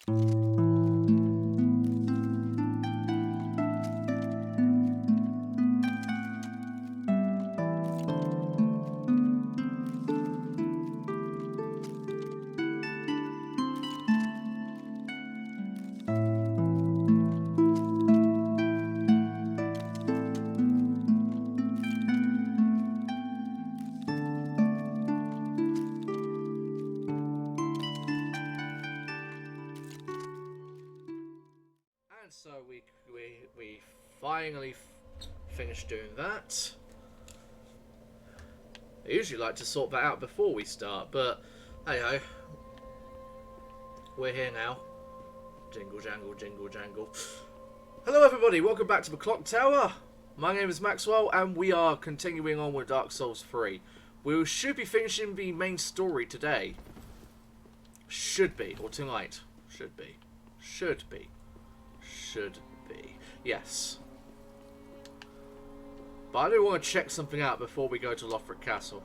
And so we finally finished doing that. I usually like to sort that out before we start, but hey ho, we're here now. Jingle jangle, jingle jangle. Hello everybody, welcome back to the Clocktower. My name is Maxwell, and we are continuing on with Dark Souls 3. We should be finishing the main story today. Should be, or tonight. Should be. Should be. Should be. Yes. But I do want to check something out before we go to Lothric Castle.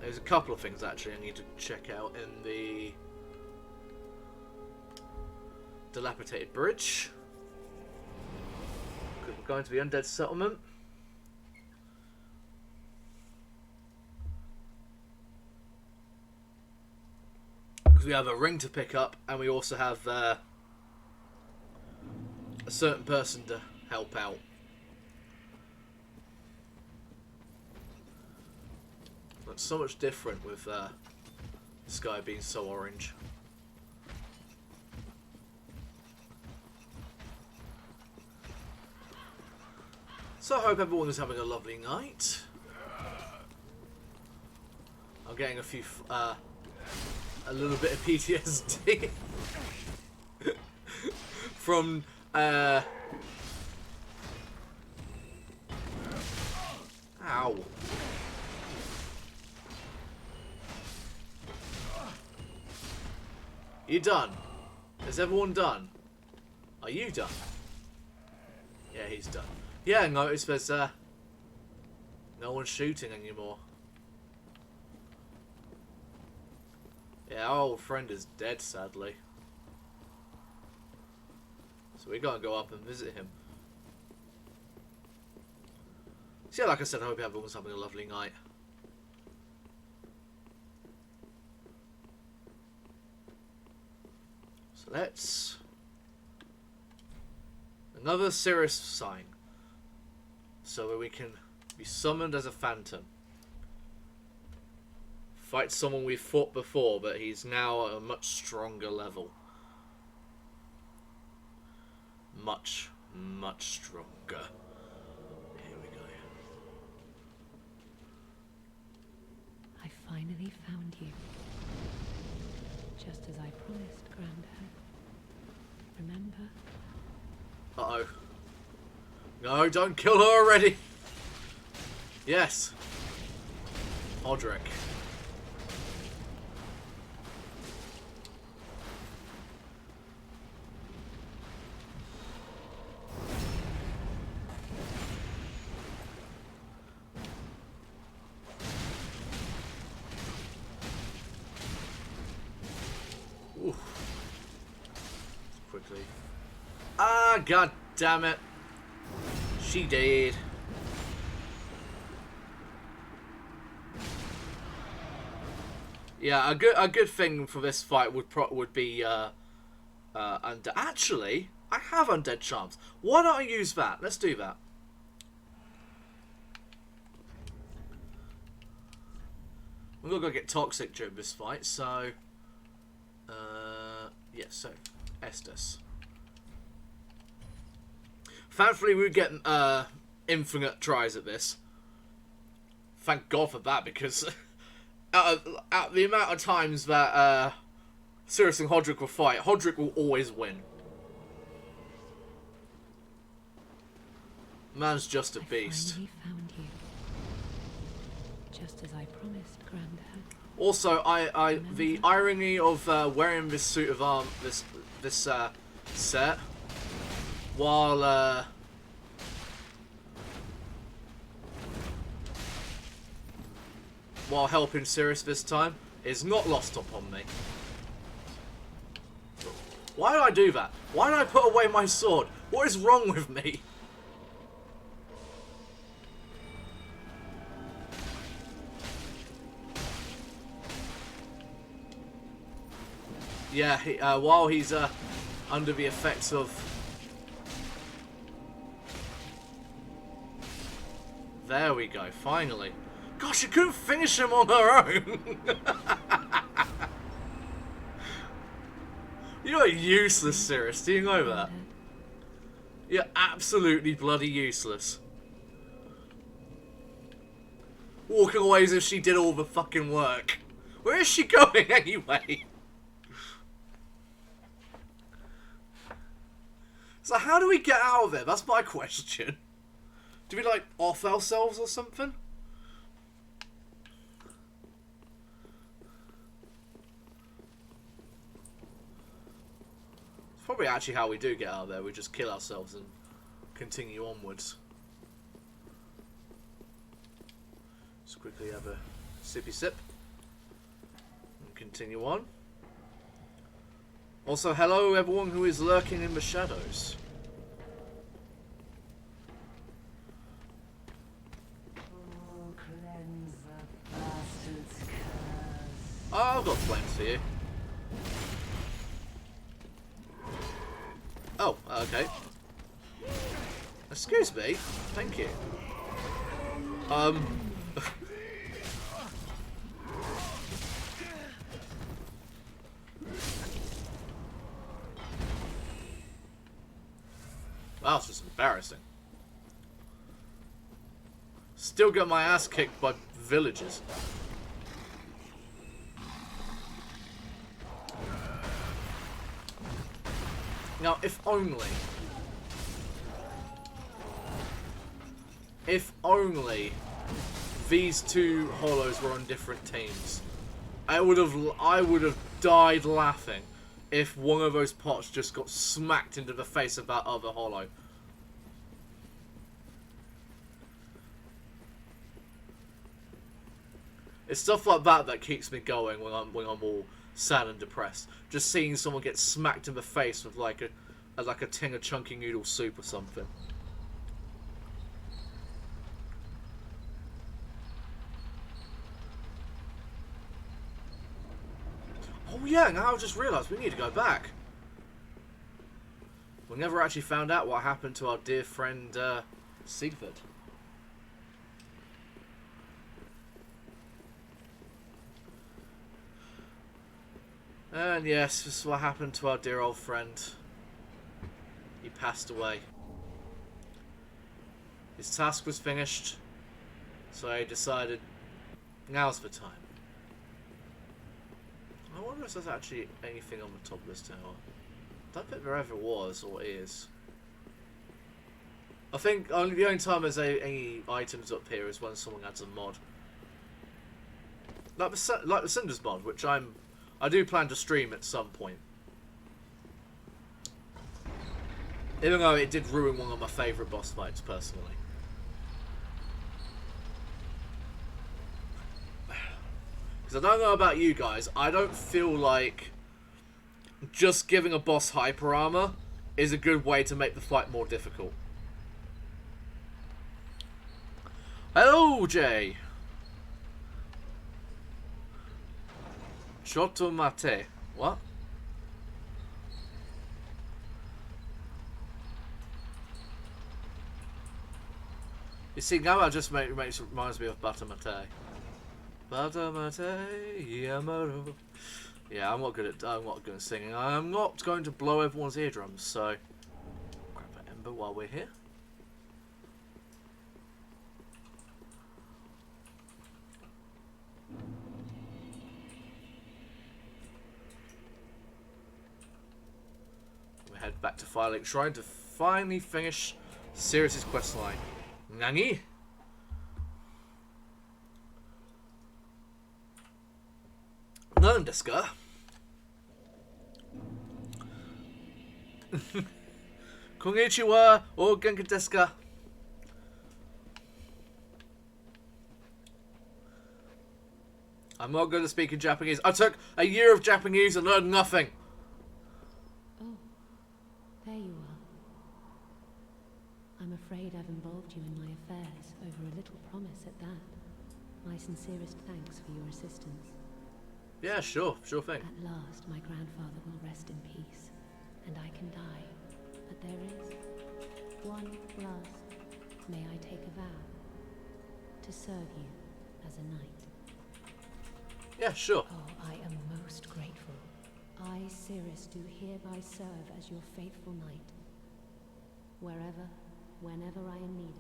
There's a couple of things actually I need to check out in the dilapidated bridge. Because we're going to the Undead Settlement. Because we have a ring to pick up, and we also have a certain person to help out. That's so much different with the sky being so orange. So I hope everyone is having a lovely night. I'm getting a few, a little bit of PTSD from, ow. You done? Is everyone done? Are you done? Yeah, he's done. Yeah, notice there's no one shooting anymore. Yeah, our old friend is dead, sadly. So we're gonna go up and visit him. So yeah, like I said, I hope everyone's having a lovely night. So let's... Another Cirrus sign. So that we can be summoned as a phantom. Fight someone we fought before, but he's now at a much stronger level. Much, much stronger. Here we go. I finally found you. Just as I promised, Grandad. Remember? Uh-oh. No, don't kill her already! Yes. Hodrick. Ooh. Quickly. Ah, god damn it. She did. Yeah, a good thing for this fight would be actually, I have undead charms. Why don't I use that? Let's do that. We're gonna go get toxic during this fight, so yeah, so Estus. Thankfully, we get infinite tries at this. Thank God for that, because out the amount of times that Cirrus and Hodrick will fight, Hodrick will always win. Man's just a beast. I finally found you. Just as I promised, Grandad. Also, the irony of wearing this suit of armor, this set, while helping Cirrus this time, is not lost upon me. Why did I do that? Why did I put away my sword? What is wrong with me? Yeah, while he's under the effects of... There we go, finally. Gosh, she couldn't finish him on her own. You're useless, Cirrus. Do you know that? You're absolutely bloody useless. Walking away as if she did all the fucking work. Where is she going anyway? So how do we get out of there? That's my question. Do we, like, off ourselves or something? It's probably actually how we do get out of there. We just kill ourselves and continue onwards. Just quickly have a sippy sip. And continue on. Also, hello everyone who is lurking in the shadows. Oh, I've got flames for you. Oh, okay. Excuse me. Thank you. Wow, it's just embarrassing. Still got my ass kicked by villagers. Now, if only these two hollows were on different teams, I would have died laughing if one of those pots just got smacked into the face of that other hollow. It's stuff like that that keeps me going when I'm all sad and depressed. Just seeing someone get smacked in the face with like a tin of chunky noodle soup or something. Oh yeah, now I just realised we need to go back. We never actually found out what happened to our dear friend Sigurd. And yes, this is what happened to our dear old friend. He passed away. His task was finished, so he decided, now's the time. I wonder if there's actually anything on the top of this tower. I don't think there ever was, or is. I think the only time there's any items up here is when someone adds a mod. Like the Cinders mod, which I do plan to stream at some point. Even though it did ruin one of my favourite boss fights, personally. Because I don't know about you guys, I don't feel like just giving a boss hyper armor is a good way to make the fight more difficult. Hello, Jay! Shoto mate. What? You see, now that just reminds me of Bata Mate. Bata Mate, Yamato. Yeah, I'm not good at singing. I'm not going to blow everyone's eardrums, so grab an ember while we're here. Head back to Firelink Shrine to finally finish Sirius's questline. Nani? None desu ka? Konnichiwa o genki desu ka? I'm not going to speak in Japanese. I took a year of Japanese and learned nothing. Oh, afraid I've involved you in my affairs over a little promise at that. My sincerest thanks for your assistance. Yeah, sure thing. At last, my grandfather will rest in peace, and I can die. But there is one last. May I take a vow to serve you as a knight? Yeah, sure. Oh, I am most grateful. I, Cirrus, do hereby serve as your faithful knight, wherever, whenever I am needed.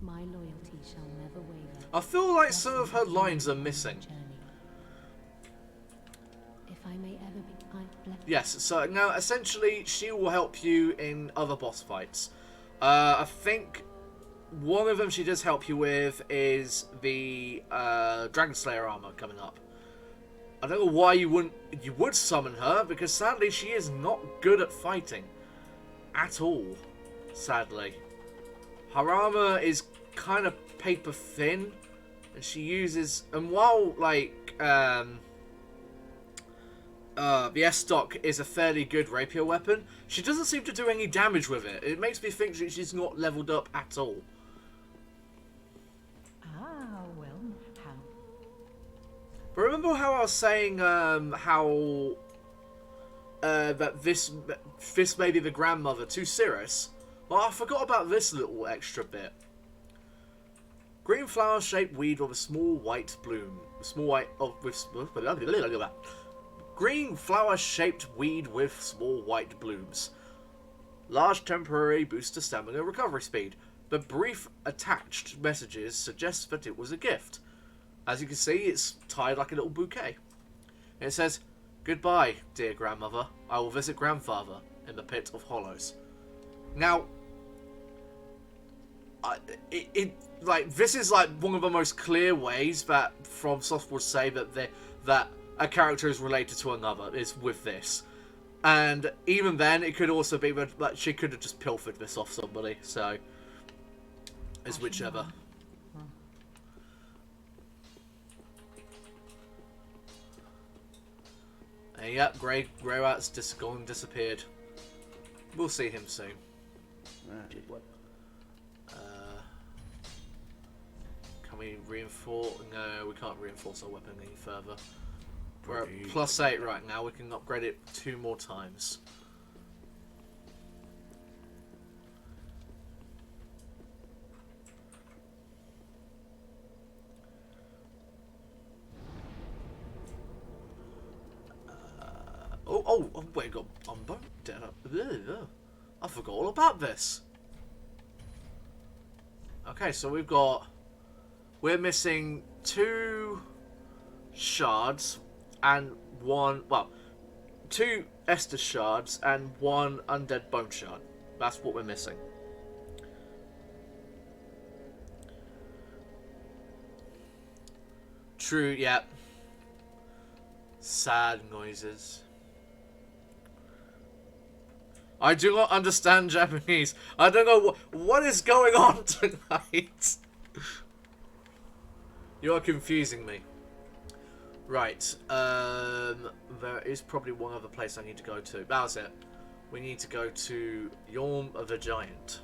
My loyalty shall never waver. I feel like some of her lines are missing. If I may ever be Yes, so now essentially she will help you in other boss fights. I think one of them she does help you with is the Dragon Slayer armor coming up. I don't know why you would summon her, because sadly she is not good at fighting at all. Sadly, her armor is kind of paper thin, and she uses, and while like the S-Stock is a fairly good rapier weapon, she doesn't seem to do any damage with it. It makes me think that she's not leveled up at all. But remember how I was saying how that this may be the grandmother to Cirrus? Well, I forgot about this little extra bit. Green flower-shaped weed with a small white bloom. Green flower-shaped weed with small white blooms. Large temporary boost to stamina recovery speed. The brief attached messages suggest that it was a gift. As you can see, it's tied like a little bouquet. And it says, "Goodbye, dear grandmother. I will visit grandfather in the pit of hollows." Now, this is like one of the most clear ways that FromSoft would say that a character is related to another is with this. And even then, it could also be that she could have just pilfered this off somebody. So, it's whichever. And yep, Grey Rat's gone and disappeared. We'll see him soon. Can we reinforce? No, we can't reinforce our weapon any further. We're at +8 right now. We can upgrade it 2 more times. Oh, wait, got Umbo? I forgot all about this. Okay, so we're missing 2 shards and 2 Estus shards and 1 undead bone shard. That's what we're missing. True, yeah. Sad noises. I do not understand Japanese. I don't know what is going on tonight. You are confusing me. Right. There is probably one other place I need to go to. That's it. We need to go to Yhorm the Giant.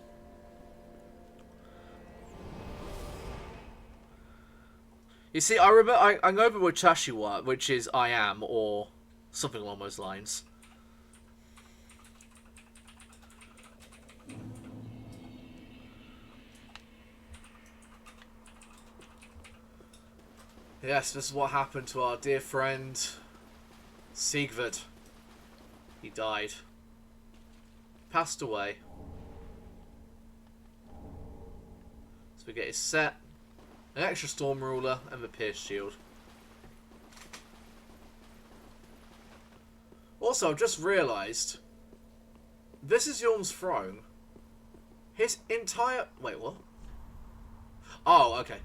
You see, I know the Wachashiwa, which is I am, or something along those lines. Yes, this is what happened to our dear friend Sigvard. He died. Passed away. So we get his set, an extra storm ruler, and the pierce shield. Also, I've just realised, this is Yhorm's throne. His entire... Wait, what? Oh, okay.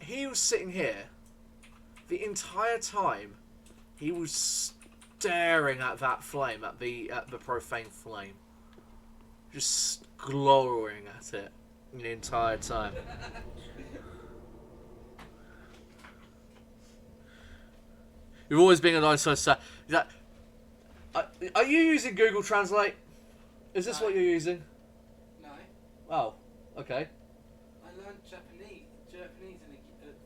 He was sitting here the entire time. He was staring at that flame, at the profane flame, just glowering at it the entire time. You've always been a nice sad. Are you using Google Translate? Is this No. what you're using? No. Oh, okay. I learned Japanese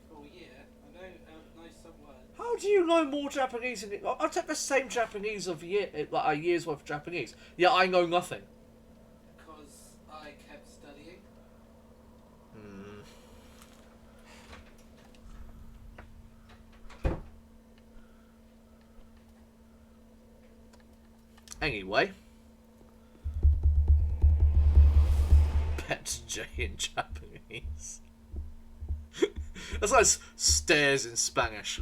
for a year. I know some words. How do you know more Japanese than I took the same Japanese of like a year's worth of Japanese. Yeah, I know nothing. Because I kept studying. Hmm. Anyway. Pet J in Japanese. That's like stairs in Spanish.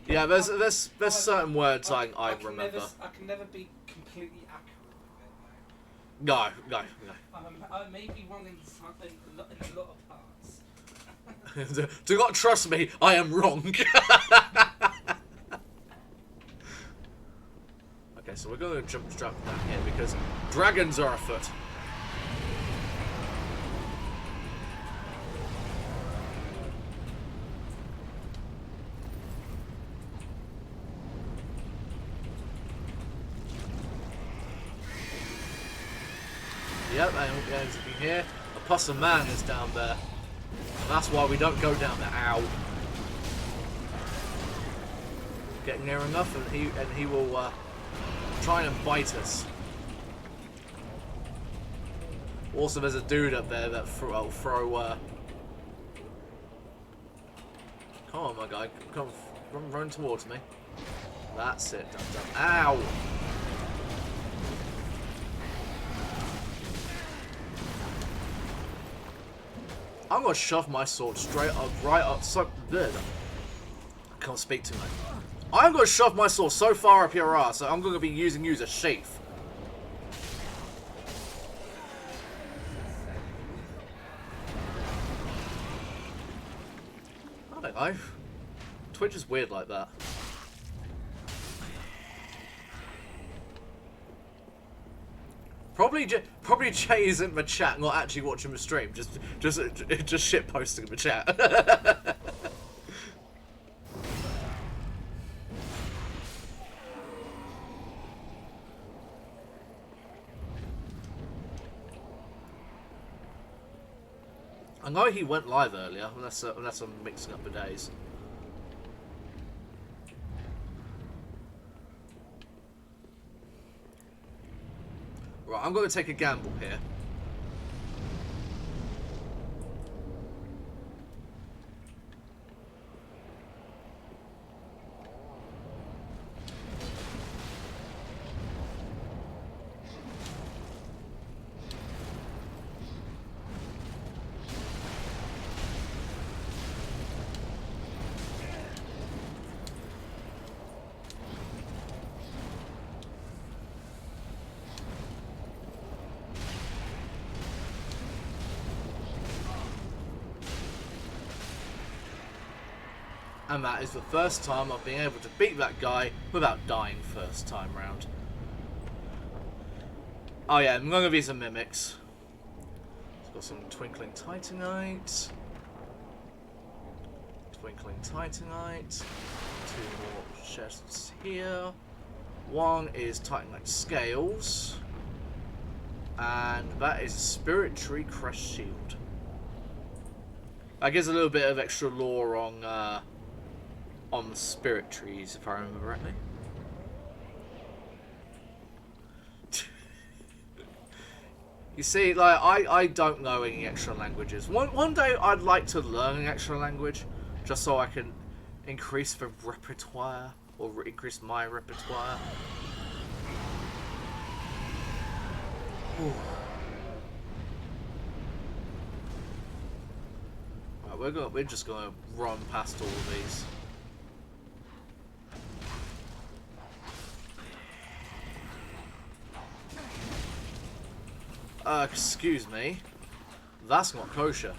Yeah, there's certain words I remember. I can never be completely accurate with it, No. though. I may be wrong in a lot of parts. Do not trust me, I am wrong. Okay, so we're going to jump straight down here because dragons are afoot. Yep, and as you can hear, a possum man is down there. And that's why we don't go down there. Ow. Getting near enough and he will try and bite us. Also, there's a dude up there that will throw come on, my guy. Come run towards me. That's it. Done. Ow! I'm gonna shove my sword straight up, right up, so good. I can't speak too much. I'm gonna shove my sword so far up your ass that I'm gonna be using you as a sheath. I don't know. Twitch is weird like that. Probably Jay is in the chat, not actually watching the stream, just shit posting in the chat. I know he went live earlier, unless I'm mixing up the days. Right, I'm going to take a gamble here. And that is the first time I've been able to beat that guy without dying first time round. Oh yeah, none of these are mimics. It's got some twinkling titanite. Twinkling titanite. 2 more chests here. 1 is titanite scales. And that is a spirit tree crest shield. That gives a little bit of extra lore on the spirit trees, if I remember correctly. You see, like, I don't know any extra languages. One day I'd like to learn an extra language, just so I can increase the repertoire, or increase my repertoire. Ooh. Right, we're just gonna run past all of these. Excuse me. That's not kosher.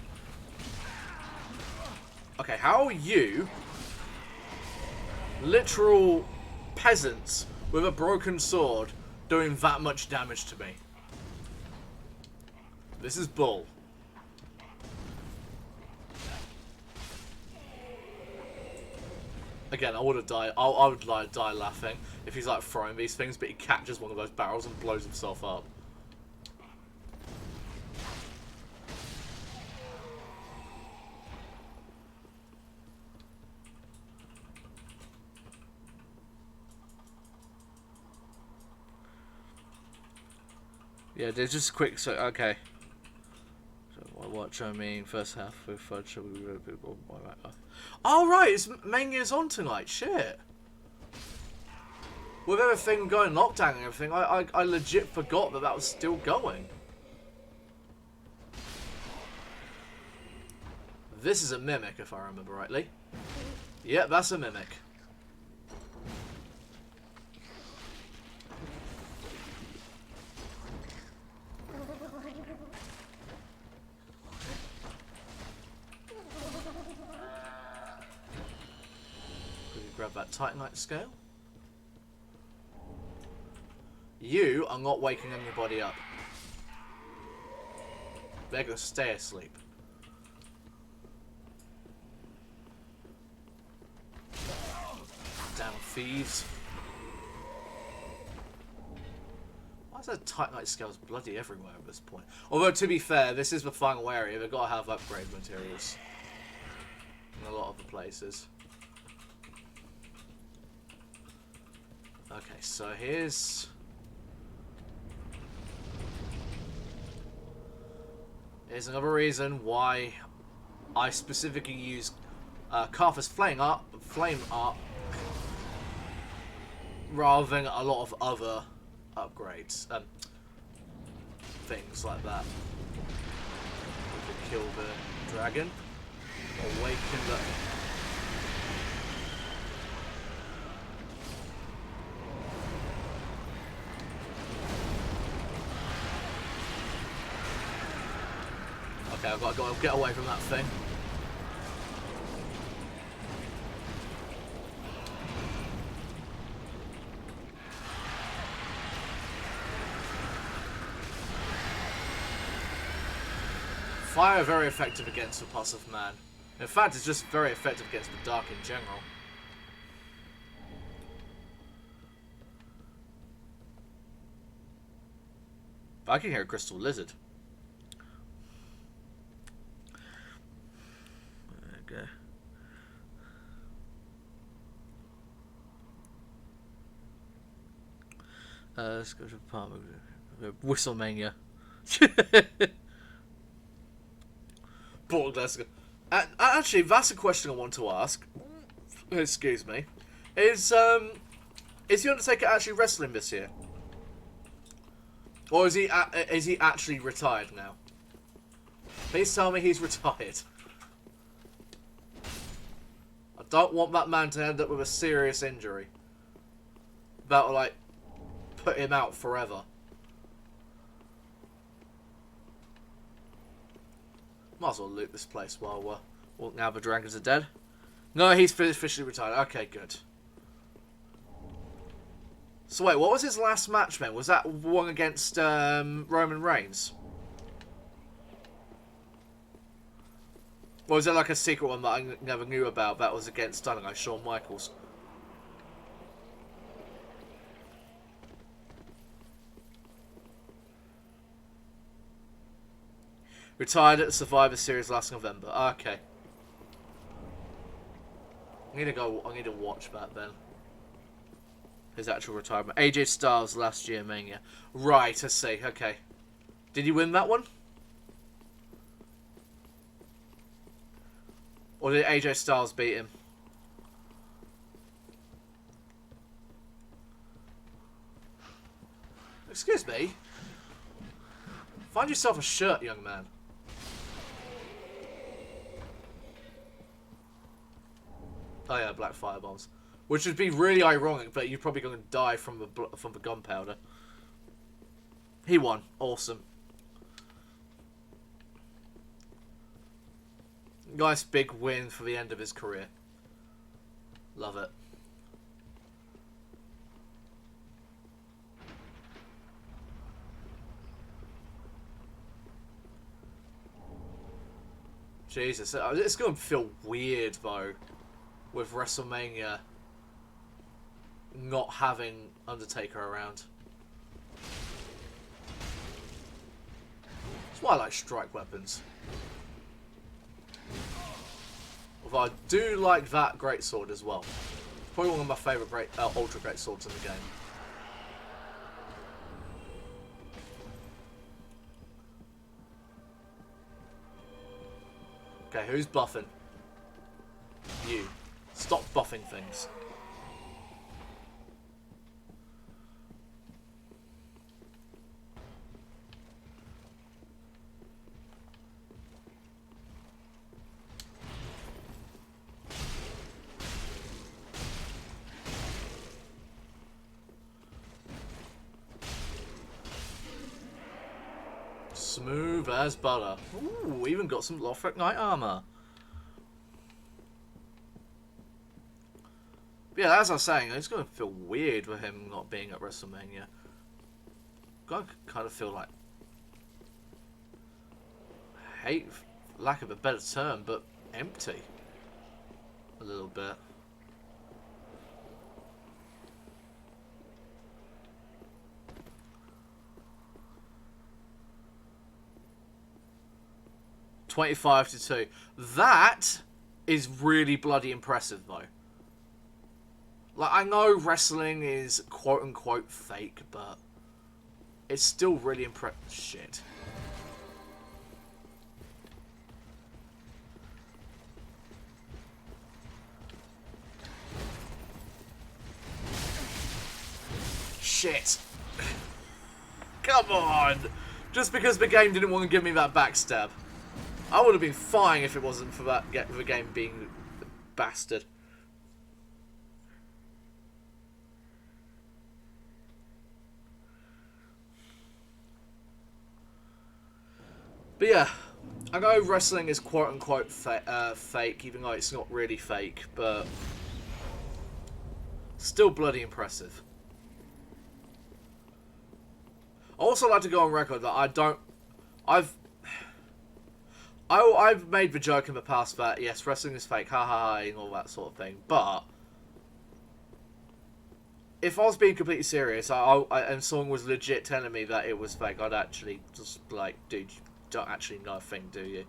Okay, how are you, literal peasants, with a broken sword doing that much damage to me. This is bull. Again, I would have died. I would like die laughing if he's like throwing these things, but he catches one of those barrels and blows himself up. Yeah, there's just quick. So okay. So what I mean, first half with fudge. Shall we go people? Oh right, it's Mania's on tonight. Shit. With everything going lockdown and everything, I legit forgot that was still going. This is a mimic, if I remember rightly. Yep, that's a mimic. Grab that Titanite scale. You are not waking anybody up. They're gonna stay asleep. Damn thieves. Why is that Titanite scales bloody everywhere at this point? Although, to be fair, this is the final area. They've got to have upgrade materials in a lot of the places. Okay, so here's another reason why I specifically use Carthus Flame Art rather than a lot of other upgrades, things like that. We could kill the dragon, awaken the. Okay, I've got to get away from that thing. Fire very effective against the Pulse of Man. In fact, it's just very effective against the Dark in general. I can hear a Crystal Lizard. Okay. Let's go to Palmer. Whistlemania. Actually, that's a question I want to ask. Excuse me. Is the Undertaker actually wrestling this year, or is he actually retired now? Please tell me he's retired. I don't want that man to end up with a serious injury that'll like put him out forever. Might as well loot this place while now the dragons are dead. No, he's officially retired. Okay, good. So wait, what was his last match then? Was that one against Roman Reigns? Or was it like a secret one that I never knew about that was against, I don't know, Shawn Michaels? Retired at the Survivor Series last November. Okay. I need to watch that then. His actual retirement. AJ Styles last year, Mania. Right, I see. Okay. Did he win that one? Or did AJ Styles beat him? Excuse me. Find yourself a shirt, young man. Oh yeah, black firebombs. Which would be really ironic, but you're probably going to die from the gunpowder. He won. Awesome. Nice big win for the end of his career. Love it. Jesus, it's going to feel weird, though, with WrestleMania not having Undertaker around. That's why I like strike weapons. Although I do like that greatsword as well. Probably one of my favourite ultra great swords in the game. Okay, who's buffing? You. Stop buffing things. Smooth as butter. Ooh, even got some Lothric Knight armor. But yeah, as I was saying, it's going to feel weird with him not being at WrestleMania. I kind of feel like hate, for lack of a better term, but empty. A little bit. $25-2. That is really bloody impressive, though. Like, I know wrestling is quote-unquote fake, but it's still really impressive. Shit. Shit. Come on. Just because the game didn't want to give me that backstab. I would have been fine if it wasn't for that the game being a bastard. But yeah, I know wrestling is quote-unquote fake, even though it's not really fake, but still bloody impressive. I also like to go on record that I've made the joke in the past that, yes, wrestling is fake, ha ha ha, and all that sort of thing, but if I was being completely serious, and someone was legit telling me that it was fake, I'd actually just be like, dude, you don't actually know a thing, do you?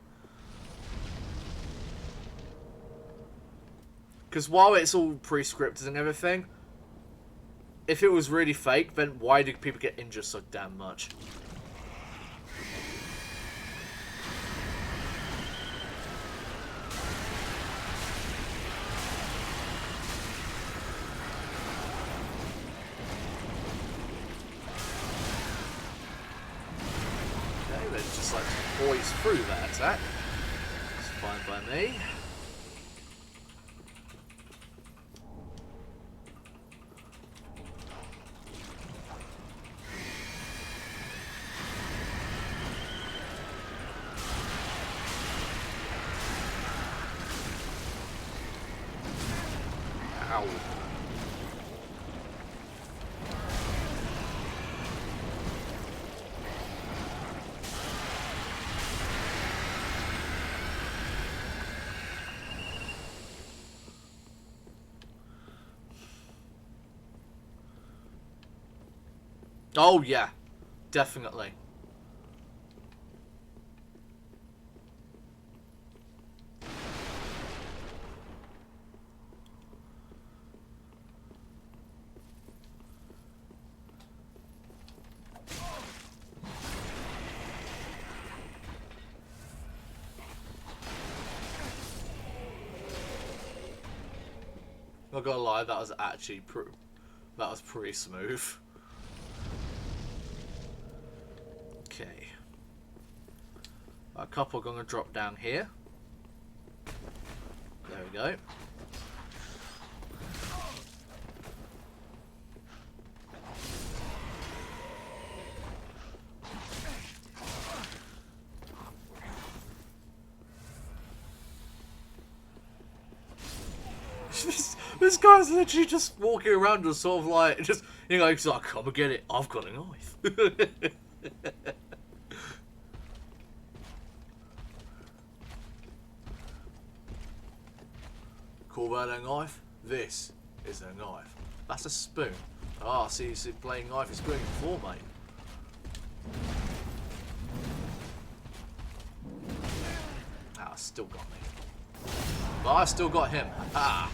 Because while it's all pre-scripted and everything, if it was really fake, then why do people get injured so damn much? Just like to poise through that attack. It's fine by me. Ow. Oh yeah, definitely. Not gonna lie, that was actually pretty smooth. Okay. A couple are gonna drop down here. There we go. This guy's literally just walking around and sort of like, just, you know, he's like, come and get it, I've got a knife. call that a knife? This is a knife. That's a spoon. Ah, oh, see, playing knife and spoon before, mate. Ah, still got me. But I still got him. Ah.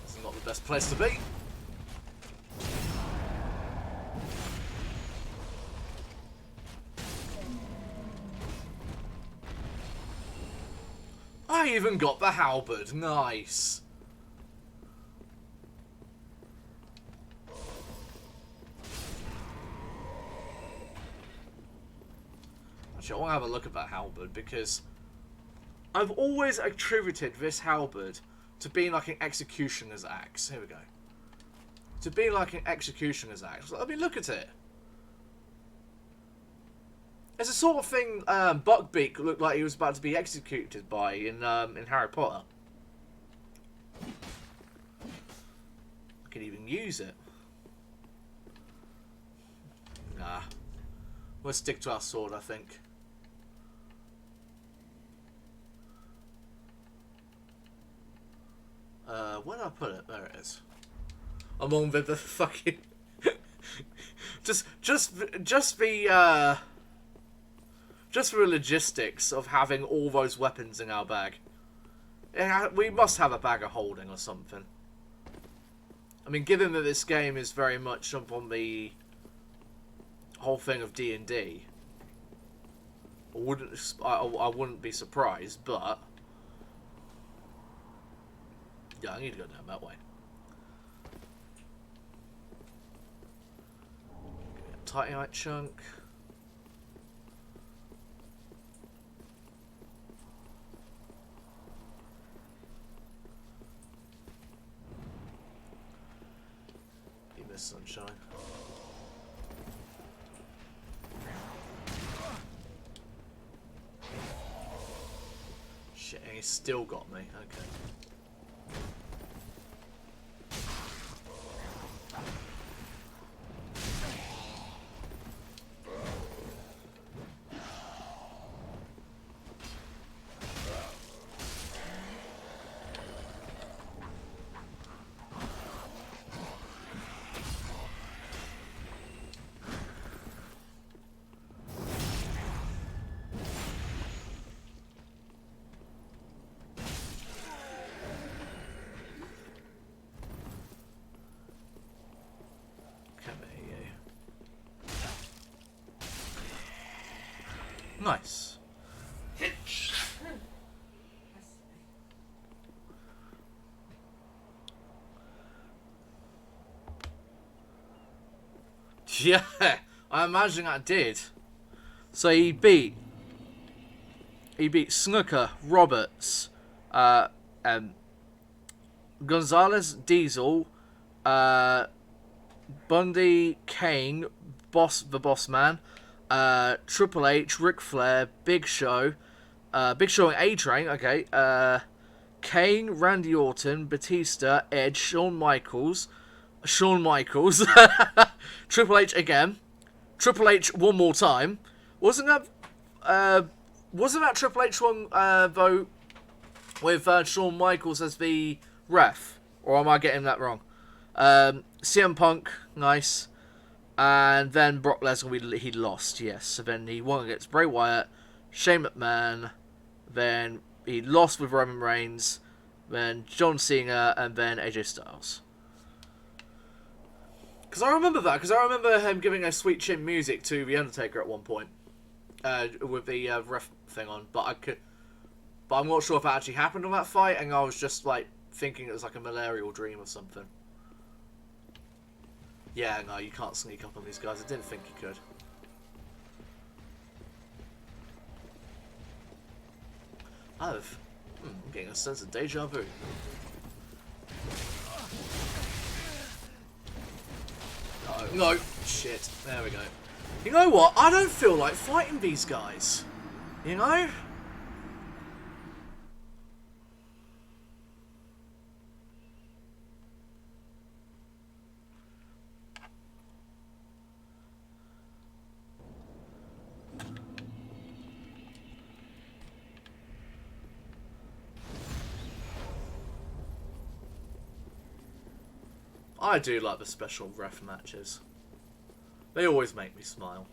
This is not the best place to be. I even got the halberd. Nice. Actually, I want to have a look at that halberd because I've always attributed this halberd to being like an executioner's axe. Here we go. To being like an executioner's axe. I mean, look at it. It's the sort of thing Buckbeak looked like he was about to be executed by in Harry Potter. I could even use it. Nah. We'll stick to our sword, I think. Where did I put it? There it is. I'm on with the fucking... just the logistics of having all those weapons in our bag. We must have a bag of holding or something. I mean, given that this game is very much up on the whole thing of D&D, I wouldn't be surprised, but yeah, I need to go down that way. Titanite chunk. You missed sunshine. Shit, and he's still got me. Okay. Nice. Yeah, I imagine I did. So he beat Snooker, Roberts, Gonzalez, Diesel, Bundy, Kane, the Boss Man, Triple H, Ric Flair, Big Show and A-Train, okay, Kane, Randy Orton, Batista, Edge, Shawn Michaels, Triple H again, Triple H one more time. Wasn't that Triple H one though with Shawn Michaels as the ref, or am I getting that wrong? CM Punk, nice. And then Brock Lesnar, he lost, yes. So then he won against Bray Wyatt, Shane McMahon, then he lost with Roman Reigns, then John Cena, and then AJ Styles. Because I remember that, because I remember him giving a Sweet Chin music to The Undertaker at one point, with the ref thing on, but I'm not sure if that actually happened on that fight, and I was just like thinking it was like a malarial dream or something. Yeah, no, you can't sneak up on these guys. I didn't think you could. I'm getting a sense of deja vu. No, shit. There we go. You know what? I don't feel like fighting these guys. You know? I do like the special ref matches. They always make me smile.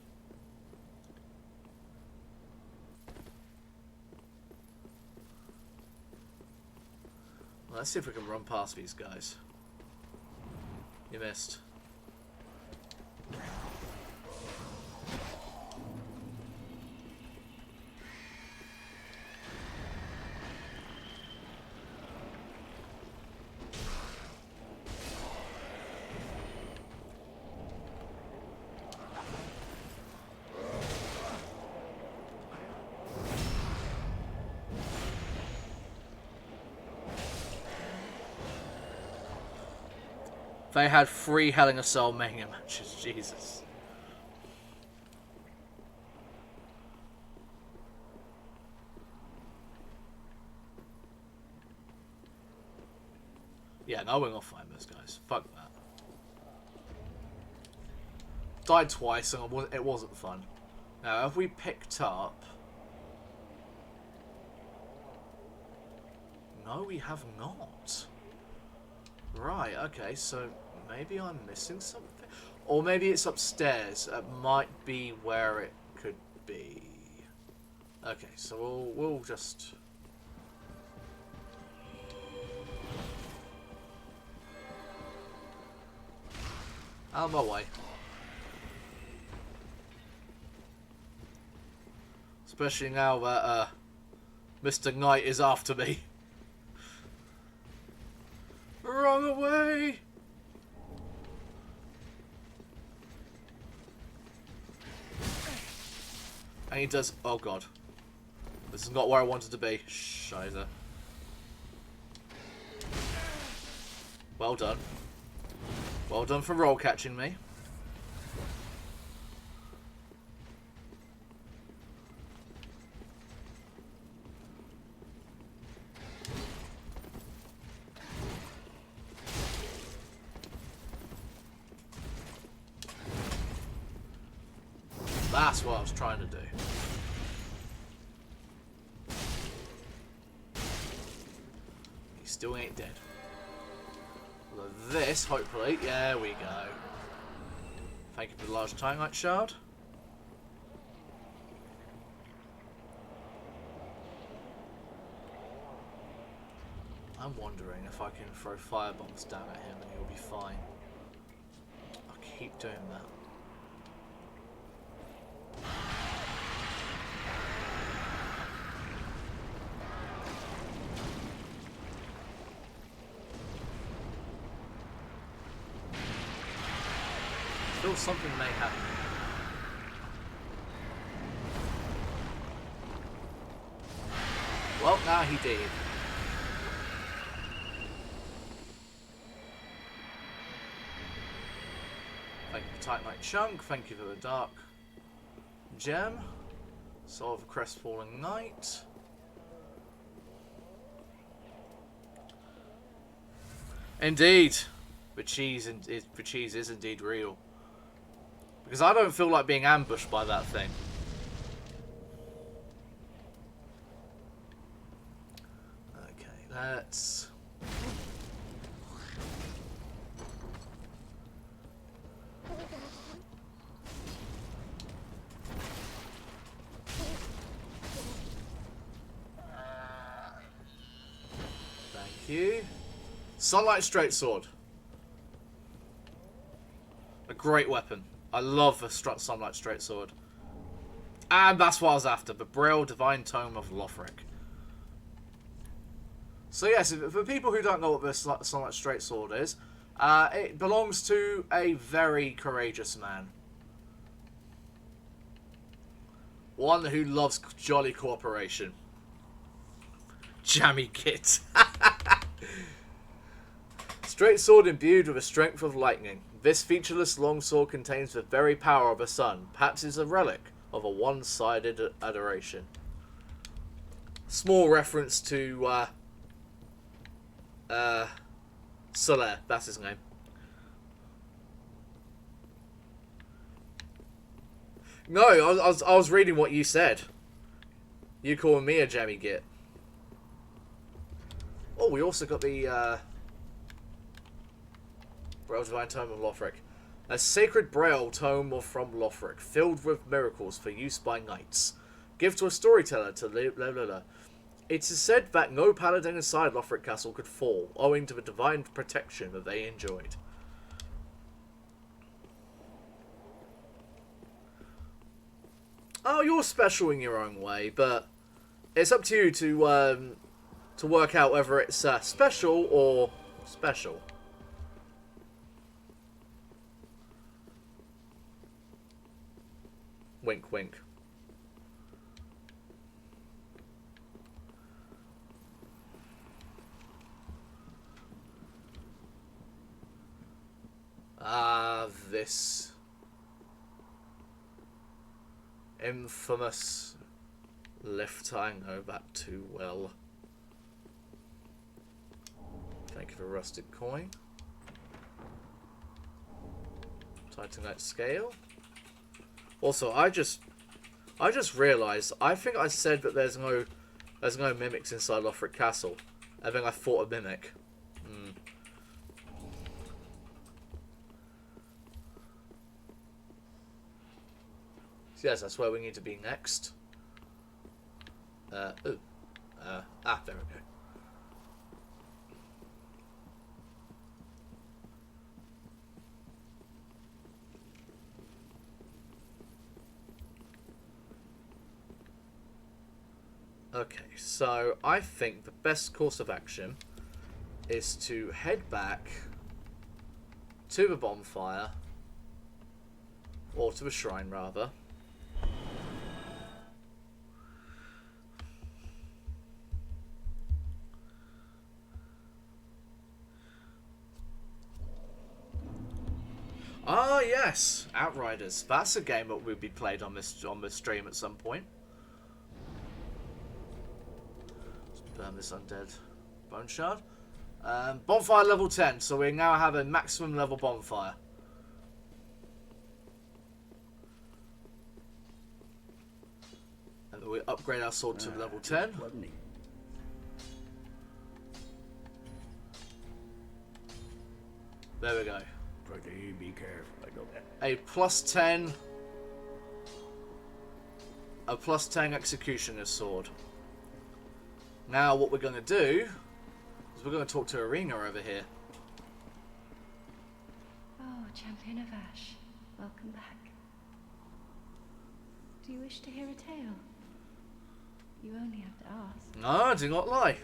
Well, let's see if we can run past these guys. You missed. They had 3 Hell in a Cell Mania matches. Jesus. Yeah, no, we're not fighting those guys. Fuck that. Died twice and it wasn't fun. Now, have we picked up... No, we have not. Right, okay, so maybe I'm missing something? Or maybe it's upstairs. It might be where it could be. Okay, so we'll just... Out of my way. Especially now that Mr. Knight is after me. Run away! And he does... Oh god. This is not where I wanted to be. Scheiße. Well done. Well done for roll catching me. That's what I was trying to do. He still ain't dead. Although this, hopefully, there we go. Thank you for the large Titanite shard. I'm wondering if I can throw firebombs down at him and he'll be fine. I'll keep doing that. Still something may happen. Well, now he did. Thank you for Titanite Chunk, thank you for the Dark Gem. Soul of a Crestfallen Knight. Indeed, the cheese is indeed real. Because I don't feel like being ambushed by that thing. Okay, let's... Thank you. Sunlight Straight Sword. A great weapon. I love the Sunlight Straight Sword. And that's what I was after. The Braille Divine Tome of Lothric. So yes, for people who don't know what the Sunlight Straight Sword is, it belongs to a very courageous man. One who loves jolly cooperation. Jammy Kit. Straight sword imbued with the strength of lightning. This featureless longsword contains the very power of a sun. Perhaps is a relic of a one-sided adoration. Small reference to Soler, that's his name. No, I was reading what you said. You calling me a jammy git. Oh, we also got the Braille Divine Tome of Lothric. A sacred Braille Tome from Lothric, filled with miracles for use by knights. Give to a storyteller to live. It is said that no paladin inside Lothric Castle could fall, owing to the divine protection that they enjoyed. Oh, you're special in your own way, but it's up to you to work out whether it's special or special. Wink, wink. This infamous lift. I know that too well. Thank you for rusted coin. Titanite scale. Also, I just realised. I think I said that there's no mimics inside Lothric Castle, and then I fought a mimic. So yes, that's where we need to be next. There we go. Okay, so I think the best course of action is to head back to the bonfire, or to the shrine rather. Ah, yes, Outriders. That's a game that will be played on this stream at some point. Let's burn this undead bone shard. Bonfire level 10, so we now have a maximum level bonfire. And then we upgrade our sword to level 10. There we go. Be careful. I know that. A +10. A +10 executioner's sword. Now what we're going to do is we're going to talk to Arena over here. Oh, Champion of Ash, welcome back. Do you wish to hear a tale? You only have to ask. No, do not lie.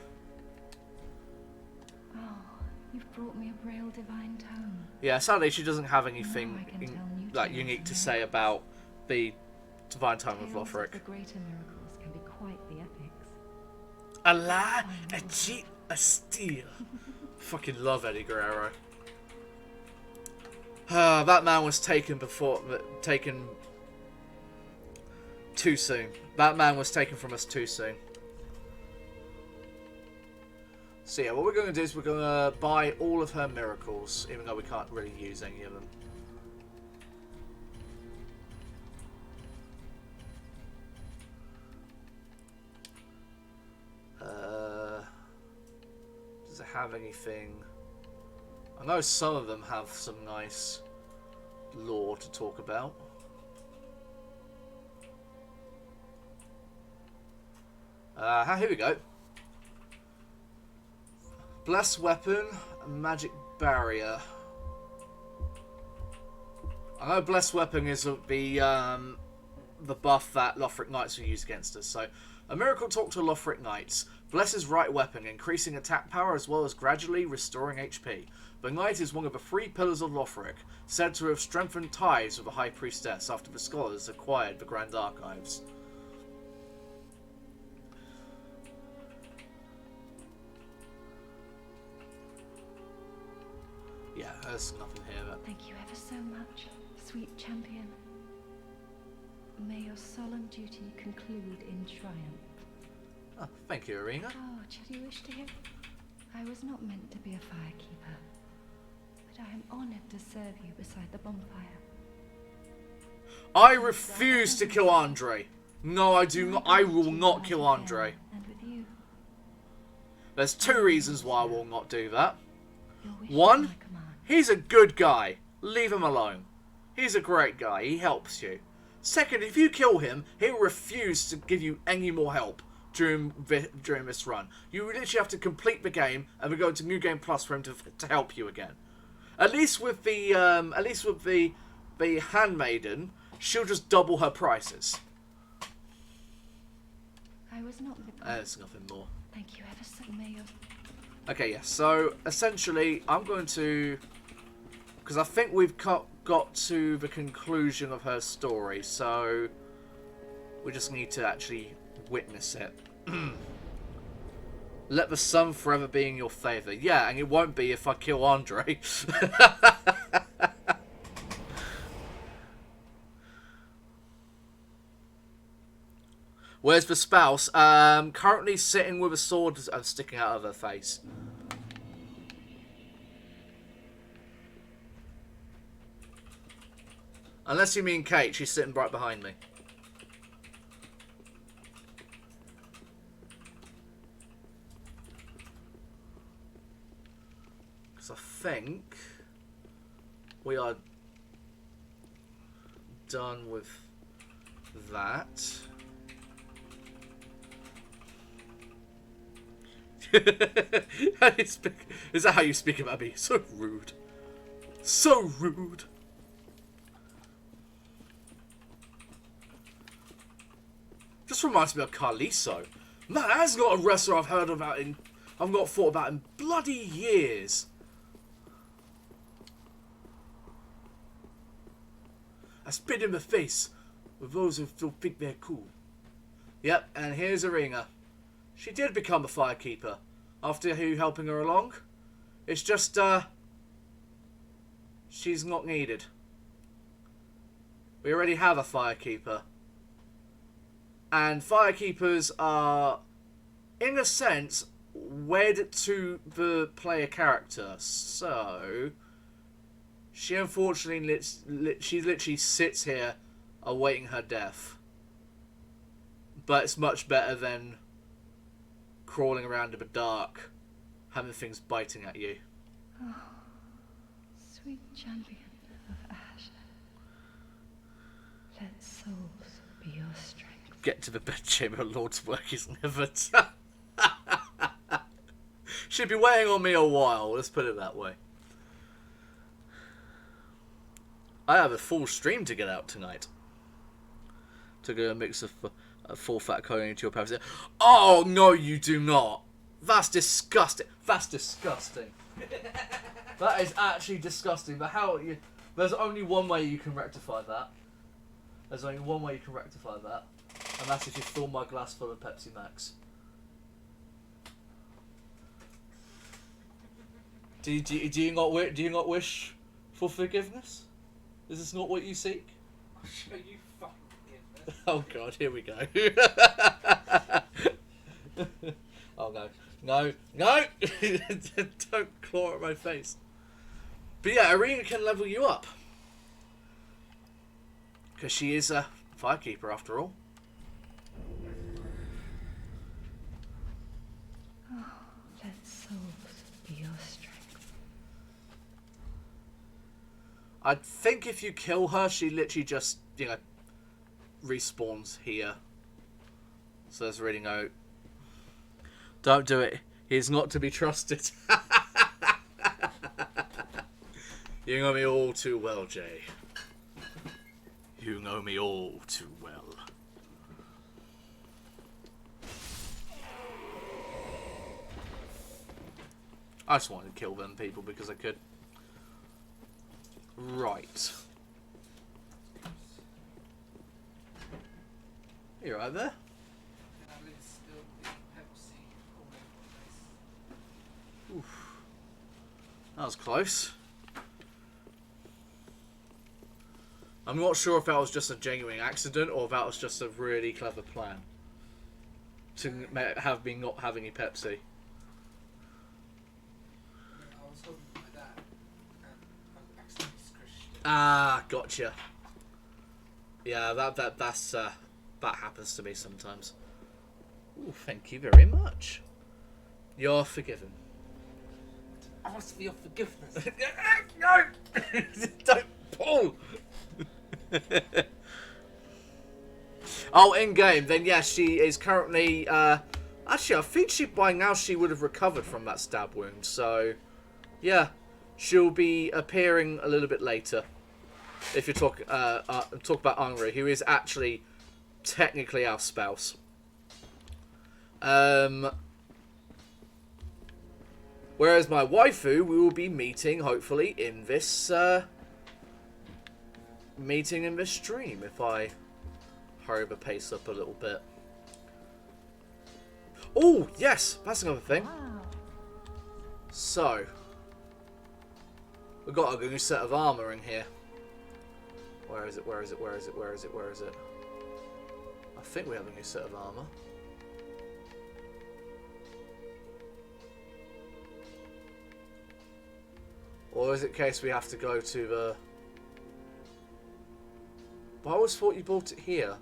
Oh, you've brought me a Braille Divine Tome. Yeah, sadly she doesn't have anything unique to say about the Divine Tome of Lothric. The greater miracles can be quite the epics. A lie, a cheat, a steal. Fucking love Eddie Guerrero. That man was taken too soon. That man was taken from us too soon. So yeah, what we're going to do is we're going to buy all of her miracles, even though we can't really use any of them. Does it have anything? I know some of them have some nice lore to talk about. Here we go. Blessed Weapon, Magic Barrier. I know Blessed Weapon is the buff that Lothric Knights will use against us. So, a miracle talk to Lothric Knights. Blesses right weapon, increasing attack power as well as gradually restoring HP. The Knight is one of the 3 pillars of Lothric, said to have strengthened ties with the High Priestess after the scholars acquired the Grand Archives. Yeah, there's nothing here. But thank you ever so much, sweet champion. May your solemn duty conclude in triumph. Oh, thank you, Arena. Oh, should you wish to hear? I was not meant to be a firekeeper, but I am honored to serve you beside the bonfire. I refuse to kill Andre. No, I do not. I will not kill Andre. And with you. There's 2 reasons why I will not do that. Your wish One, is my command. He's a good guy. Leave him alone. He's a great guy. He helps you. Second, if you kill him, he'll refuse to give you any more help during this run. You literally have to complete the game and we go to New Game Plus for him to help you again. At least with the handmaiden, she'll just double her prices. I was not the There's nothing more. Thank you ever so much. Okay, yeah. So essentially, I'm going to, because I think we've got to the conclusion of her story, so we just need to actually witness it. Let the sun forever be in your favour. Yeah, and it won't be if I kill Andre. Where's the spouse? Currently sitting with a sword sticking out of her face. Unless you mean Kate, she's sitting right behind me. Because I think we are done with that. How do you speak? Is that how you speak about me? So rude. So rude. Just reminds me of Carliso. Man, that's not a wrestler I've heard about I've not thought about in bloody years. I spit in the face with those who still think they're cool. Yep, and here's Arena. She did become a firekeeper after you helping her along. It's just, she's not needed. We already have a firekeeper. And firekeepers are, in a sense, wed to the player character. So, she unfortunately, she literally sits here awaiting her death. But it's much better than crawling around in the dark, having things biting at you. Oh, sweet champion of Ash. Let souls be your strength. Get to the bedchamber, Lord's work is never done. She'd be waiting on me a while, let's put it that way. I have a full stream to get out tonight. To go mix of full fat coding into your parents. Oh no, you do not. That's disgusting. That's disgusting. That is actually disgusting. But how you? There's only one way you can rectify that. There's only one way you can rectify that, and that's if you fill my glass full of Pepsi Max. Do you not wish for forgiveness? Is this not what you seek? I'll show you fucking forgiveness. Oh god, here we go. Oh no. No! No! Don't claw at my face. But yeah, Arena can level you up. Because she is a firekeeper after all. Oh, let souls be your strength. I think if you kill her, she literally just, you know, respawns here. So there's really no... Don't do it. He's not to be trusted. You know me all too well, Jay. You know me all too well. I just wanted to kill them people because I could. Right. You right there? And I would still be Pepsi all over the place. Oof. That was close. I'm not sure if that was just a genuine accident or if that was just a really clever plan to have me not have any Pepsi. I was holding like that and I accidentally squished it. Ah, gotcha. Yeah, that happens to me sometimes. Ooh, thank you very much. You're forgiven. ask for your forgiveness. No! Don't pull! Oh, in game, then yes, she is currently. Actually, I think by now she would have recovered from that stab wound. So, yeah, she'll be appearing a little bit later. If you talk about Angri, who is actually technically our spouse. Whereas my waifu, we will be meeting hopefully in this stream if I hurry the pace up a little bit. Oh yes, that's another thing. Wow. So we've got a new set of armor in here. Where is it? Where is it? Where is it? Where is it? Where is it? I think we have a new set of armor. Or is it case we have to go to the... But I always thought you bought it here.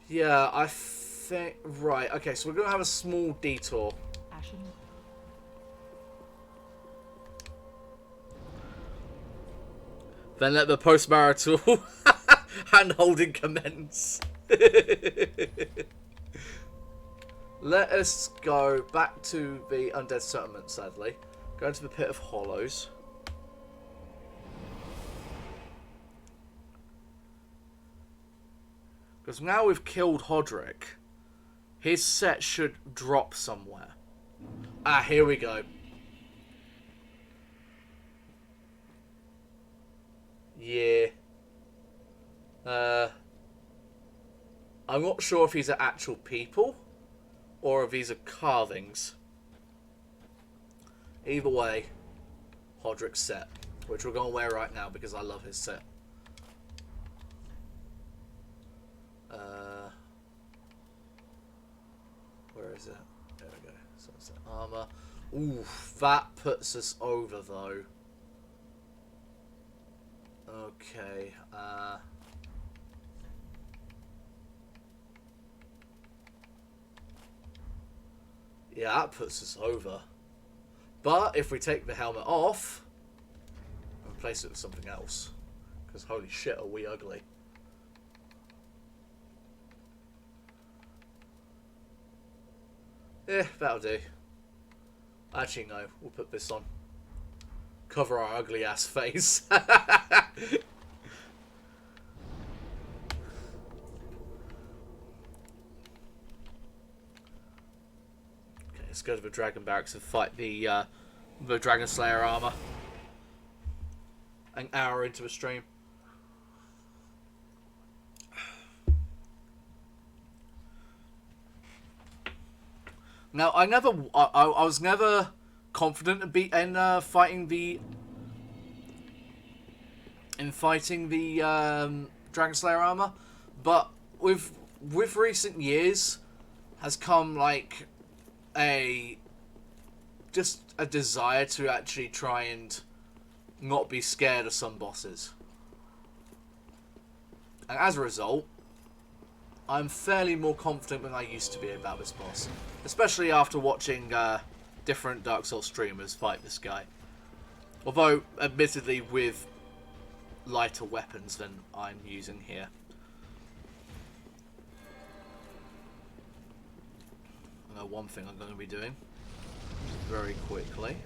Yeah, I think... Right, okay, so we're going to have a small detour. Ashen. Then let the post-marital hand-holding commence. Let us go back to the undead settlement, sadly. Go into the Pit of Hollows. Because now we've killed Hodrick, his set should drop somewhere. Ah, here we go. Yeah. I'm not sure if these are actual people or if these are carvings. Either way, Hodrick's set, which we're going to wear right now because I love his set. Where is it? There we go. Sunset armor. Ooh, that puts us over though. Okay. Yeah, that puts us over. But if we take the helmet off and replace it with something else, because holy shit, are we ugly. Yeah, that'll do. Actually, no, we'll put this on. Cover our ugly ass face. Okay, let's go to the Dragon Barracks and fight the Dragon Slayer armor. An hour into a stream. Now, I was never confident in fighting the Dragon Slayer armor, but with recent years has come like just a desire to actually try and not be scared of some bosses, and as a result, I'm fairly more confident than I used to be about this boss, especially after watching different Dark Souls streamers fight this guy. Although, admittedly, with lighter weapons than I'm using here. I know one thing I'm going to be doing very quickly.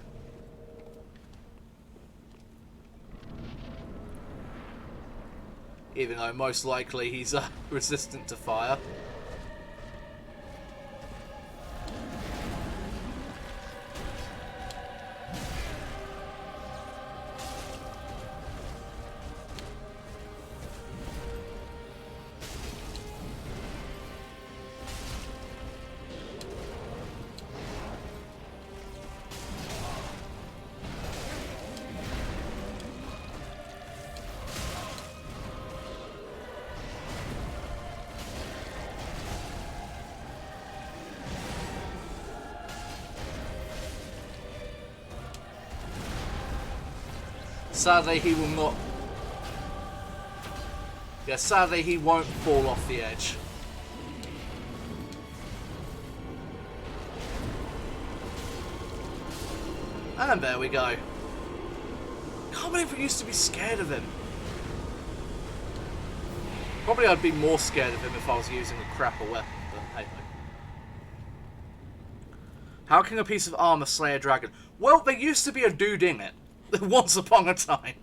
Even though most likely he's resistant to fire. Sadly, he will not... Yeah, sadly, he won't fall off the edge. And there we go. Can't believe we used to be scared of him. Probably I'd be more scared of him if I was using a crapper weapon, but hey ho. How can a piece of armor slay a dragon? Well, there used to be a dude in it. Once upon a time.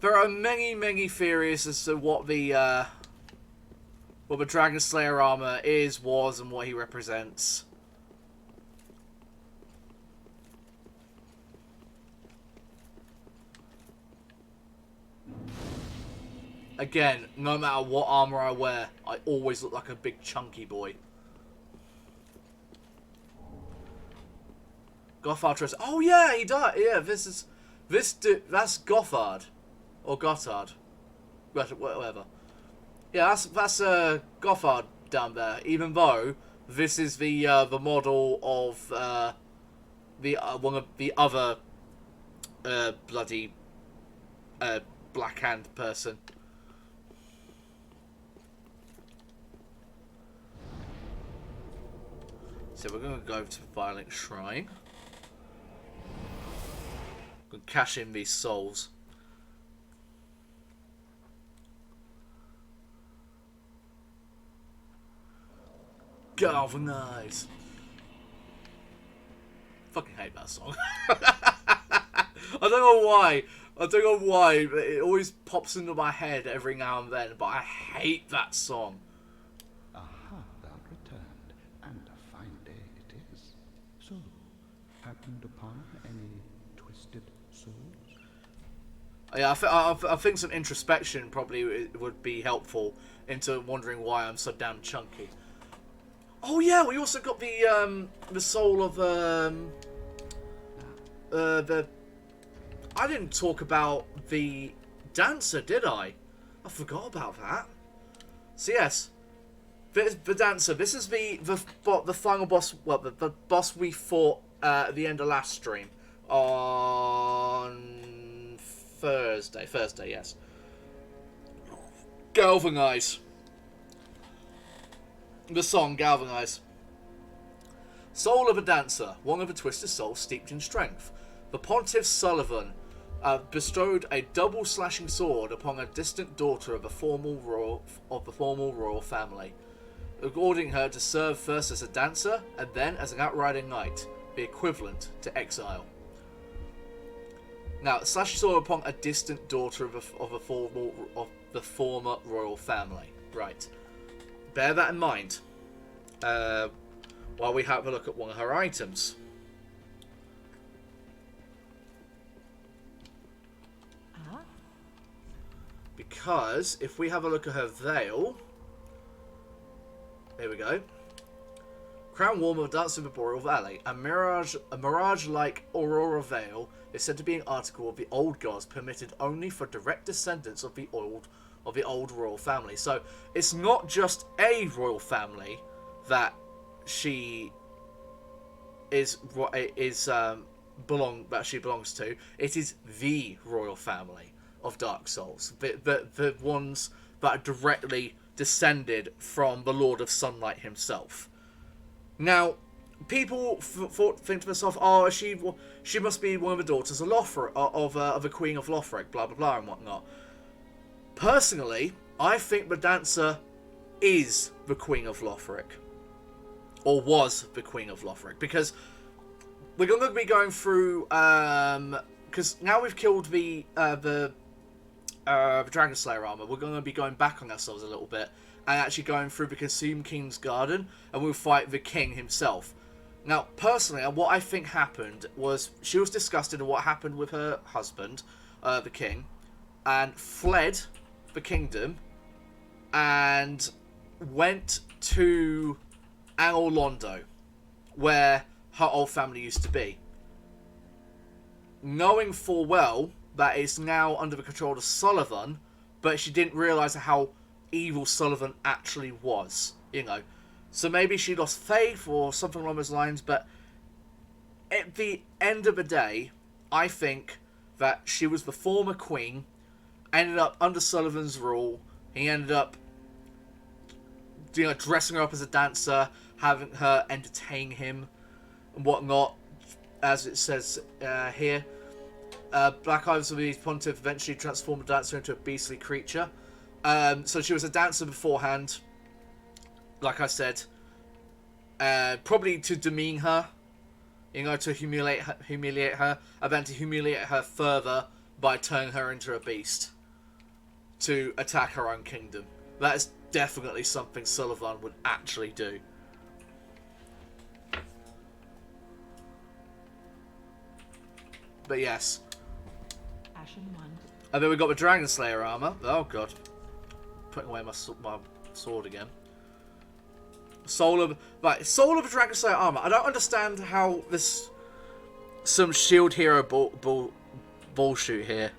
There are many, many theories as to what the Dragon Slayer armor is, was, and what he represents. Again, no matter what armor I wear, I always look like a big chunky boy. Gothard dress. Oh yeah, he died. Yeah, that's Gothard. Or Gotthard. Whatever. Yeah, that's Gothard down there. Even though this is the model of one of the other bloody Black Hand person. So we're going to go to the Violent Shrine. We're going to cash in these souls. Galvanize. Fucking hate that song. I don't know why. I don't know why, but it always pops into my head every now and then, but I hate that song. Aha, thou returned, and a fine day it is. So, happened upon any twisted souls? Yeah, I think some introspection probably would be helpful into wondering why I'm so damn chunky. Oh yeah, we also got the soul of I didn't talk about the dancer, did I? I forgot about that. So yes, the dancer. This is the final boss. Well, the boss we fought at the end of last stream on Thursday. Thursday, yes. Galvanize. The song Galvanize. Soul of a dancer, one of a twisted soul steeped in strength. The Pontiff Sullivan bestowed a double slashing sword upon a distant daughter of the former royal family, ordering her to serve first as a dancer and then as an outriding knight, the equivalent to exile. Now, slashing sword upon a distant daughter of the former royal family. Right. Bear that in mind while we have a look at one of her items. Because if we have a look at her veil, there we go. Crown warmer of Dancing with Boreal Valley, a mirage-like aurora veil is said to be an article of the old gods permitted only for direct descendants of the old royal family. So it's not just a royal family that she belongs to. It is the royal family of Dark Souls, the ones that are directly descended from the Lord of Sunlight himself. Now, people think to themselves, "Oh, she must be one of the daughters of Lothric, of the Queen of Lothric, blah blah blah and whatnot." Personally, I think the dancer is the Queen of Lothric, or was the Queen of Lothric, because we're going to be going through. Because now we've killed the Dragon Slayer armor, we're going to be going back on ourselves a little bit and actually going through the Consumed King's Garden, and we'll fight the king himself. Now, personally, what I think happened was she was disgusted at what happened with her husband, the king, and fled the kingdom and went to Anor Londo, where her old family used to be, knowing full well that it's now under the control of Sullivan, but she didn't realise how evil Sullivan actually was, you know. So maybe she lost faith or something along those lines, but at the end of the day, I think that she was the former queen, ended up under Sullivan's rule. He ended up dressing her up as a dancer, having her entertain him and whatnot, as it says here. Black Ives of the Pontiff eventually transformed the dancer into a beastly creature. So she was a dancer beforehand, like I said, probably to demean her, to humiliate her, and then to humiliate her further by turning her into a beast to attack her own kingdom. That is definitely something Sullivan would actually do. But yes. Ashen one. And then we got the Dragon Slayer armor. Oh god. Putting away my sword again. Soul of the Dragon Slayer armor. I don't understand how this some shield hero bullshit here.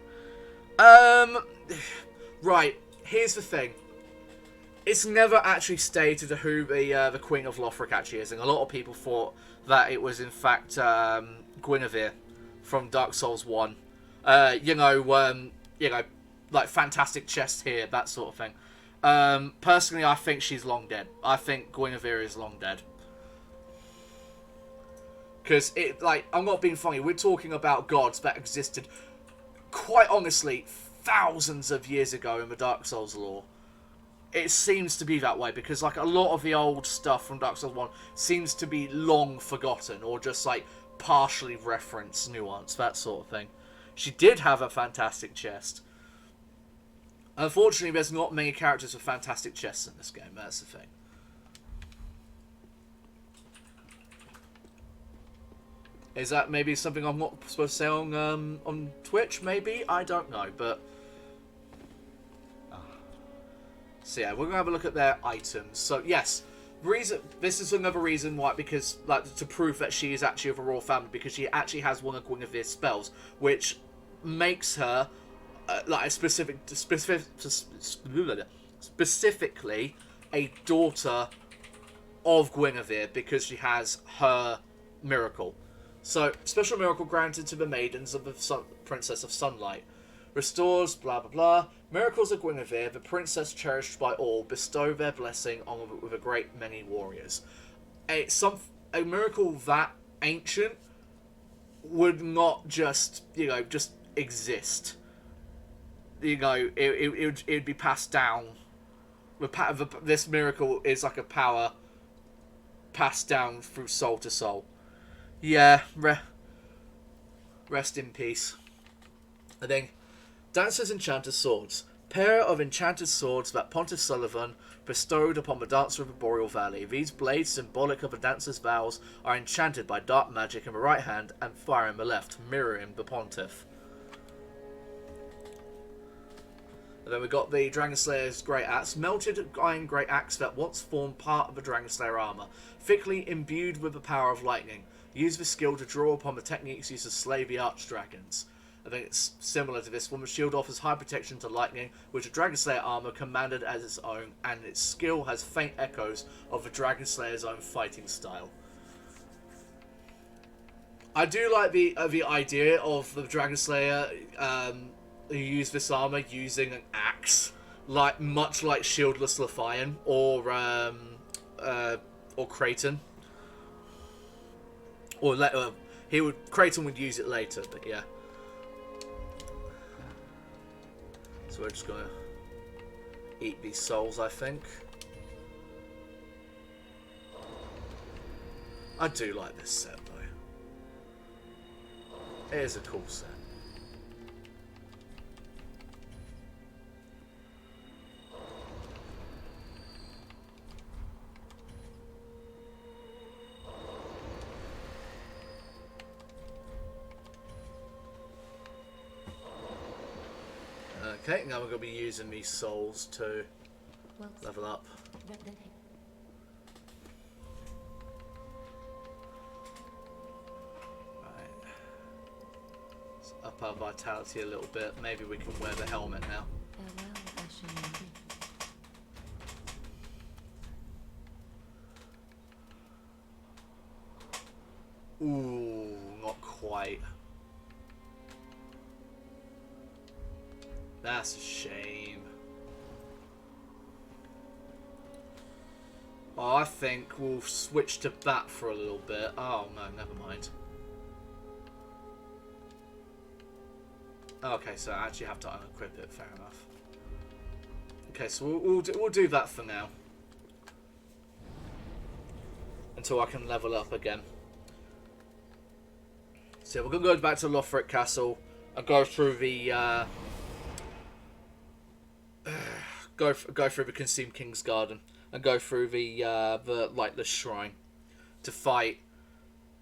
Right. Here's the thing. It's never actually stated who the Queen of Lothric actually is, and a lot of people thought that it was in fact Guinevere from Dark Souls 1. Like fantastic chest here, that sort of thing. Personally, I think she's long dead. I think Guinevere is long dead. Because, I'm not being funny, we're talking about gods that existed, quite honestly, thousands of years ago in the Dark Souls lore. It seems to be that way, because, a lot of the old stuff from Dark Souls 1 seems to be long forgotten, or just, partially referenced, nuance, that sort of thing. She did have a fantastic chest. Unfortunately, there's not many characters with fantastic chests in this game, that's the thing. Is that maybe something I'm not supposed to say on Twitch, maybe? I don't know, but... So yeah, we're going to have a look at their items. So, yes, this is another reason why, because, to prove that she is actually of a royal family, because she actually has one of Guinevere's spells, which makes her, specifically a daughter of Guinevere, because she has her miracle. So, special miracle granted to the maidens of the Princess of Sunlight. Restores, blah blah blah. Miracles of Guinevere, the princess cherished by all, bestow their blessing on with a great many warriors. A miracle that ancient would not just, just exist. It'd be passed down. This miracle is like a power passed down through soul to soul. Yeah, rest in peace. And then, Dancer's Enchanted Swords. Pair of enchanted swords that Pontiff Sullivan bestowed upon the dancer of the Boreal Valley. These blades, symbolic of the dancer's vows, are enchanted by dark magic in the right hand and fire in the left, mirroring the Pontiff. And then we got the Dragon Slayer's Great Axe, melted iron Great Axe that once formed part of the Dragon Slayer armor, thickly imbued with the power of lightning. Use the skill to draw upon the techniques used to slay the archdragons. I think it's similar to this one. The shield offers high protection to lightning, which the Dragon Slayer armor commanded as its own, and its skill has faint echoes of the Dragon Slayer's own fighting style. I do like the idea of the Dragon Slayer who used this armor using an axe, much like Shieldless Leviathan or Kraton. Kraton would use it later, but yeah. So we're just gonna eat these souls, I think. I do like this set though. It is a cool set. Okay, now we're going to be using these souls to level up. Right. Let's up our vitality a little bit. Maybe we can wear the helmet now. Ooh, not quite. That's a shame. Oh, I think we'll switch to that for a little bit. Oh, no, never mind. Okay, so I actually have to unequip it. Fair enough. Okay, so we'll do that for now. Until I can level up again. So we're going to go back to Lothric Castle and go through the... go through the Consumed King's Garden. And go through the Lightless Shrine. To fight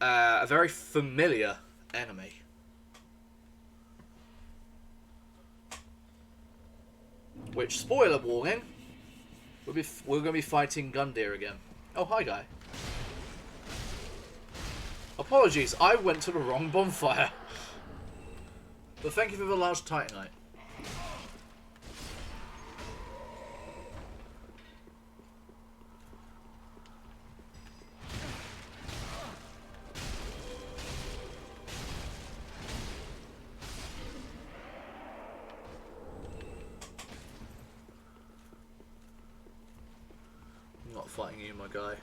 a very familiar enemy. Which, spoiler warning, we're going to be fighting Gundyr again. Oh, hi, guy. Apologies, I went to the wrong bonfire. But thank you for the large Titanite. I'm not fighting you, my guy.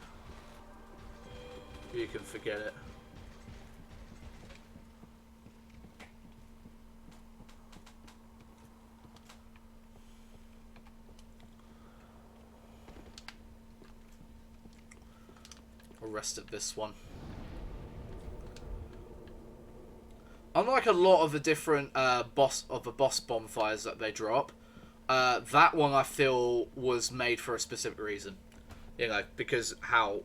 You can forget it. Rest of this one. Unlike a lot of the different boss bonfires that they drop, that one I feel was made for a specific reason. You know, because how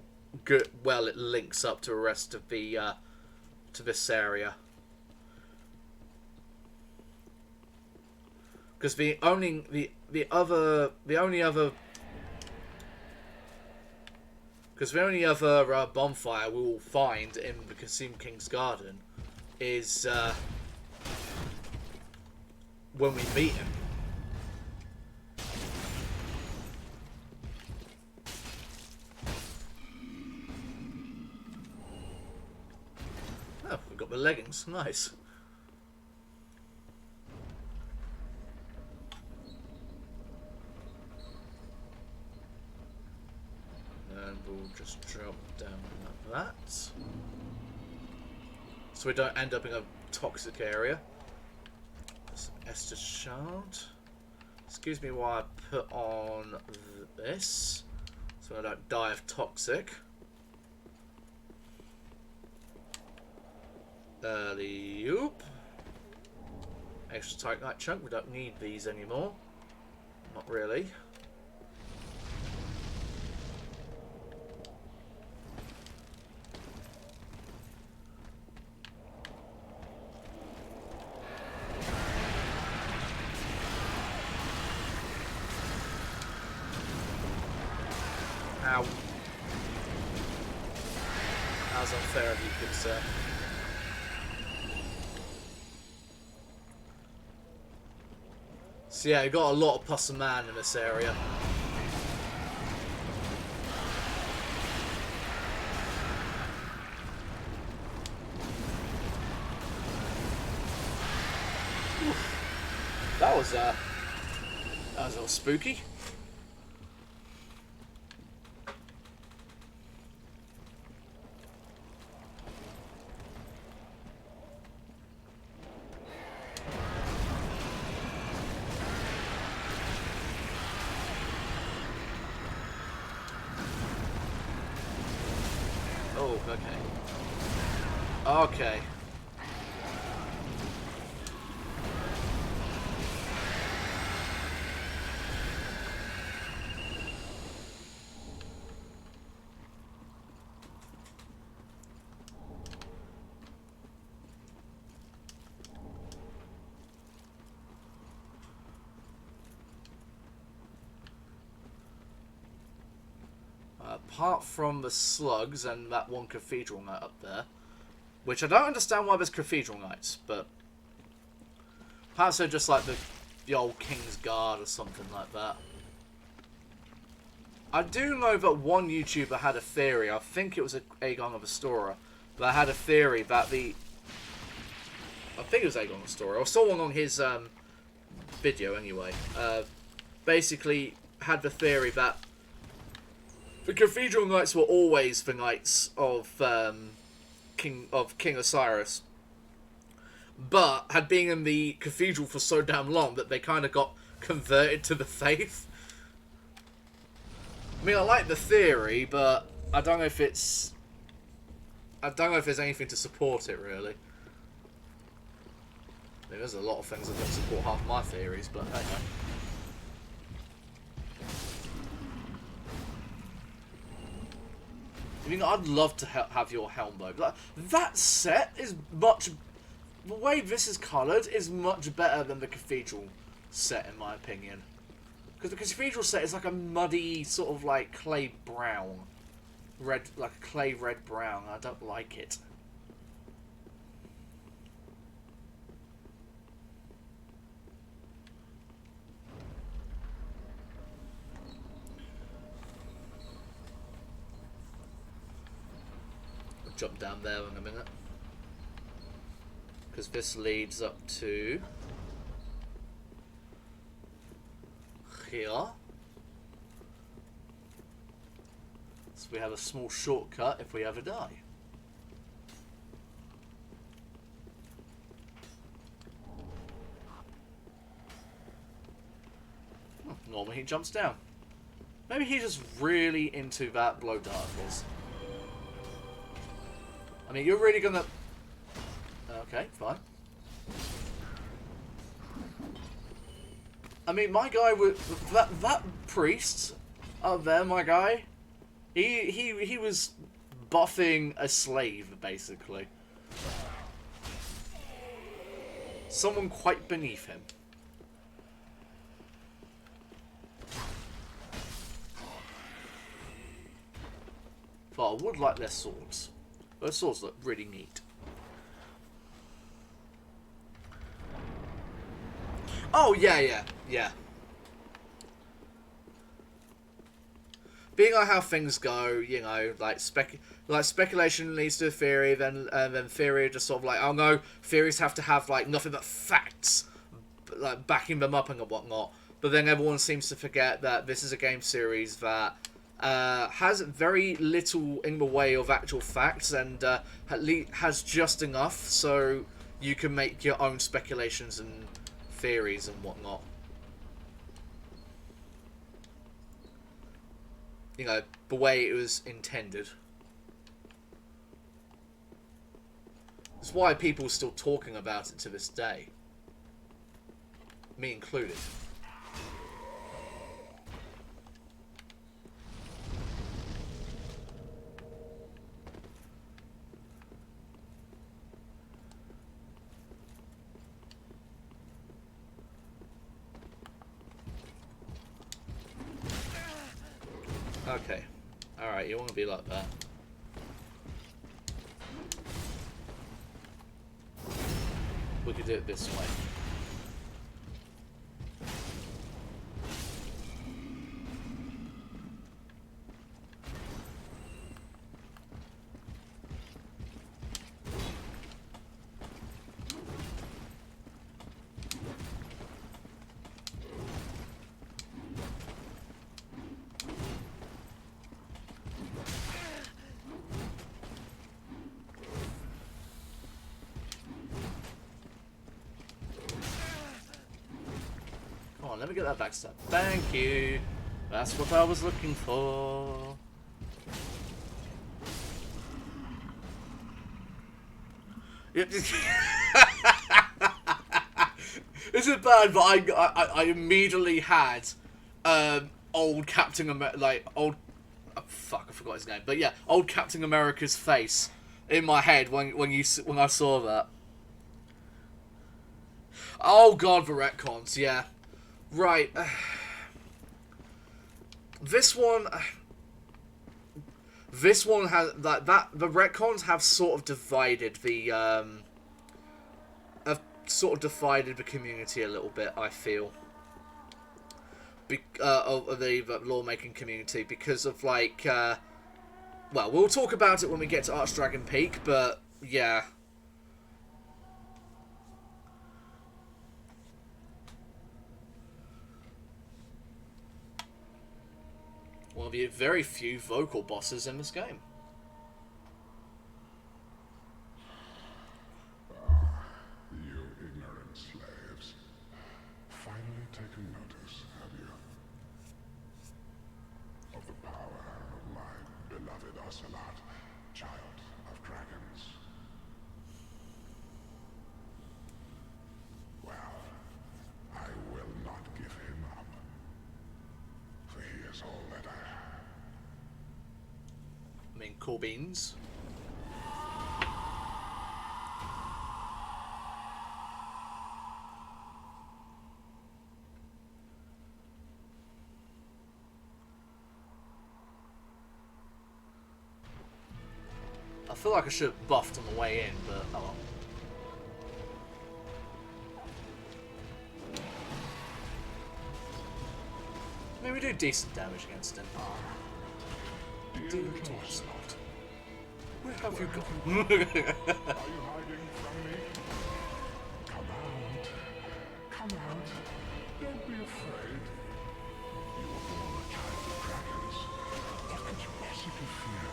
well it links up to the rest of the to this area. Because the only other bonfire we will find in the Consumed King's Garden is when we meet him. Oh, we've got the leggings. Nice. And we'll just drop down like that. So we don't end up in a toxic area. Some Esther Shard. Excuse me while I put on this. So I don't die of toxic. Oop. Extra Titanite chunk. We don't need these anymore. Not really. Ow. That was unfair of you, good sir. So yeah, you got a lot of pus and man in this area. Oof. That was a little spooky. Oh, okay. Okay. Apart from the slugs and that one cathedral knight up there, which I don't understand why there's cathedral knights, but perhaps they're just like the old King's Guard or something like that. I do know that one YouTuber had a theory, I think it was Aegon of Astoria, that had a theory that I think it was Aegon of Astoria, I saw one on his video anyway, basically had the theory that The Cathedral Knights were always the knights of King Osiris, but had been in the cathedral for so damn long that they kind of got converted to the faith. I mean, I like the theory, but I don't know if it's... I don't know if there's anything to support it, really. I mean, there's a lot of things that don't support half my theories, but hey, hey. I mean, I'd love to have your helm, though. Like, that set is much... The way this is coloured is much better than the Cathedral set, in my opinion. Because the Cathedral set is like a muddy, sort of like clay brown. Red, like a clay red brown. I don't like it. I'll jump down there in a minute. Because this leads up to... here. So we have a small shortcut if we ever die. Normally he jumps down. Maybe he's just really into that blow darkness. I mean, you're really gonna... Okay, fine. I mean, my guy was... That priest up there, my guy... He was buffing a slave, basically. Someone quite beneath him. But I would like their swords. Their swords look really neat. Oh, yeah. Being on how things go, you know, like speculation leads to a theory, then theory just sort of like, oh no, theories have to have like nothing but facts, like backing them up and whatnot. But then everyone seems to forget that this is a game series that has very little in the way of actual facts, and has just enough so you can make your own speculations and theories and whatnot. You know, the way it was intended. That's why people are still talking about it to this day. Me included. Okay. Alright, you want to be like that. We could do it this way. Let me get that backstab. Thank you. That's what I was looking for. This is bad, but I immediately had old Captain America, like old fuck, I forgot his name, but yeah, old Captain America's face in my head when I saw that. Oh god, the retcons, yeah. Right. This one has that the retcons have sort of divided the community a little bit, I feel. Of the lawmaking community, because of like well, we'll talk about it when we get to Archdragon Peak, but yeah. One of the very few vocal bosses in this game. You ignorant slaves. Finally taken notice, have you? Of the power of my beloved Ocelot, child of dragons. Well, I will not give him up. For he is all that I have. I mean, cool beans. I feel like I should have buffed on the way in, but oh well. I mean, we do decent damage against him. Dear Dear little Ocelot, where have you gone? Are you hiding from me? Come out. Come out. Don't be afraid. You were born a child of dragons. What could you possibly fear?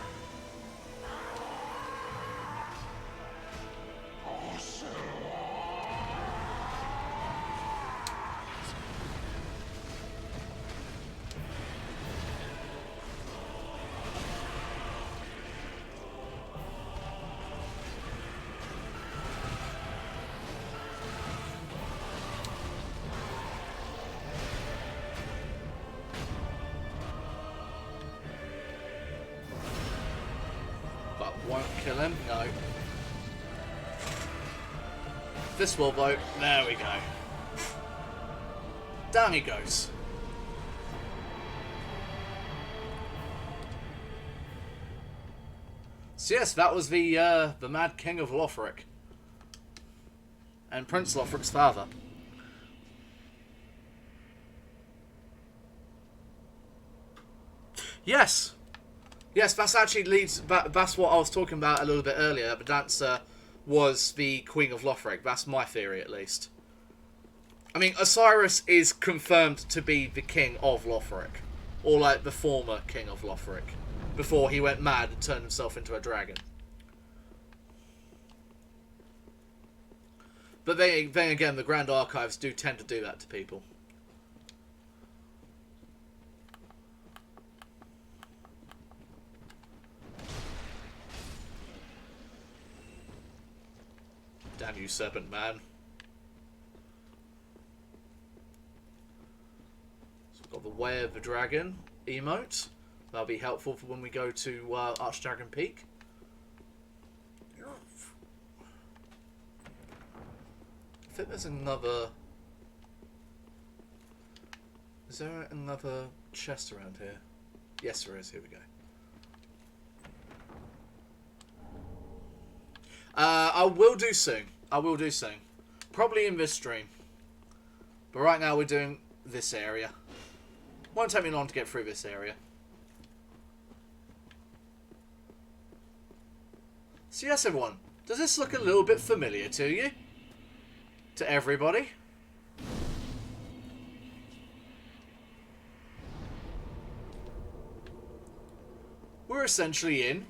But won't kill him? No. This will though. There we go. Down he goes. So yes, that was the Mad King of Lothric. And Prince Lothric's father. Yes! Yes, that's actually leads. That's what I was talking about a little bit earlier. The dancer was the Queen of Lothric. That's my theory, at least. I mean, Osiris is confirmed to be the King of Lothric, or like the former King of Lothric, before he went mad and turned himself into a dragon. But then again, the Grand Archives do tend to do that to people. Damn you, Serpent Man. So we've got the Way of the Dragon emote. That'll be helpful for when we go to Archdragon Peak. I think there's another... Is there another chest around here? Yes, there is. Here we go. I will do soon. I will do soon. Probably in this stream. But right now we're doing this area. Won't take me long to get through this area. So yes, everyone. Does this look a little bit familiar to you? To everybody? We're essentially in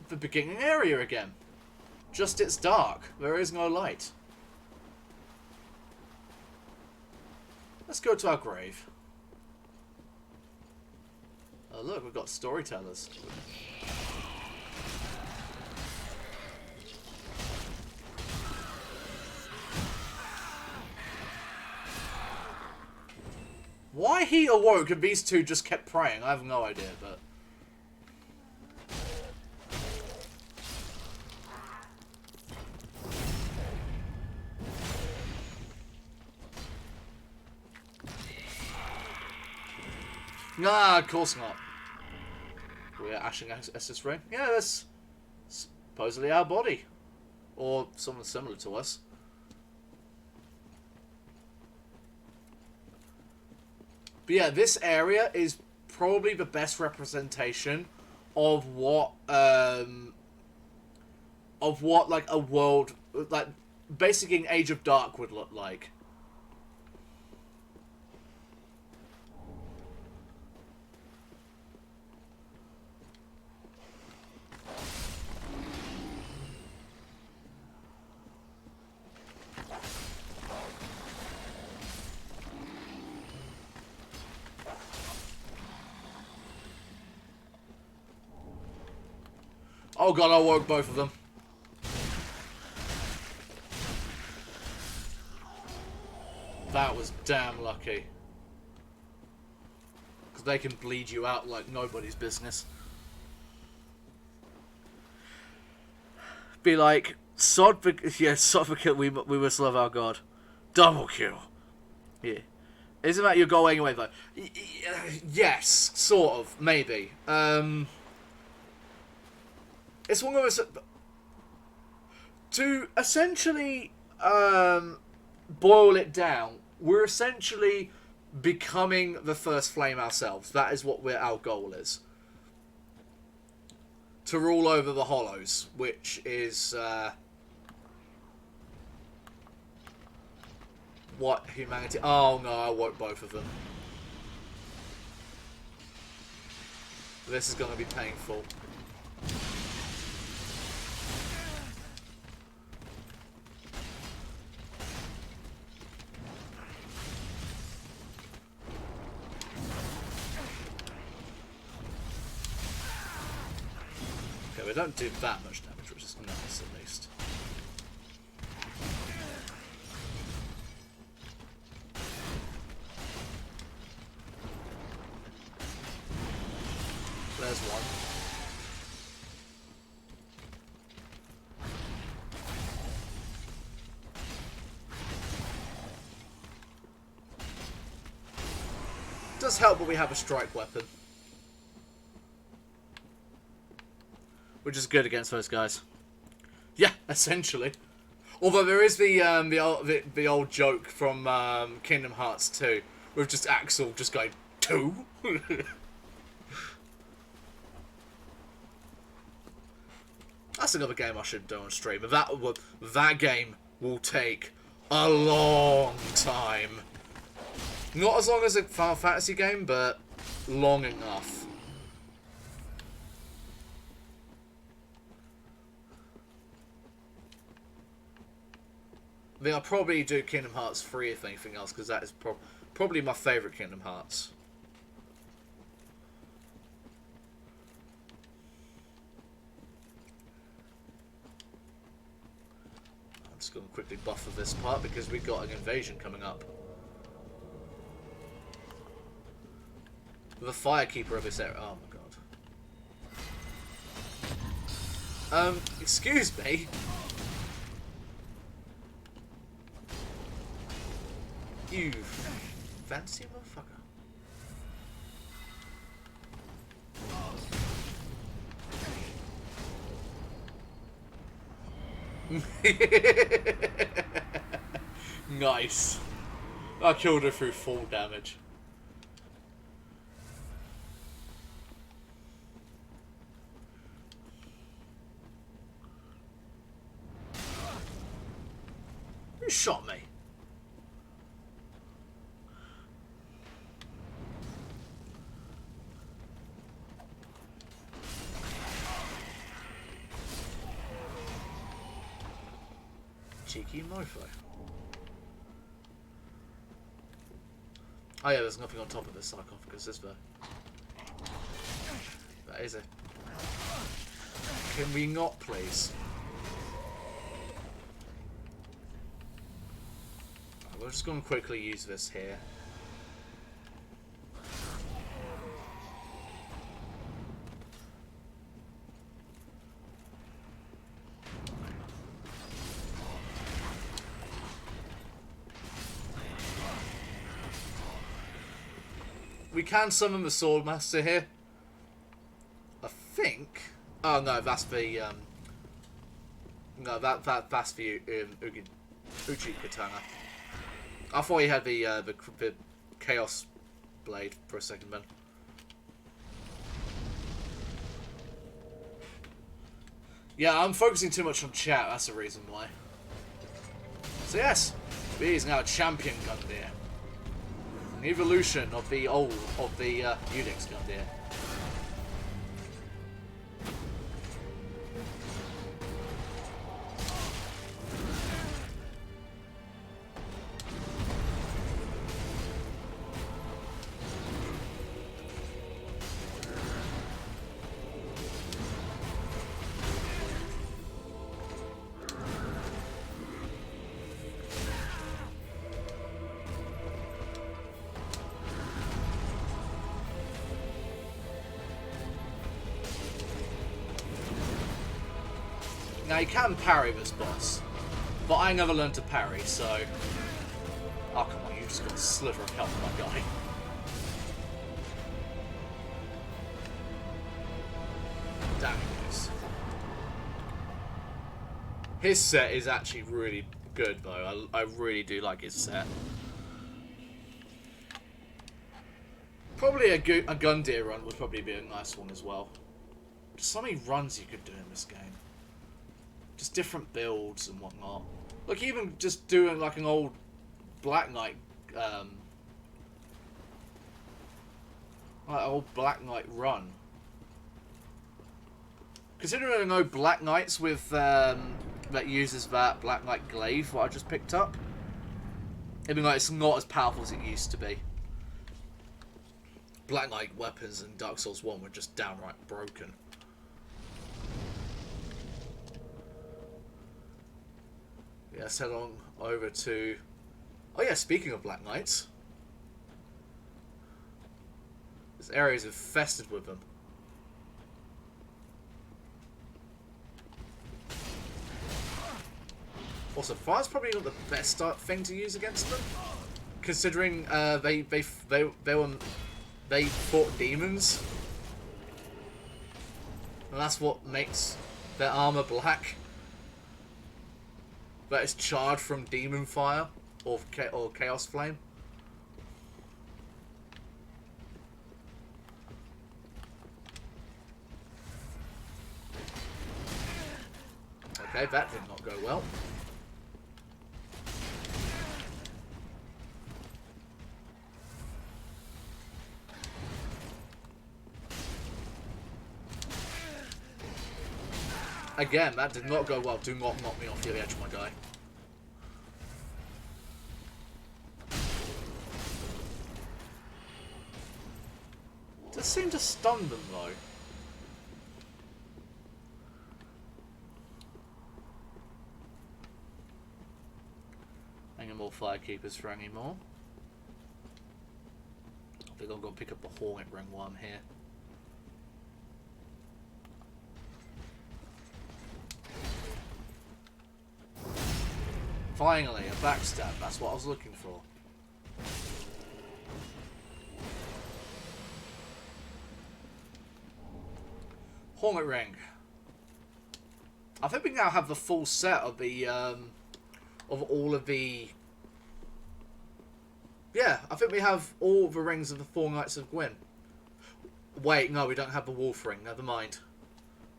the beginning area again. Just it's dark. There is no light. Let's go to our grave. Oh look, we've got storytellers. Why he awoke and these two just kept praying, I have no idea, but... Nah, of course not. We're Ashing Essus Ring. Yeah, that's supposedly our body. Or someone similar to us. But yeah, this area is probably the best representation of what like a world, like basically an Age of Dark would look like. Oh god, I woke both of them. That was damn lucky. Because they can bleed you out like nobody's business. Be like, sod for kill, we must love our god. Double kill. Yeah. Isn't that your goal anyway, though? Yes, sort of, maybe. It's one of those... To essentially boil it down, we're essentially becoming the first flame ourselves. That is what our goal is. To rule over the hollows, which is... what humanity... Oh no, I woke both of them. This is going to be painful. Okay, we don't do that much damage, which is nice at least. There's one. Does help that we have a strike weapon, which is good against those guys. Yeah, essentially. Although there is the old joke from Kingdom Hearts 2 with just Axel just going 2. That's another game I should do on stream. That game will take a long time. Not as long as a Final Fantasy game, but long enough. I mean, I'll probably do Kingdom Hearts 3 if anything else, because that is probably my favourite Kingdom Hearts. I'm just going to quickly buffer this part because we've got an invasion coming up. The Firekeeper of this area. Oh my god. Excuse me. You fancy motherfucker. Nice. I killed her through full damage. Who shot me? Cheeky mofo. Oh yeah, there's nothing on top of this sarcophagus, is there? That is it. Can we not, please? We're just going to quickly use this here. We can summon the Swordmaster here. I think. Oh no, that's the no, that's the Uchi Katana. I thought he had the Chaos Blade for a second, man. Yeah, I'm focusing too much on chat. That's the reason why. So yes, he is now a champion Gundyr. An evolution of the Unix Gundyr. Now you can parry this boss, but I never learned to parry, so... Oh, come on, you just got a sliver of health, my guy. Damn it is. His set is actually really good, though. I really do like his set. Probably a Gundyr run would probably be a nice one as well. Just so many runs you could do in this game. Just different builds and whatnot. Look, even just doing like an old Black Knight, like old Black Knight run. Considering I know Black Knights with that uses that Black Knight glaive, what I just picked up, I mean, like, it's not as powerful as it used to be. Black Knight weapons in Dark Souls 1 were just downright broken. Yeah, let's head on over to... Oh yeah, speaking of Black Knights. This area is infested with them. Also, fire's probably not the best thing to use against them, considering they fought demons, and that's what makes their armor black. That is charged from demon fire or chaos flame. Okay, that did not go well. Again, that did not go well. Do not knock me off the edge, my guy. Does seem to stun them, though. Any more firekeepers for any more? I think I'm going to pick up the Hornet Ring while I'm here. Finally, a backstab. That's what I was looking for. Hornet Ring. I think we now have the full set of the of all of the. Yeah, I think we have all the rings of the Four Knights of Gwyn. Wait, no, we don't have the Wolf Ring. Never mind.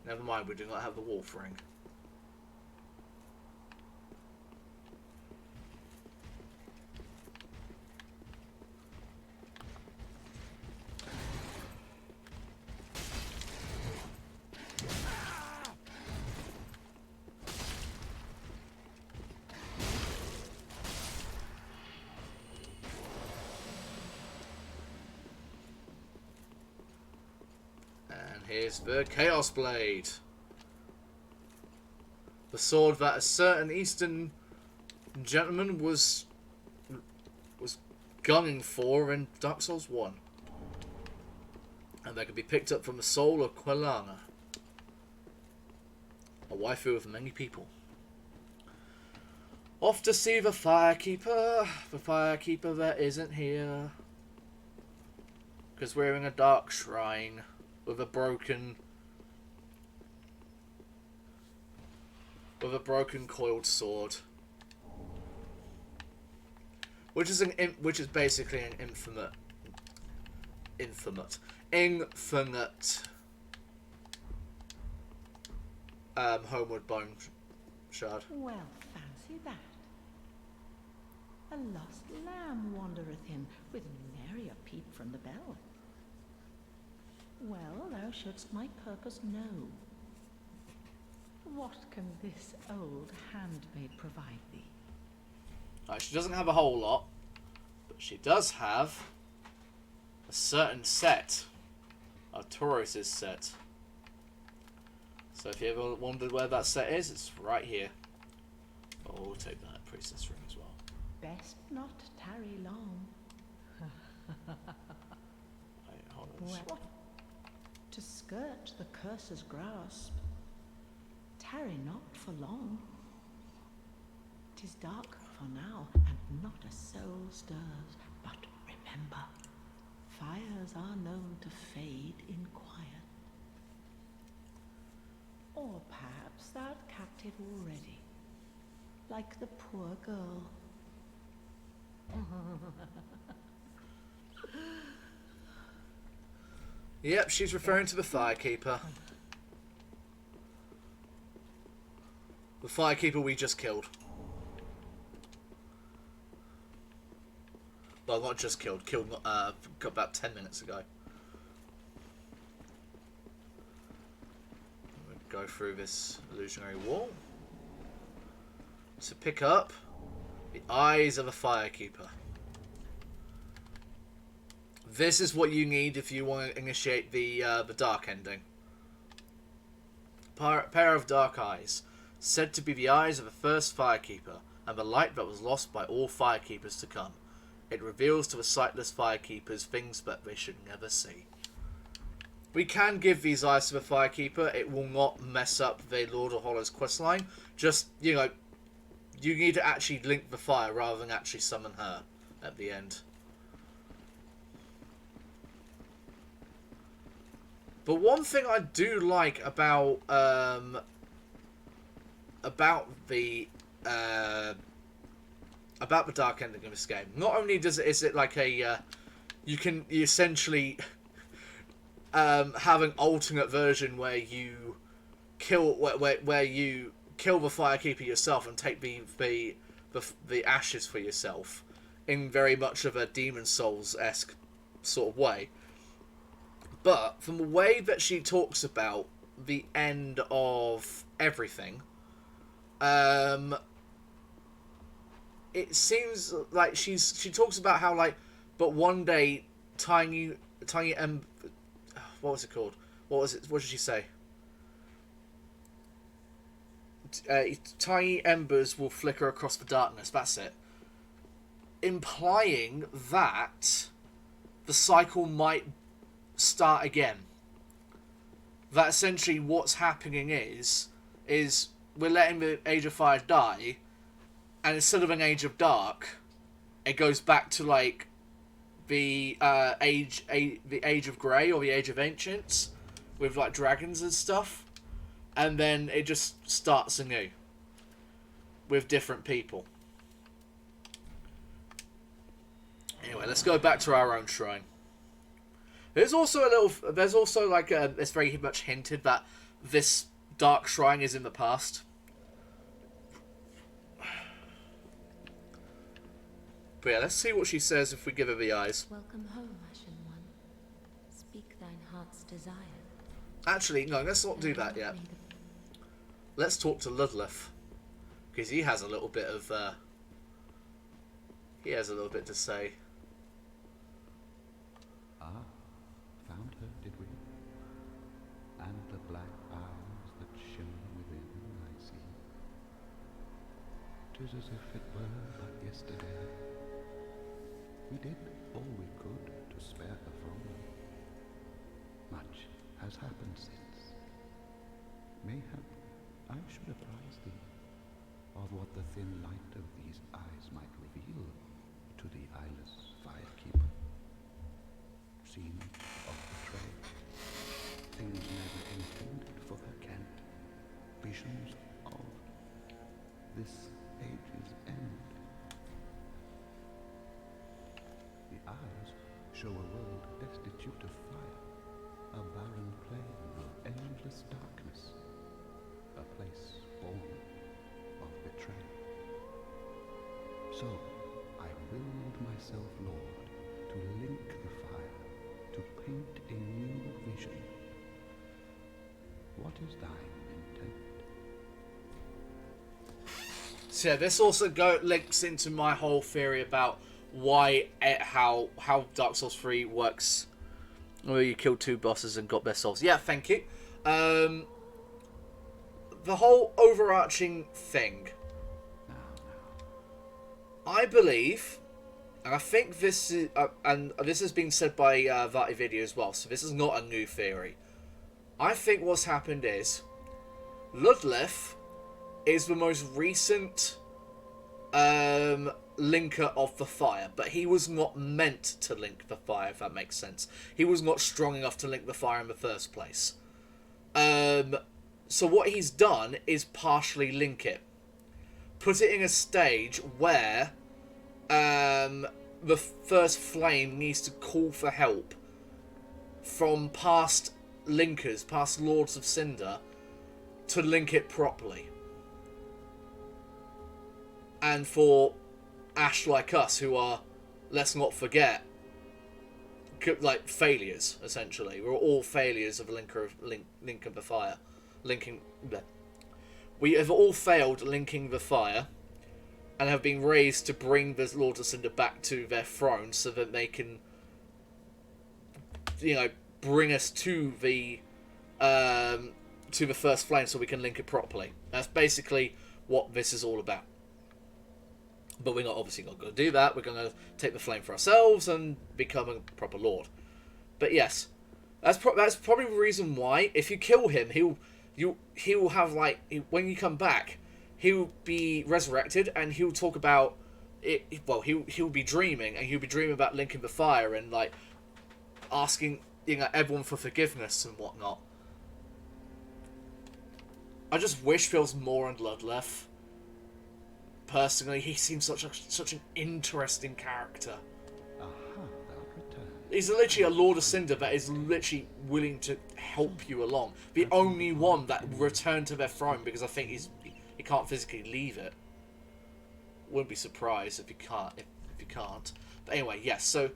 Never mind, we do not have the Wolf Ring. Here's the Chaos Blade. The sword that a certain Eastern gentleman was gunning for in Dark Souls 1. And that could be picked up from the soul of Quelana, a waifu of many people. Off to see the Firekeeper that isn't here. Because we're in a dark shrine. With a broken coiled sword, which is basically an infinite homeward bone shard. Well, fancy that. A lost lamb wandereth in, with nary a peep from the bell. Well, thou shouldst my purpose know. What can this old handmaid provide thee? She doesn't have a whole lot, but she does have a certain set. Arturos' set. So if you ever wondered where that set is, it's right here. Oh, we'll take that priestess ring as well. Best not tarry long. Wait, hold on. Well, to skirt the curse's grasp, tarry not for long. 'Tis dark for now, and not a soul stirs. But remember, fires are known to fade in quiet. Or perhaps thou'rt captive already, like the poor girl. Yep, she's referring to the Firekeeper. The Firekeeper we just killed. Well, not just killed. Killed about 10 minutes ago. We'll go through this illusionary wall to pick up the eyes of a Firekeeper. This is what you need if you want to initiate the dark ending. Pair of dark eyes, said to be the eyes of the first Firekeeper, and the light that was lost by all Firekeepers to come. It reveals to the sightless Firekeepers things that they should never see. We can give these eyes to the Firekeeper. It will not mess up the Lord of Hollows questline. Just, you know, you need to actually link the fire rather than actually summon her at the end. But one thing I do like about the dark ending of this game, not only is it like a you essentially have an alternate version where you kill where you kill the Firekeeper yourself and take the ashes for yourself in very much of a Demon Souls-esque sort of way. But from the way that she talks about the end of everything, it seems like she talks about how, like, but one day what was it called? What did she say? Tiny embers will flicker across the darkness. That's it. Implying that the cycle might start again. That essentially what's happening is we're letting the Age of Fire die, and instead of an Age of Dark, it goes back to like the Age of Grey or the Age of Ancients with like dragons and stuff, and then it just starts anew with different people. Anyway, let's go back to our own shrine. There's also like it's very much hinted that this dark shrine is in the past. But yeah, let's see what she says if we give her the eyes. Welcome home, Ashen One. Speak thine heart's desire. Actually, no, let's not do that yet. Let's talk to Ludleth, because he has a little bit of to say. Found her, did we? And the black eyes that shimmer within, I see. 'Tis as if it were but yesterday. We did all we could to spare her from them. Much has happened since. Mayhap I should apprise thee of what the thin light of these eyes might reveal to the eyeless Firekeeper. Scene of betrayal, things never intended for her cant, visions of this age's end. The eyes show a world destitute of fire, a barren plain of endless darkness, a place born of betrayal. So I willed myself Lord to link the fire, to paint a new vision. What is thine intent? So yeah, this also links into my whole theory about how Dark Souls 3 works, where you kill two bosses and got their souls. Yeah, thank you. The whole overarching thing, I believe, and I think this is, and this has been said by Vati Video as well, so this is not a new theory. I think what's happened is Ludleth is the most recent linker of the fire, but he was not meant to link the fire, if that makes sense. He was not strong enough to link the fire in the first place. So what he's done is partially link it. Put it in a stage where the first flame needs to call for help from past linkers, past Lords of Cinder, to link it properly. And for Ash like us, who are, let's not forget, like failures, essentially. We're all failures of link of the fire. We have all failed linking the fire, and have been raised to bring the Lords of Cinder back to their throne, so that they can, you know, bring us to the first flame, so we can link it properly. That's basically what this is all about. But we're obviously not going to do that. We're going to take the flame for ourselves and become a proper lord. But yes, that's probably the reason why. If you kill him, he'll have, like, when you come back, he'll be resurrected, and he'll talk about it. Well, he'll be dreaming, and he'll be dreaming about linking the fire and, like, asking, you know, everyone for forgiveness and whatnot. I just wish there was more on Ludleth. Personally, he seems such an interesting character. Aha, thou return. He's literally a Lord of Cinder that is literally willing to help you along. The only one that returned to their throne, because I think he can't physically leave it. Wouldn't be surprised if he can't. But anyway, yes. So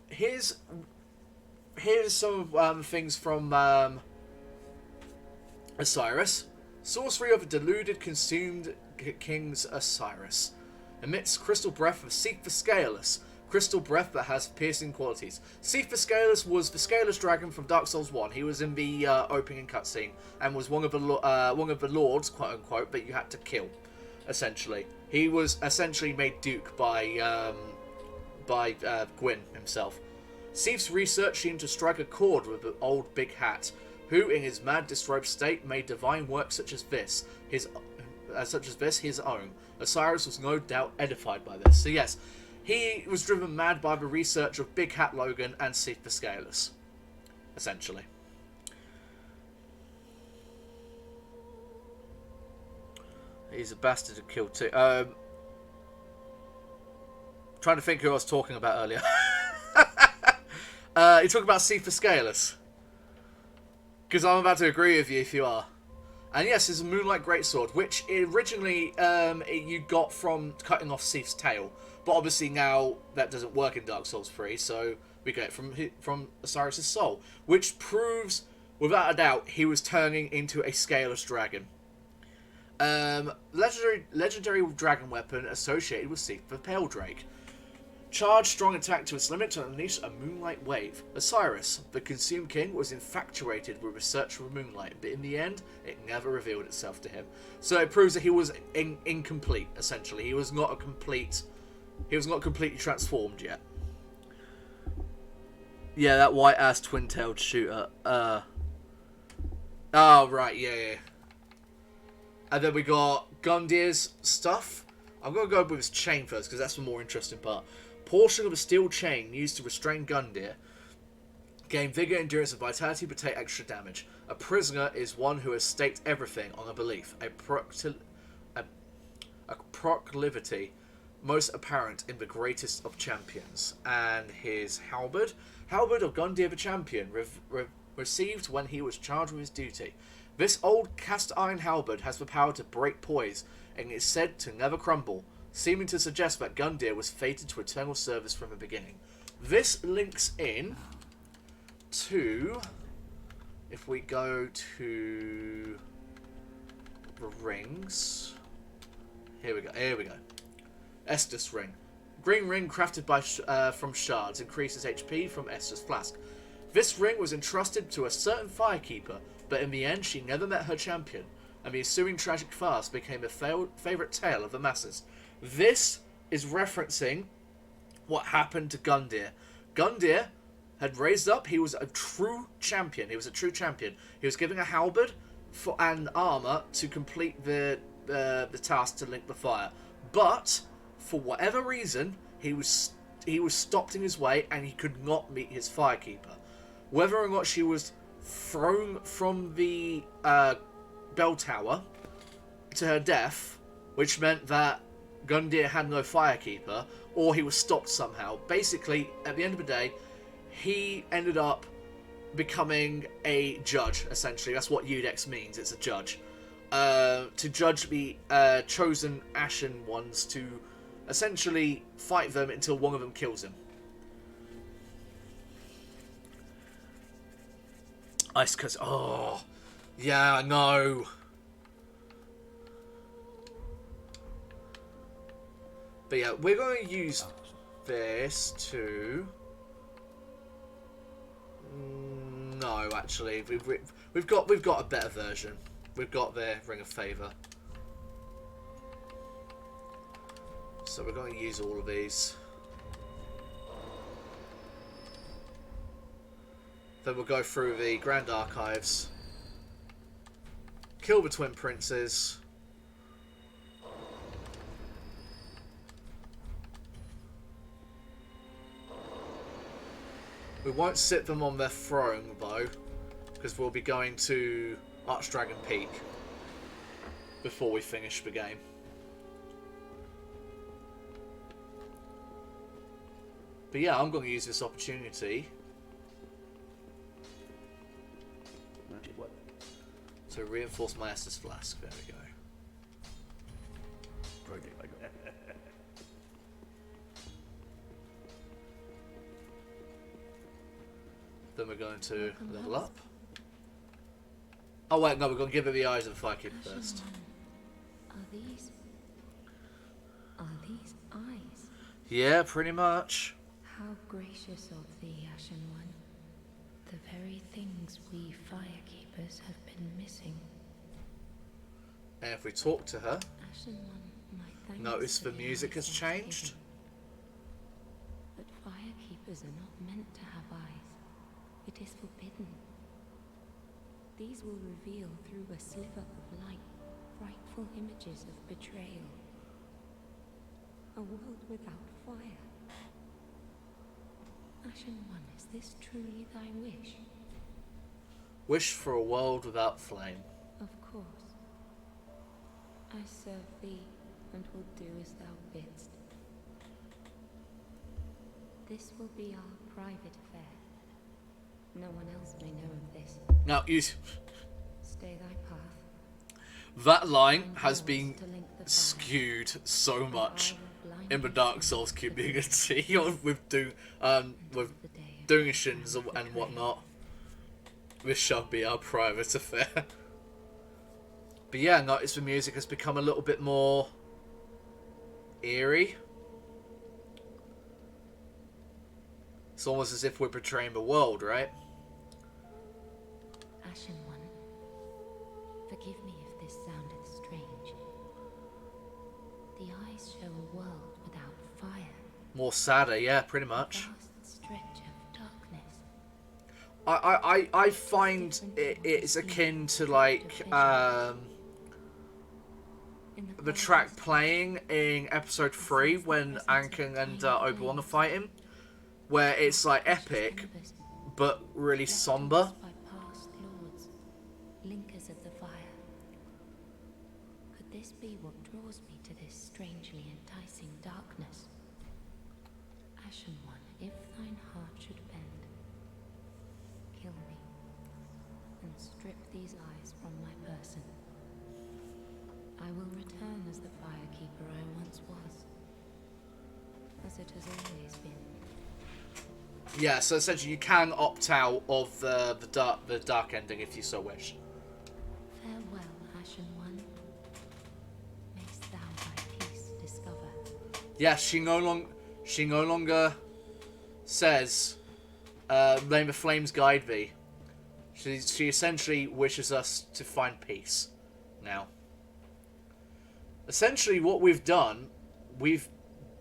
here's some things from Osiris. Sorcery of a deluded, consumed King's Osiris. Emits crystal breath of Seek the Scaleless. Crystal breath that has piercing qualities. Seek the Scaleless was the Scaleless dragon from Dark Souls 1. He was in the opening cutscene and was one of the lords, quote unquote, that you had to kill. Essentially, he was essentially made duke by Gwyn himself. Seif's research seemed to strike a chord with the old Big Hat, who, in his mad, disrobed state, made divine work such as this, his own. Osiris was no doubt edified by this. So yes, he was driven mad by the research of Big Hat Logan and Seif the Scaleless, essentially. He's a bastard to kill too. Trying to think who I was talking about earlier. You talking about Seif the Scaleless? Because I'm about to agree with you if you are. And yes, it's a Moonlight Greatsword, which originally you got from cutting off Seif's tail. But obviously now that doesn't work in Dark Souls 3, so we get it from Osiris' soul. Which proves, without a doubt, he was turning into a scaleless dragon. Legendary dragon weapon associated with Seif the Pale Drake. Charge strong attack to its limit to unleash a moonlight wave. Osiris, the consumed king, was infatuated with research for moonlight, but in the end, it never revealed itself to him. So it proves that he was incomplete. Essentially, he was not completely transformed yet. Yeah, that white ass twin-tailed shooter. Oh right, yeah. And then we got Gundir's stuff. I'm gonna go with his chain first because that's the more interesting part. Portion of a steel chain used to restrain Gundir. Gain vigor, endurance, and vitality, but take extra damage. A prisoner is one who has staked everything on a belief, a proclivity most apparent in the greatest of champions. And his halberd of Gundir the Champion, received when he was charged with his duty. This old cast iron halberd has the power to break poise, and is said to never crumble, seeming to suggest that Gundir was fated to eternal service from the beginning. This links in to, if we go to the rings, here we go. Estus ring. Green ring crafted from shards, increases HP from Estus flask. This ring was entrusted to a certain firekeeper, but in the end she never met her champion, and the ensuing tragic farce became a favourite tale of the masses. This is referencing what happened to Gundir. Gundir had raised up, he was a true champion. He was given a halberd and armor to complete the task to link the fire. But for whatever reason, he was stopped in his way and he could not meet his firekeeper. Whether or not she was thrown from the bell tower to her death, which meant that Gundyr had no firekeeper, or he was stopped somehow. Basically, at the end of the day, he ended up becoming a judge, essentially. That's what Eudex means, it's a judge. To judge the chosen Ashen ones, to essentially fight them until one of them kills him. Ice cuts. Oh, yeah, I know. But yeah, we're going to use this to... No, actually, we've got a better version. We've got the Ring of Favour. So we're going to use all of these. Then we'll go through the Grand Archives. Kill the Twin Princes. We won't sit them on their throne, though, because we'll be going to Archdragon Peak before we finish the game. But yeah, I'm going to use this opportunity to reinforce my Estus Flask. There we go. Then we're going to level up. Oh wait, no, we're going to give her the eyes of the Firekeeper first. Are these eyes? Yeah, pretty much. How gracious of thee, Ashen One. The very things we Firekeepers have been missing. And if we talk to her, Ashen One, my thanks notice for the the music has eyes changed. given. But Firekeepers are not meant to have eyes. It is forbidden. These will reveal through a sliver of light frightful images of betrayal. A world without fire. Ashen One, is this truly thy wish? Wish for a world without flame. Of course. I serve thee and will do as thou bidst. This will be our private affair. No one else may know of this. Now, Stay thy path. that line Find has doors been to link the fire, skewed so and much I will blind in the thee Dark Souls community with until the day of Dungishins and betrayal. whatnot. This shall be our private affair. But yeah, notice the music has become a little bit more eerie. It's almost as if we're betraying the world, right? Ashen One, forgive me if this soundeth strange. The eyes show a world without fire. More sadder, yeah, pretty A much. vast stretch of darkness. I find it's akin to like the track playing in episode 3 when Anakin and Obi-Wan are fighting, where it's like epic but really somber. By past lords, linkers of the fire. Could this be what draws me to this strangely enticing darkness? Ashen One, if thine heart should bend, kill me and strip these eyes from my person. I will return as the Firekeeper I once was, as it has always been. Yeah, so essentially you can opt out of the dark ending if you so wish. Farewell, Ashen One. Mayst thou thy peace discover. Yeah, she no longer says, "May the flames guide thee." She essentially wishes us to find peace now. Essentially, what we've done, we've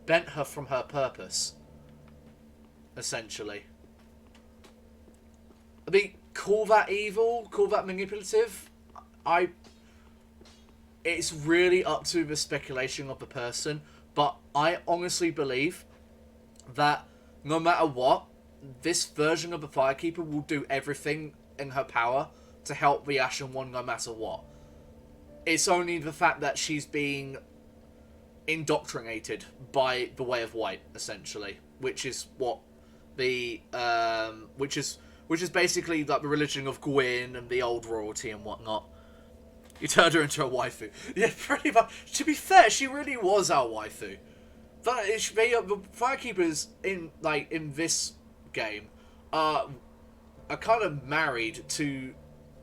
bent her from her purpose. Essentially. I mean, call that evil, call that manipulative. it's really up to the speculation of the person, but I honestly believe that no matter what, this version of the Firekeeper will do everything in her power to help the Ashen One no matter what. It's only the fact that she's being indoctrinated by the Way of White, essentially, which is what the which is basically like the religion of Gwyn and the old royalty and whatnot. You turned her into a waifu. Yeah, pretty much. To be fair, she really was our waifu. But the Firekeepers in this game are kind of married to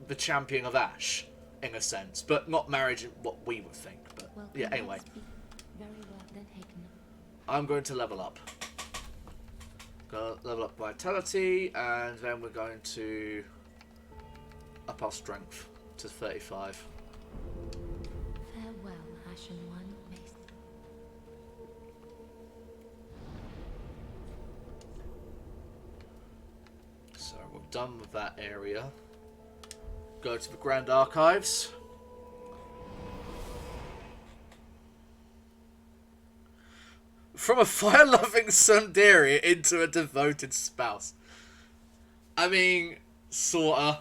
the Champion of Ash in a sense, but not married in what we would think. But Well, yeah, anyway, very well then, Haken. I'm going to level up. Gonna level up Vitality, and then we're going to up our Strength to 35. Farewell, Ashen One. May So we're done with that area. Go to the Grand Archives. From a fire-loving tsundere into a devoted spouse. I mean, sorta.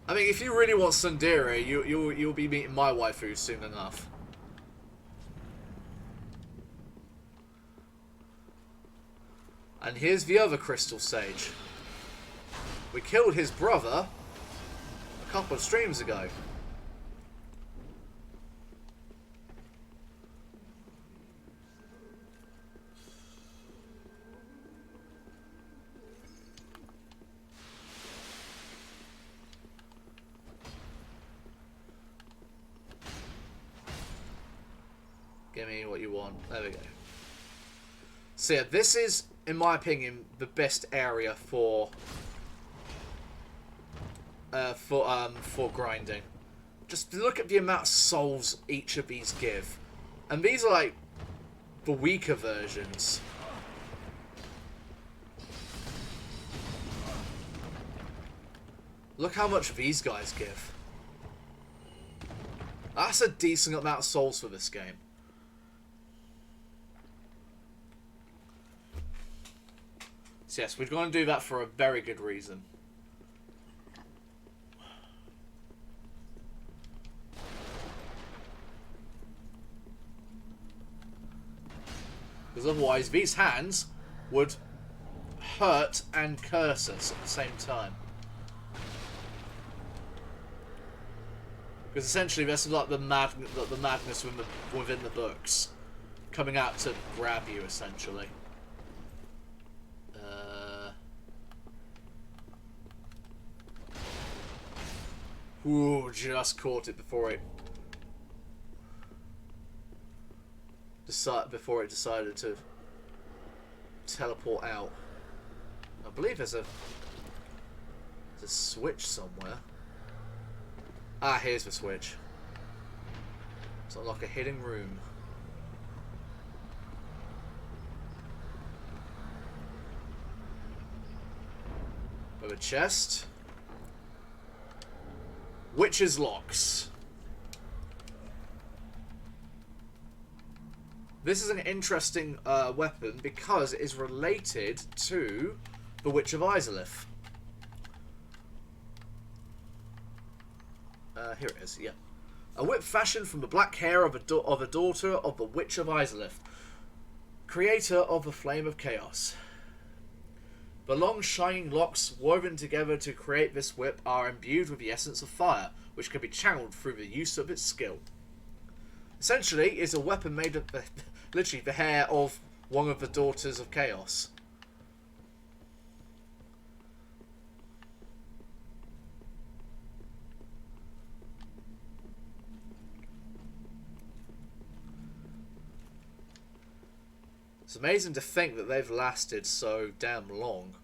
I mean, if you really want tsundere, you'll be meeting my waifu soon enough. And here's the other Crystal Sage. We killed his brother a couple of streams ago. Give me what you want. There we go. So yeah, this is, in my opinion, the best area for grinding. Just look at the amount of souls each of these give, and these are like the weaker versions. Look how much these guys give. That's a decent amount of souls for this game. So yes, we're going to do that for a very good reason. Because otherwise, these hands would hurt and curse us at the same time. Because essentially, that's like the madness within the books coming out to grab you, essentially. Ooh, just caught it before it decided to teleport out. I believe there's a switch somewhere. Ah, here's the switch. It's like a hidden room. With a chest. Witch's Locks. This is an interesting weapon because it is related to the Witch of Izalith. Here it is, yeah. A whip fashioned from the black hair of a daughter of the Witch of Izalith, creator of the Flame of Chaos. The long shining locks woven together to create this whip are imbued with the essence of fire, which can be channeled through the use of its skill. Essentially, it's a weapon made of literally the hair of one of the daughters of Chaos. It's amazing to think that they've lasted so damn long.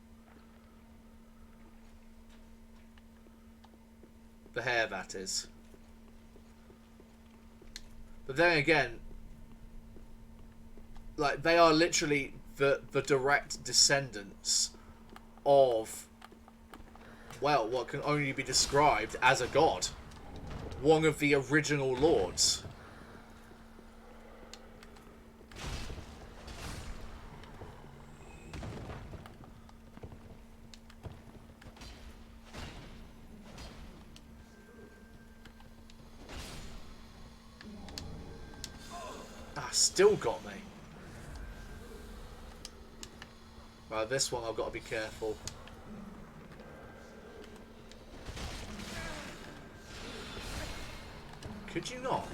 The hair, that is. But then again, like, they are literally the direct descendants of, well, what can only be described as a god. One of the original lords. Ah, still got me. Right, this one I've got to be careful. Could you not?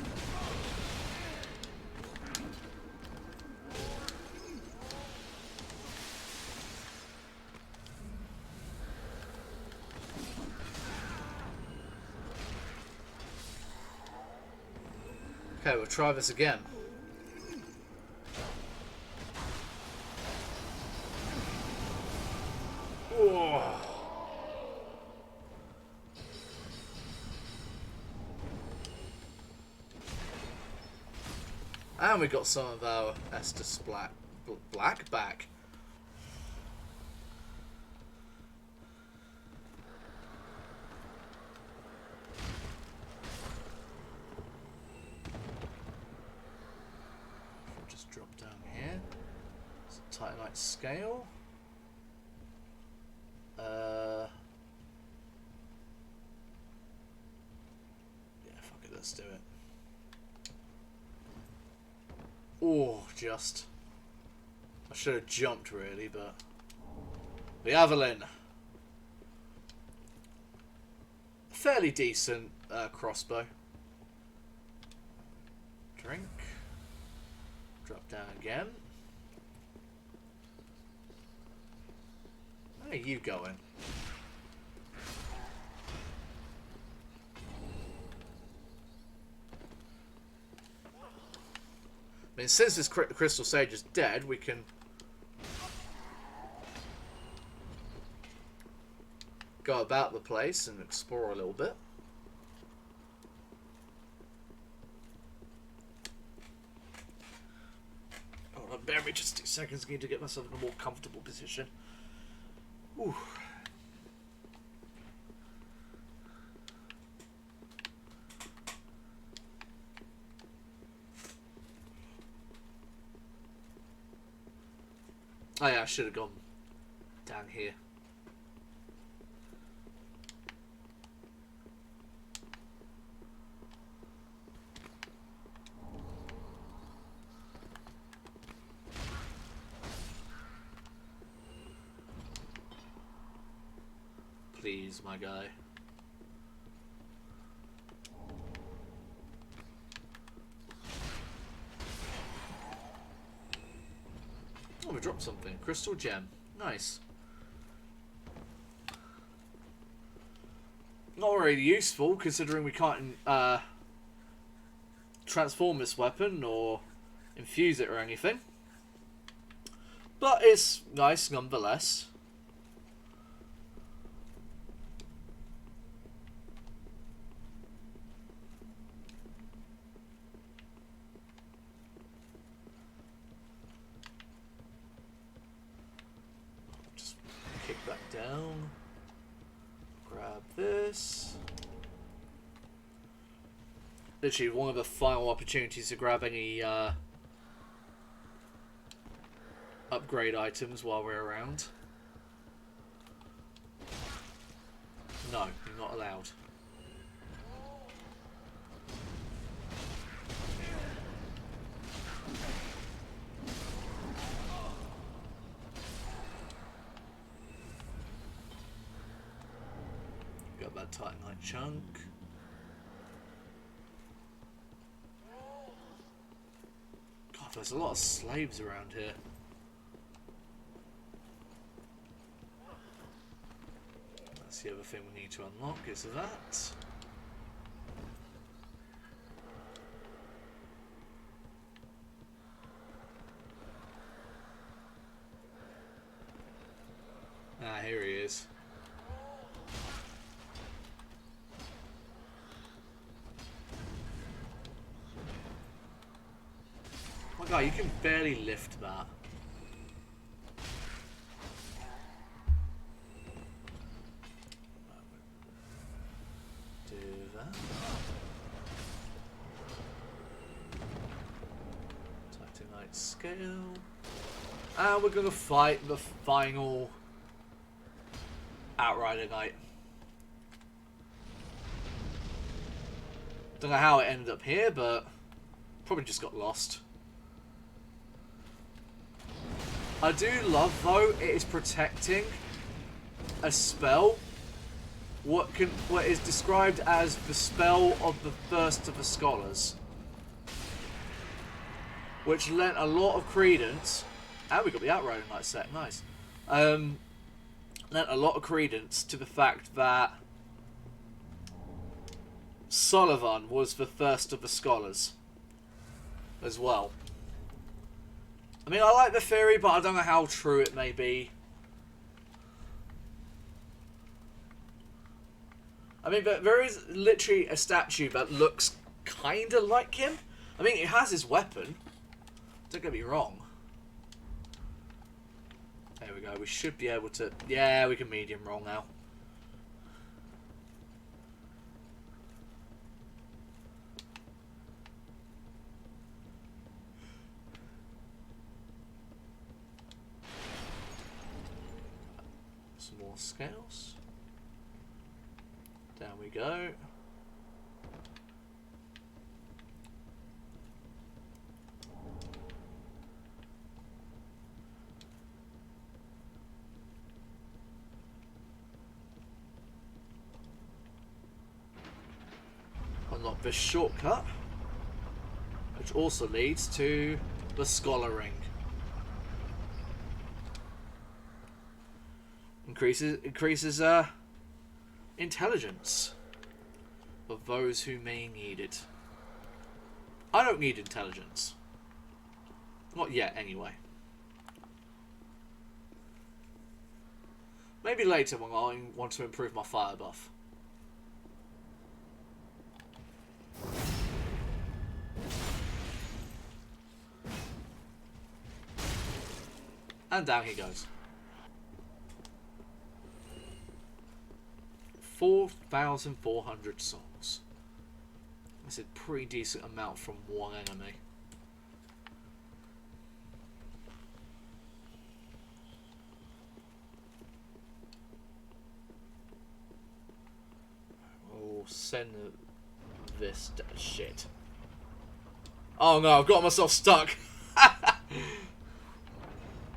Okay, we'll try this again. Oh. And we got some of our Estus Black back. Just drop down here. It's a Titanite scale. Yeah, fuck it, let's do it. Oh, just. I should have jumped really, but. The Avalyn. Fairly decent crossbow. Drink. Drop down again. Where are you going? I mean, since this Crystal Sage is dead, we can go about the place and explore a little bit. Hold on, bear me just 2 seconds. I need to get myself in a more comfortable position. Ooh. Oh yeah, I should have gone down here. Please, my guy. Oh, we dropped something. Crystal gem. Nice. Not really useful, considering we can't transform this weapon or infuse it or anything. But it's nice nonetheless. Just kick that down. Grab this. Literally one of the final opportunities to grab any upgrade items while we're around. No, you're not allowed. Got that Titanite chunk. God, there's a lot of slaves around here. That's the other thing we need to unlock, is that. Ah, here he is. Oh my God, you can barely lift that. Do that. Titanite scale. And we're going to fight the final Outrider Knight. Don't know how it ended up here, but probably just got lost. I do love, though, it is protecting a spell. What is described as the spell of the Thirst of the Scholars, which lent a lot of credence. And we got the Outrider Knight set, nice. Lent a lot of credence to the fact that Sullivan was the Thirst of the Scholars as well. I mean, I like the theory, but I don't know how true it may be. I mean, but there is literally a statue that looks kind of like him. I mean, it has his weapon. Don't get me wrong. There we go. We should be able to... Yeah, we can medium roll now. Some more scales. Down we go. Unlock this shortcut, which also leads to the Scholar Ring. Increases intelligence of those who may need it. I don't need intelligence. Not yet, anyway. Maybe later when I want to improve my fire buff. And down he goes. 4,400 souls. That's a pretty decent amount from one enemy. We'll send this shit. Oh no, I've got myself stuck.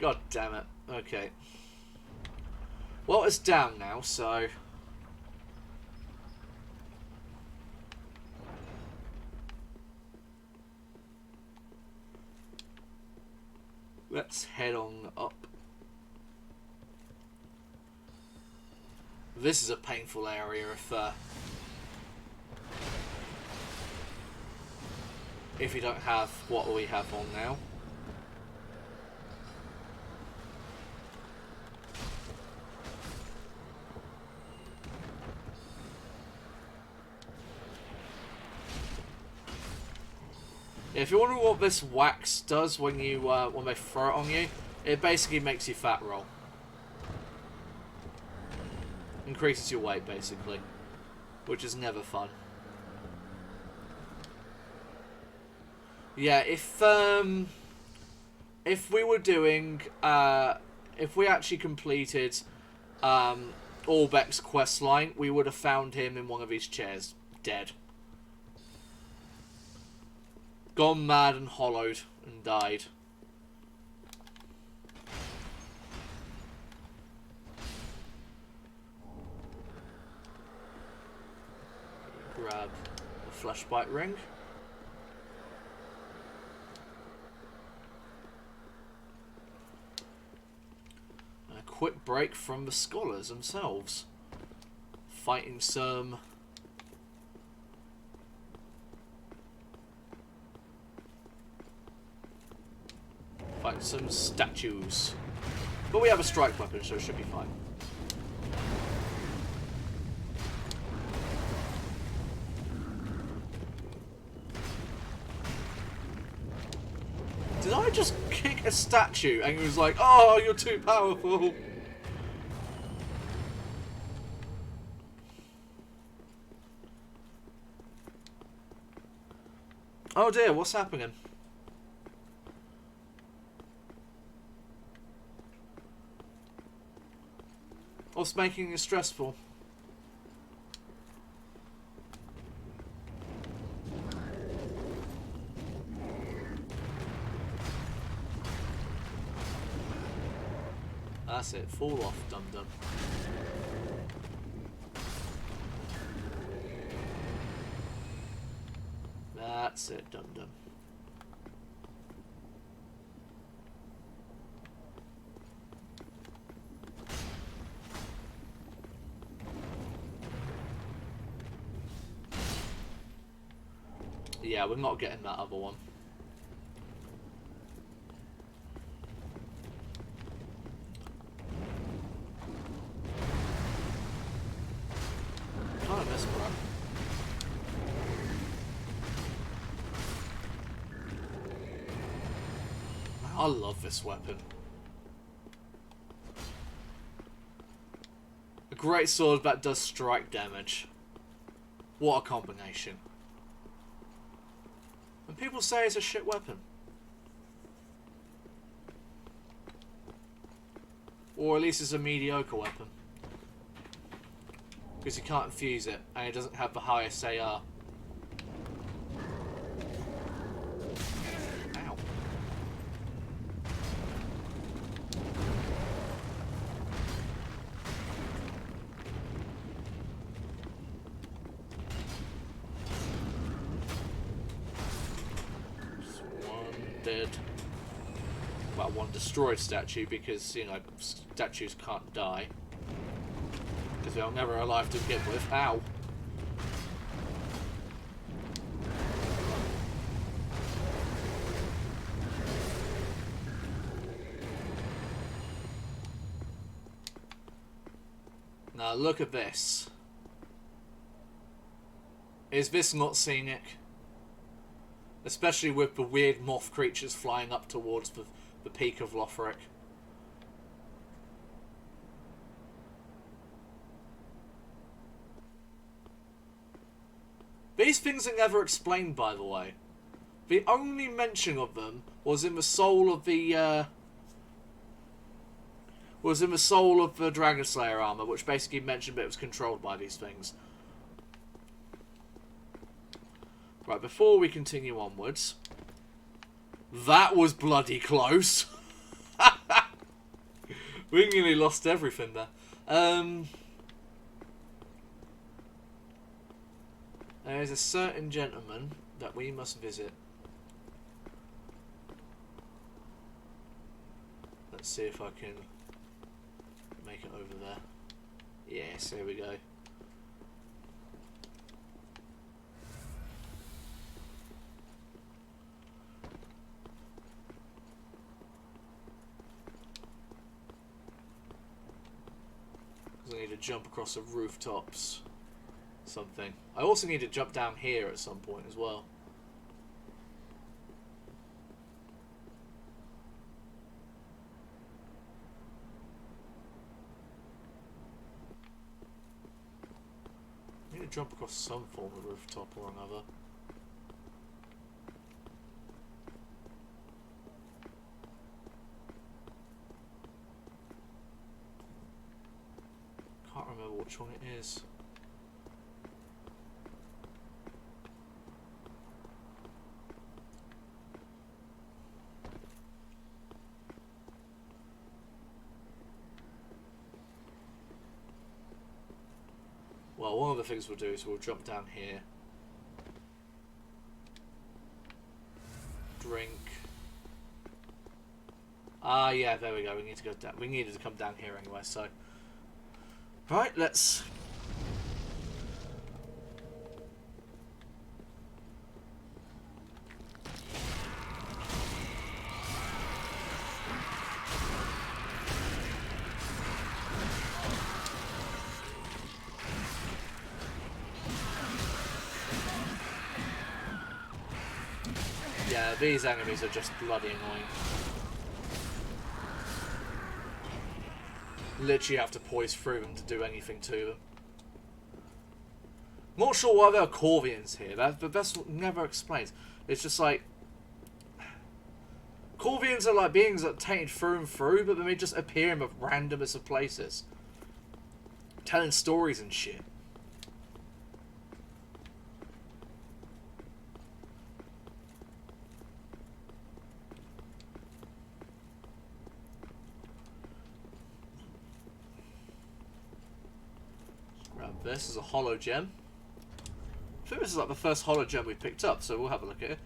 God damn it. Okay. Well, it's down now, so... let's head on up. This is a painful area if you don't have what we have on now. If you're wondering what this wax does when you when they throw it on you, it basically makes you fat roll. Increases your weight basically, which is never fun. Yeah, if we were doing if we actually completed Orbeck's quest line, we would have found him in one of his chairs, dead. Gone mad and hollowed and died. Grab the flashbite ring. And a quick break from the scholars themselves. Fighting some... fighting some statues. But we have a strike weapon, so it should be fine. Did just kick a statue and he was like, oh, you're too powerful. Oh dear, what's happening? What's making it stressful? That's it, fall off, dum-dum. That's it, dum-dum. Yeah, we're not getting that other one. Kind of miss one. I love this weapon. A great sword that does strike damage. What a combination. And people say it's a shit weapon. Or at least it's a mediocre weapon. Because you can't infuse it, and it doesn't have the highest AR. Ow. Just one dead. Well, one destroyed statue because, you know, statues can't die. Because they're never alive to begin with. Ow. Now look at this. Is this not scenic? Especially with the weird moth creatures flying up towards the peak of Lothric. These things are never explained, by the way. The only mention of them was in the soul of the Dragon Slayer armor, which basically mentioned that it was controlled by these things. Right, before we continue onwards, that was bloody close. We nearly lost everything there. There is a certain gentleman that we must visit. Let's see if I can make it over there. Yes, here we go. Because I need to jump across the rooftops. Something. I also need to jump down here at some point as well. I need to jump across some form of rooftop or another. Can't remember which one it is. Well, one of the things we'll do is we'll jump down here. Drink. Ah, yeah, there we go. We need to go down. We needed to come down here anyway, so. Right, let's. Yeah, these enemies are just bloody annoying. Literally have to poise through them to do anything to them. Not sure why there are Corvians here. That's what never explains. It's just like Corvians are like beings that are tainted through and through, but then they just appear in the randomest of places, telling stories and shit. Grab this as a hollow gem. I think this is like the first hollow gem we picked up, so we'll have a look at it.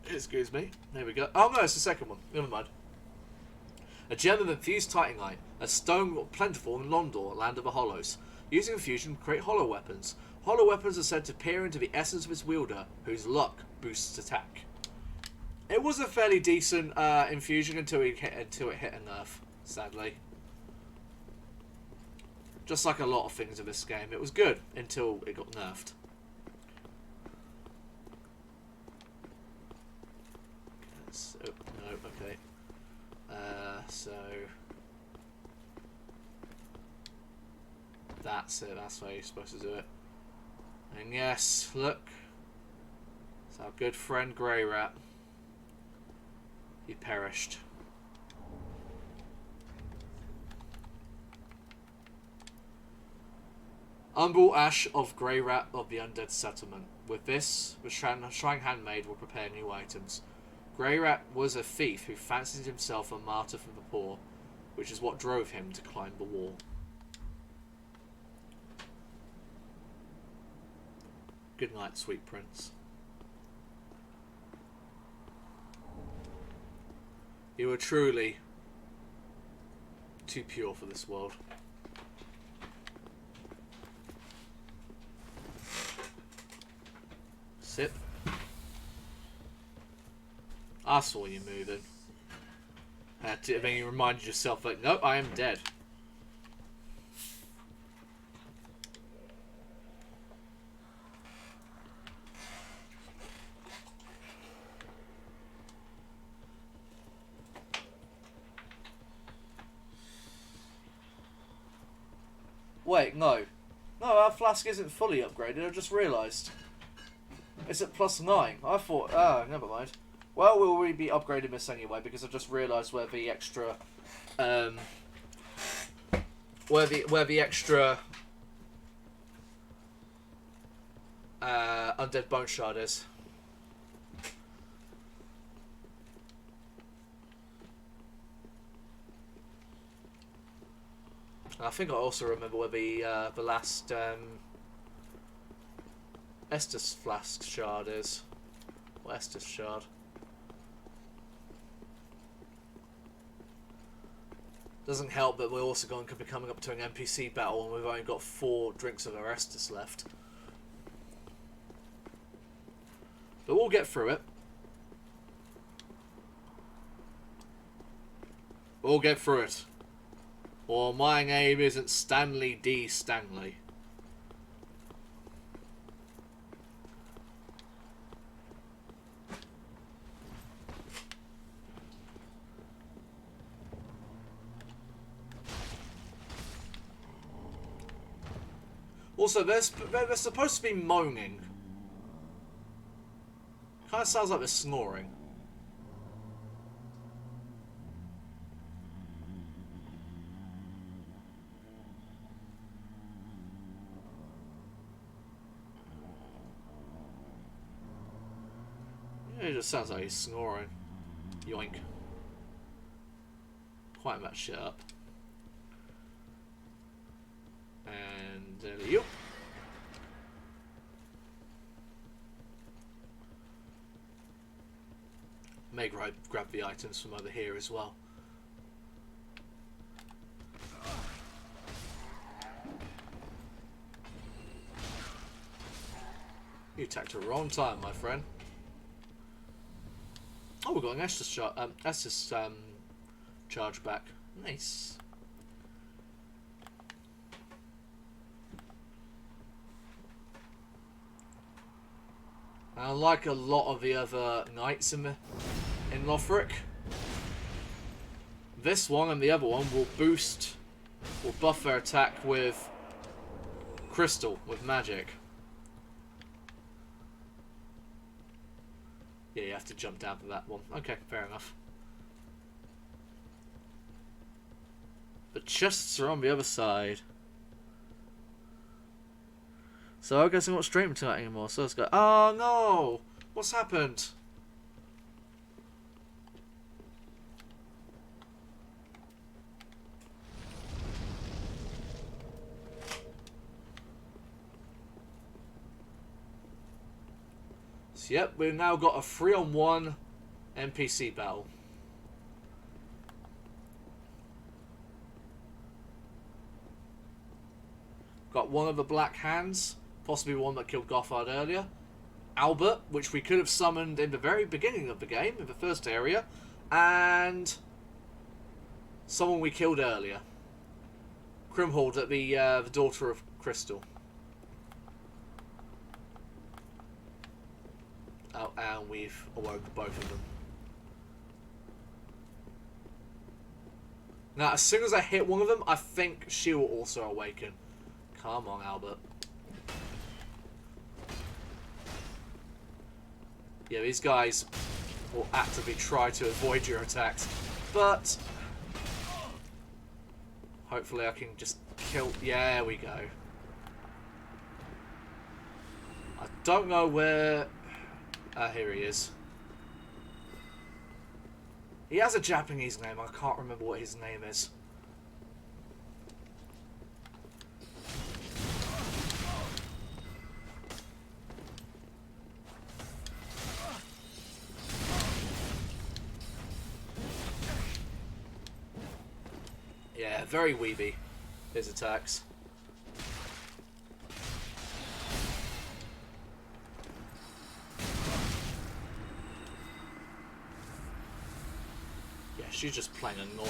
Excuse me. There we go. Oh no, it's the second one. Never mind. A gem of infused titanite, a stone plentiful in Londor, land of the hollows. Using infusion, create hollow weapons. Hollow weapons are said to peer into the essence of its wielder, whose luck boosts attack. It was a fairly decent infusion until it hit a nerf, sadly. Just like a lot of things in this game, it was good until it got nerfed. Oh, no, okay. So that's it. That's how you're supposed to do it. And yes, look, it's our good friend Grey Rat. He perished. Umbral Ash of Grey Rat of the Undead Settlement. With this, the Shrine Handmaid will prepare new items. Grey Rat was a thief who fancied himself a martyr for the poor, which is what drove him to climb the wall. Good night, sweet prince. You were truly too pure for this world. Sip. I saw you moving. Then you reminded yourself, like, nope, I am dead. Wait, no. No, our flask isn't fully upgraded, I just realised. It's at +9. I thought, never mind. Well, we'll really be upgrading this anyway because I've just realised where the extra, where the extra undead bone shard is. I think I also remember where the last Estus flask shard is. Or Estus shard. Doesn't help that we're also going to be coming up to an NPC battle and we've only got 4 drinks of Estus left. But we'll get through it. We'll get through it. Or my name isn't Stanley D. Stanley. Also, they're supposed to be moaning. Kind of sounds like they're snoring. Yeah, it just sounds like he's snoring. Yoink. Quiet that shit up. And you. May grab the items from over here as well. You attacked at the wrong time, my friend. Oh, we've got an Estus charge back. Nice. And unlike a lot of the other knights in Lothric, this one and the other one will buff their attack with crystal, with magic. Yeah, you have to jump down for that one. Okay, fair enough. The chests are on the other side. So I guess I'm not streaming tonight anymore, so let's go. Oh no! What's happened? So, yep, we've now got a 3-on-1 NPC battle. Got one of the Black Hands, possibly one that killed Gothard earlier. Albert, which we could have summoned in the very beginning of the game, in the first area. And someone we killed earlier. Grimhold, the daughter of Crystal. Oh, and we've awoke both of them. Now, as soon as I hit one of them, I think she will also awaken. Come on, Albert. Yeah, these guys will actively try to avoid your attacks. But hopefully I can just kill... Yeah, there we go. I don't know where... here he is. He has a Japanese name. I can't remember what his name is. Yeah, very weeby, his attacks. Yeah, she's just plain annoying.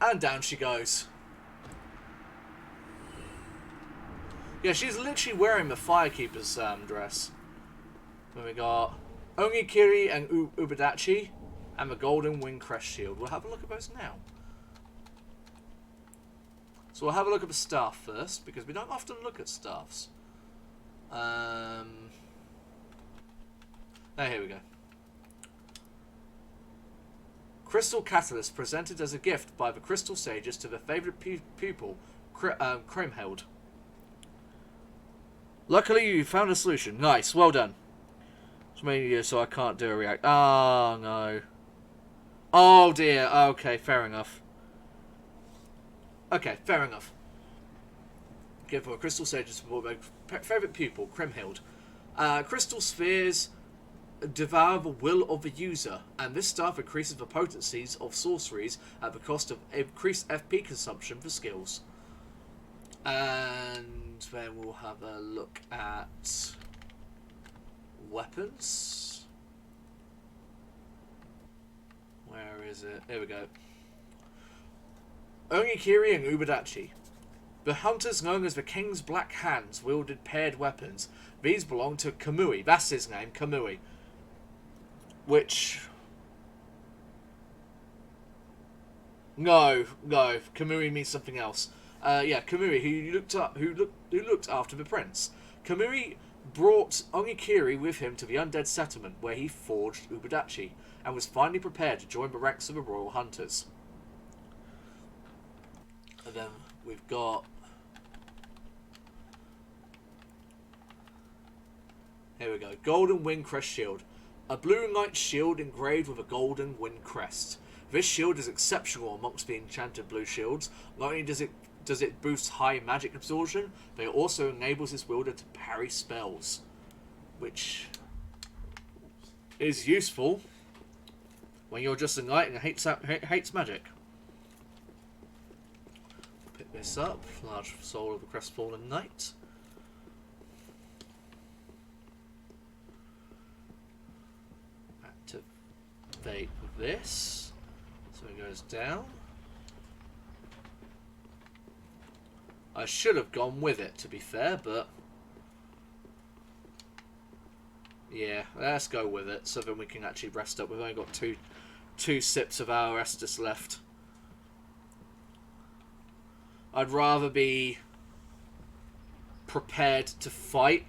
And down she goes. Yeah, she's literally wearing the Firekeeper's dress. Then we got Ongikiri and Ubadachi and the Golden Wing Crest Shield. We'll have a look at those now. So we'll have a look at the staff first, because we don't often look at staffs. Now here we go. Crystal Catalyst presented as a gift by the Crystal Sages to their favourite pupil, Crimheld. Luckily you found a solution. Nice, well done. It's mainly you, so I can't do a react. Oh no. Oh dear, okay, fair enough. Okay, fair enough. Give for a Crystal Sages support my favourite pupil, Crimhild. Crystal spheres devour the will of the user, and this stuff increases the potencies of sorceries at the cost of increased FP consumption for skills. And then we'll have a look at weapons. Where is it? Here we go. Ongikiri and Ubadachi. The hunters known as the King's Black Hands wielded paired weapons. These belong to Kamui. That's his name, Kamui. Which... No. Kamui means something else. Yeah, Kamui, who looked after the prince. Kamui brought Ongikiri with him to the undead settlement, where he forged Ubadachi, and was finally prepared to join the ranks of the royal hunters. And then we've got... Here we go. Golden Wing Crest Shield. A blue knight shield engraved with a golden wind crest. This shield is exceptional amongst the enchanted blue shields. Not only does it boost high magic absorption, but it also enables its wielder to parry spells, which is useful when you're just a knight and hates magic. Pick this up. Large soul of the crestfallen knight. Activate this. So it goes down. I should have gone with it, to be fair, but yeah, let's go with it so then we can actually rest up. We've only got two sips of our Estus left. I'd rather be prepared to fight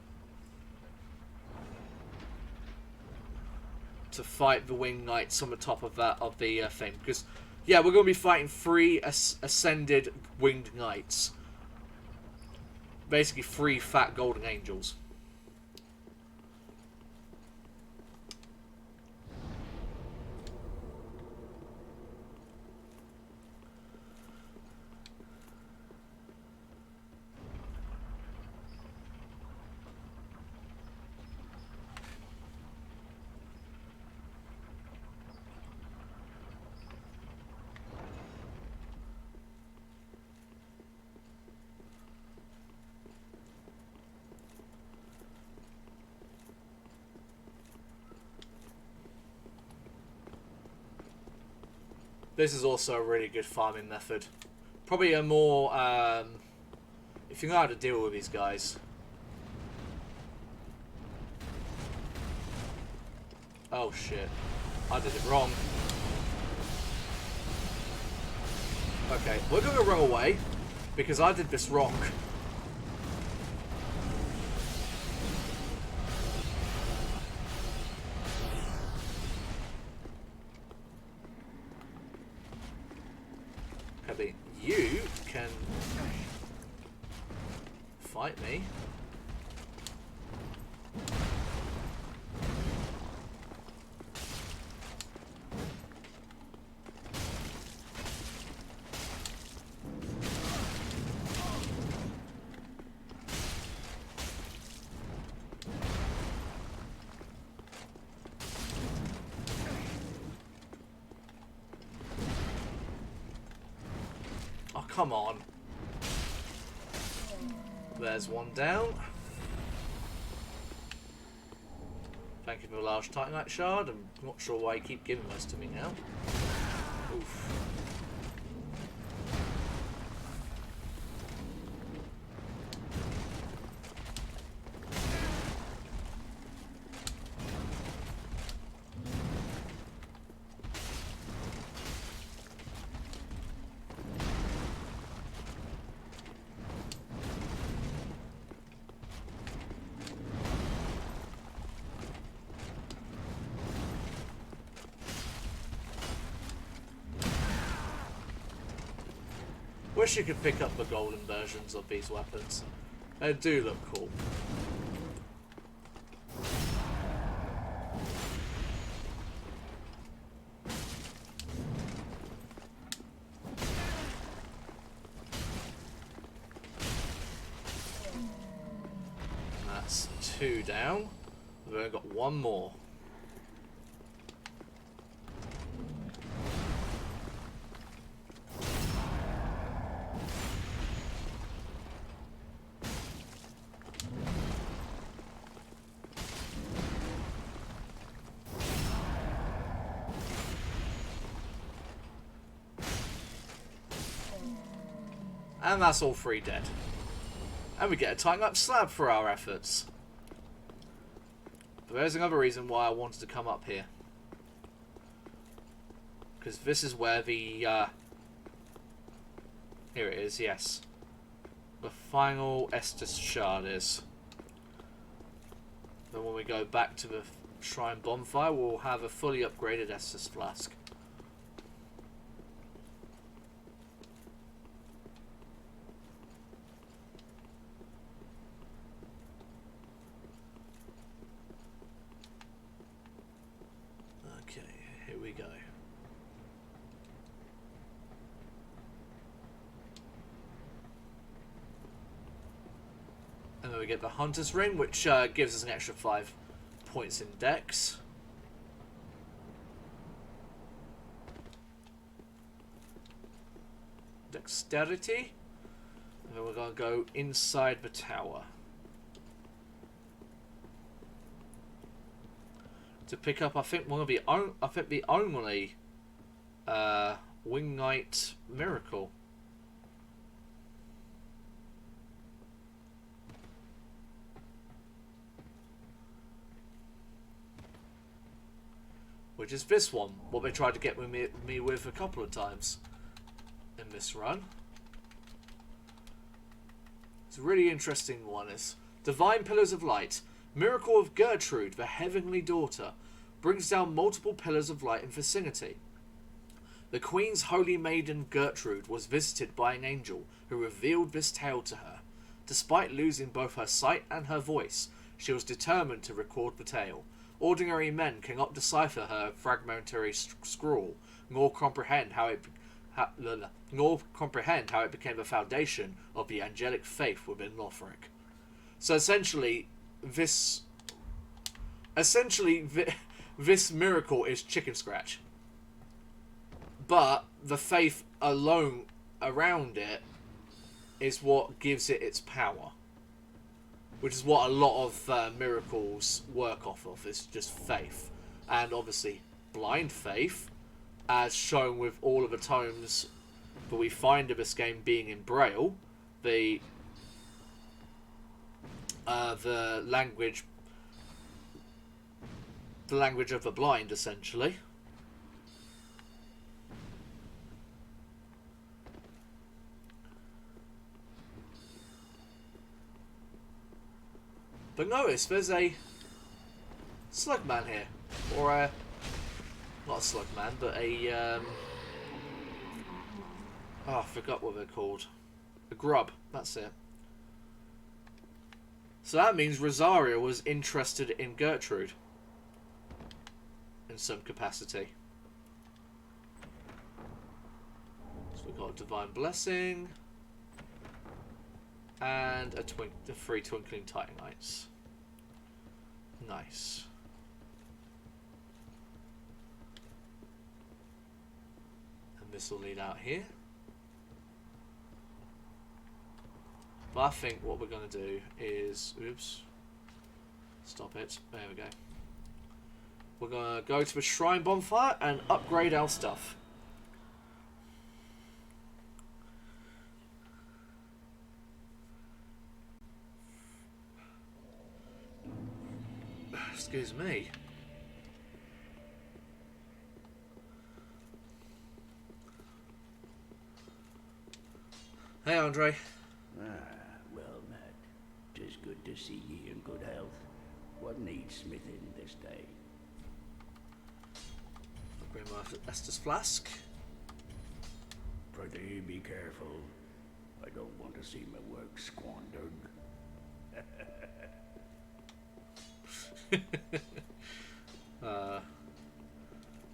the winged knights on the top of the thing, because yeah, we're going to be fighting 3 ascended winged knights, basically 3 fat golden angels. This is also a really good farming method. Probably a more, if you know how to deal with these guys. Oh shit, I did it wrong. Okay, we're going to run away, because I did this wrong. You can fight me. Oh, come on. There's one down. Thank you for the large Titanite shard. I'm not sure why you keep giving those to me now. Oof. Wish you could pick up the golden versions of these weapons. They do look cool. That's 2 down. We've only got 1 more. And that's all 3 dead. And we get a Titanite slab for our efforts. But there's another reason why I wanted to come up here. Because this is where the... here it is, yes. The final Estus shard is. Then when we go back to the Shrine Bonfire, we'll have a fully upgraded Estus flask. Okay, here we go. And then we get the Hunter's Ring, which gives us an extra 5 points in Dex. Dexterity. And then we're going to go inside the tower. To pick up, I think one of the only Wing Knight Miracle. which is this one, what they tried to get with me with a couple of times in this run. It's a really interesting one. It's Divine Pillars of Light. Miracle of Gertrude, the Heavenly Daughter, brings down multiple pillars of light in vicinity. The Queen's holy maiden Gertrude was visited by an angel who revealed this tale to her. Despite losing both her sight and her voice, she was determined to record the tale. Ordinary men cannot decipher her fragmentary scrawl, nor comprehend how it became the foundation of the angelic faith within Lothric. So essentially, this miracle is chicken scratch. But the faith alone around it is what gives it its power. Which is what a lot of miracles work off of, is just faith. And obviously, blind faith, as shown with all of the tomes that we find in this game being in Braille, the language of the blind, essentially. But notice, there's a slugman here. Or a... not a slugman, but a... oh, I forgot what they're called. A grub, that's it. So that means Rosaria was interested in Gertrude. In some capacity. So we've got a Divine Blessing. And a 3 Twinkling Titanites. Nice. And this will lead out here. But I think what we're going to do is... oops. Stop it. There we go. We're going to go to the Shrine Bonfire and upgrade our stuff. Excuse me. Hey, Andre. Well, Matt, 'tis good to see ye in good health. What needs smithing this day? I'll bring my Estus flask. Prithee, be careful. I don't want to see my work squandered.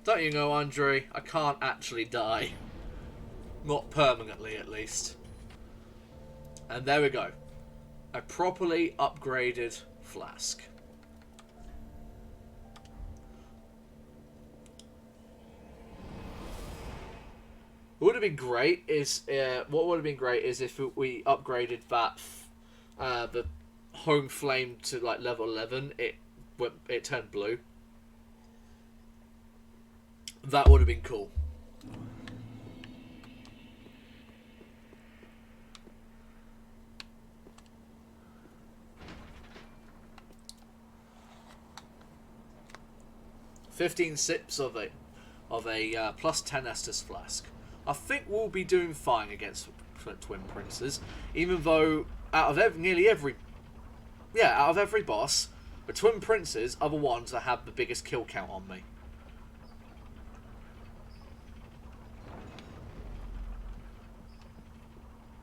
Don't you know, Andre, I can't actually die. Not permanently, at least. And there we go. A properly upgraded flask. What would have been great is if we upgraded that the home flame to like level 11. It turned blue. That would have been cool. "15 sips of a plus 10 Estus flask. I think we'll be doing fine against Twin Princes, even though out of nearly every boss, the Twin Princes are the ones that have the biggest kill count on me.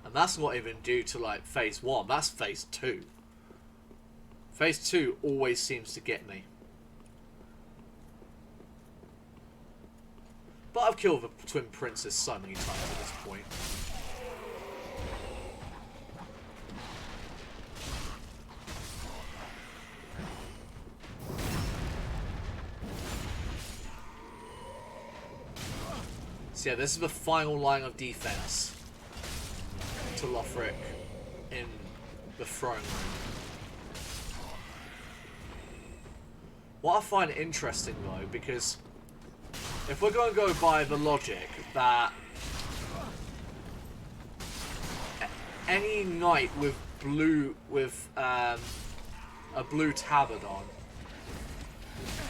And that's not even due to like phase 1, that's phase 2. Phase 2 always seems to get me. But I've killed the Twin Princess so many times at this point. So yeah, this is the final line of defense to Lothric in the throne room. What I find interesting though, because if we're going to go by the logic that any knight with a blue tabard on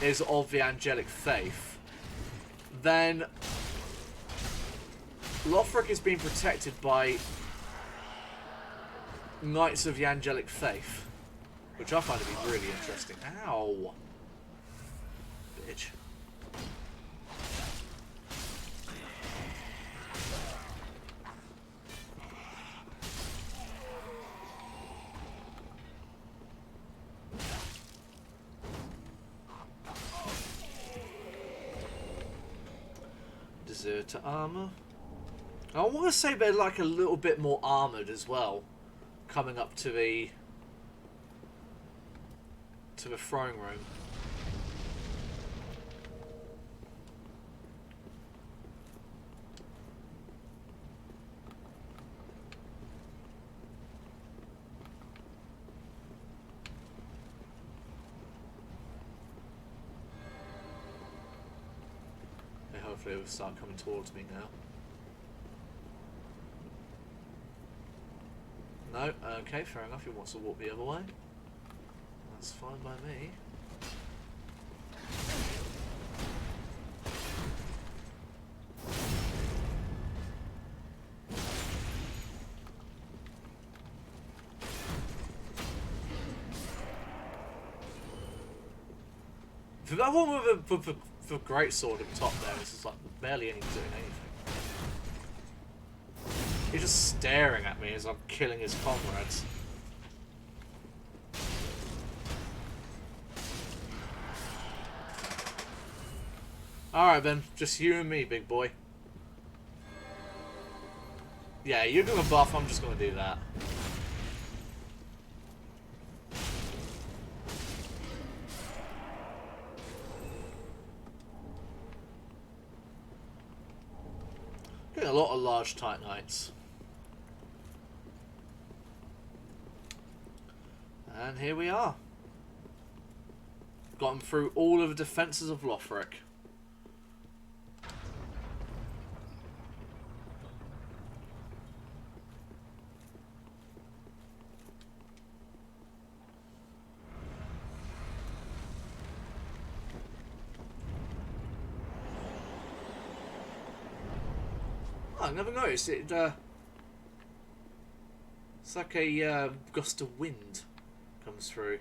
is of the angelic faith, then Lothric is being protected by Knights of the Angelic Faith, which I find to be really interesting. Ow. Bitch. Deserter armor. I want to say they're like a little bit more armored as well, coming up to the throne room. Okay, hopefully it will start coming towards me now. No, okay, fair enough, he wants to walk the other way. That's fine by me. For that one with the greatsword at the top there, it's just like barely any doing anything. He's just staring at me as I'm killing his comrades. Alright then, just you and me, big boy. Yeah, you're gonna buff, I'm just gonna do that. Getting a lot of large Titanites. And here we are. Gotten through all of the defences of Lothric. Oh, I never noticed it. It's like a gust of wind comes through.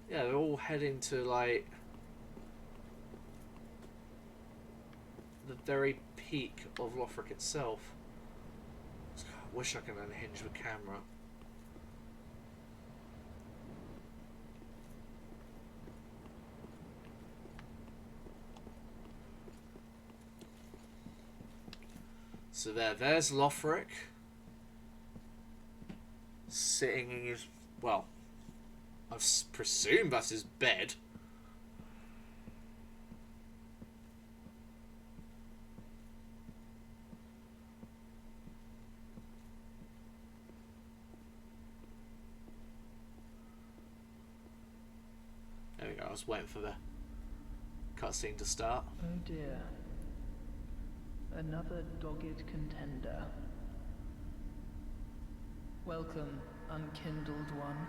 Yeah, they're all heading to like the very peak of Lothric itself. I wish I could unhinge the camera. So there's Lothric sitting in his, well, I presume that's his bed. There we go, I was waiting for the cutscene to start. Oh dear. Another dogged contender. Welcome, unkindled one,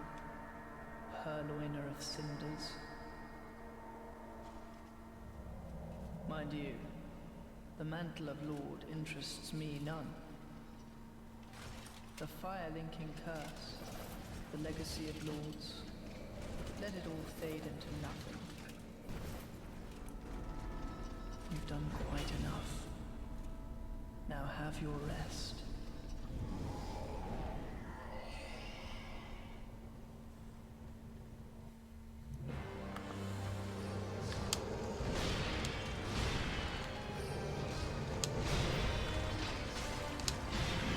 purloiner of cinders. Mind you, the mantle of Lord interests me none. The fire-linking curse, the legacy of lords, let it all fade into nothing. You've done quite enough. Now have your rest.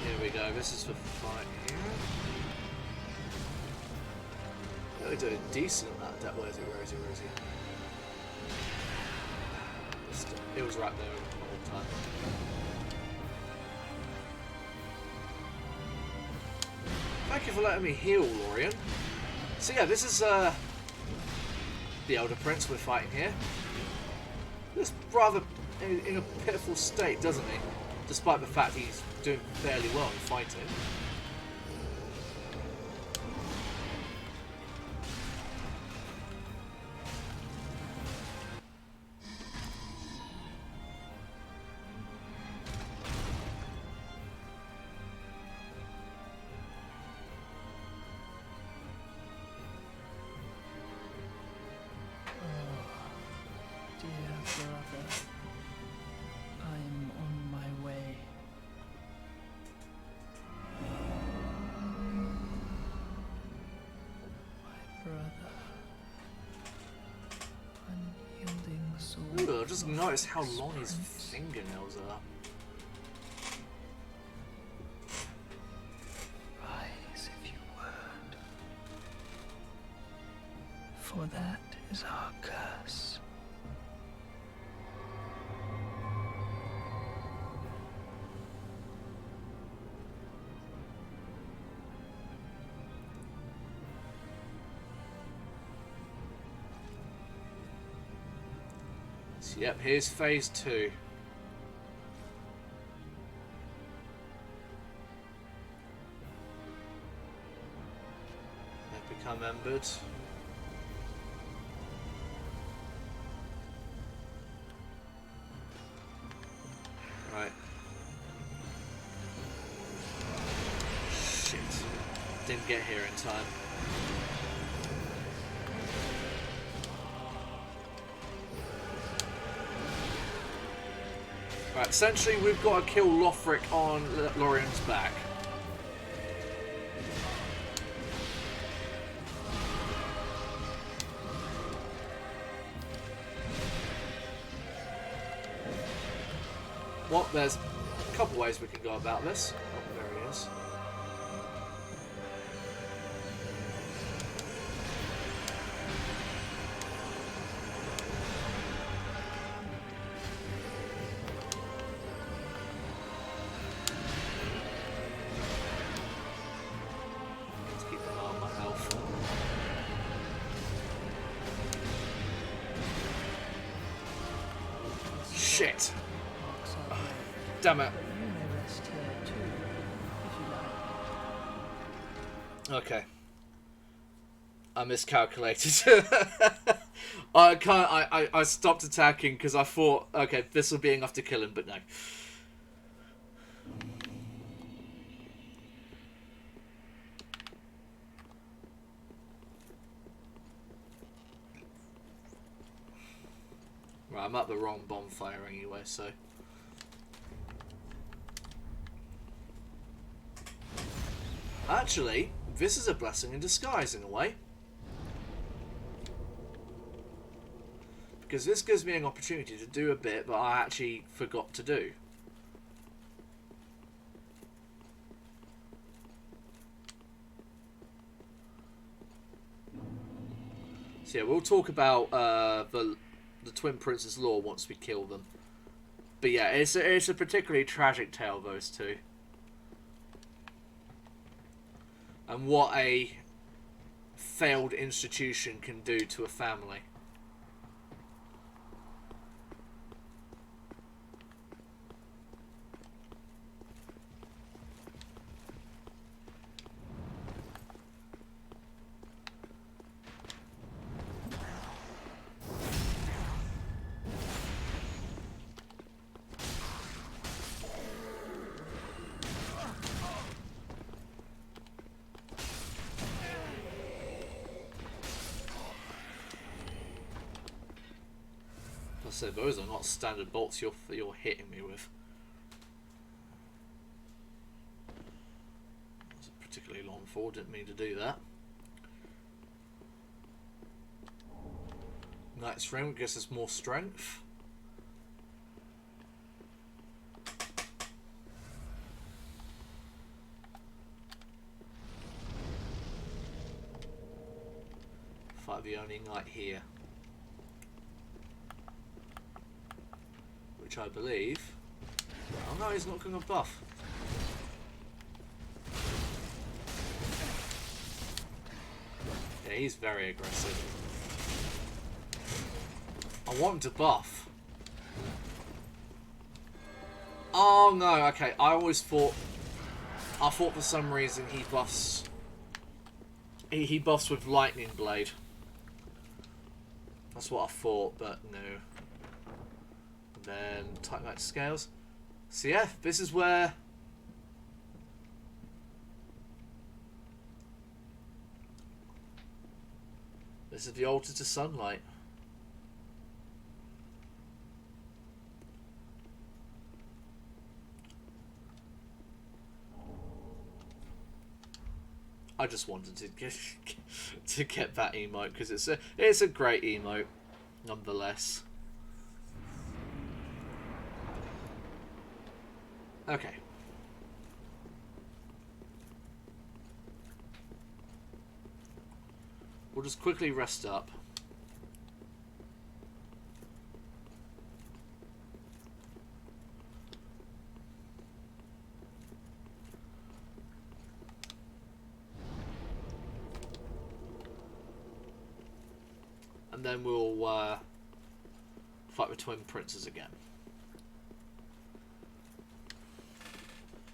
Here we go, this is the fight here. Really doing decent at that. Where is he? It was right there the whole time. Thank you for letting me heal, Lorien. So yeah, this is the Elder Prince we're fighting here. Looks rather in a pitiful state, doesn't he? Despite the fact he's doing fairly well in fighting. I've just noticed how long his fingernails are. Rise if you would. For that is our curse. So, yep, here's phase 2. They've become embered. Right. Shit. Didn't get here in time. Right, essentially we've got to kill Lothric on Lorien's back. Well, there's a couple ways we can go about this. Oh, there he is. Let's keep an eye on my health. Shit! Damn it. But you may rest here too, if you like. Okay. I miscalculated. I stopped attacking because I thought, okay, this will be enough to kill him, but no. Right, I'm at the wrong bonfire anyway, so... Actually, this is a blessing in disguise in a way. Because this gives me an opportunity to do a bit that I actually forgot to do. So yeah, we'll talk about the Twin Princes lore once we kill them. But yeah, it's a particularly tragic tale, those two. And what a failed institution can do to a family. So those are not standard bolts you're hitting me with. That's a particularly long fall, didn't mean to do that. Knight's Ring gives us more strength. Fight the only knight here. Which I believe... Oh no, he's not going to buff. Yeah, he's very aggressive. I want him to buff. Oh no, okay, I always thought... I thought for some reason he buffs... He buffs with Lightning Blade. That's what I thought, but no. Then Titanite Scales. So yeah, this is where this is the altar to sunlight. I just wanted to get that emote because it's a great emote nonetheless. Okay. We'll just quickly rest up. And then we'll fight the Twin Princes again.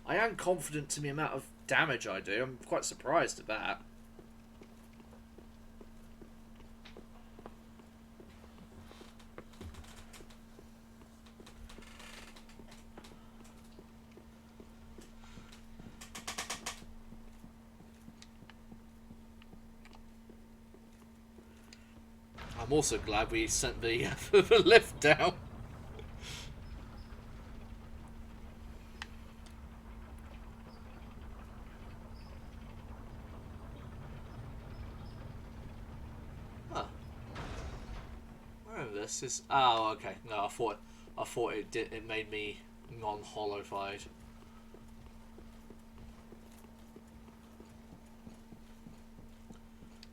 I am confident in the amount of damage I do. I'm quite surprised at that. I'm also glad we sent the, the lift down. Huh. Oh, this is. Oh, okay. No, I thought it did. It made me non-hollowified.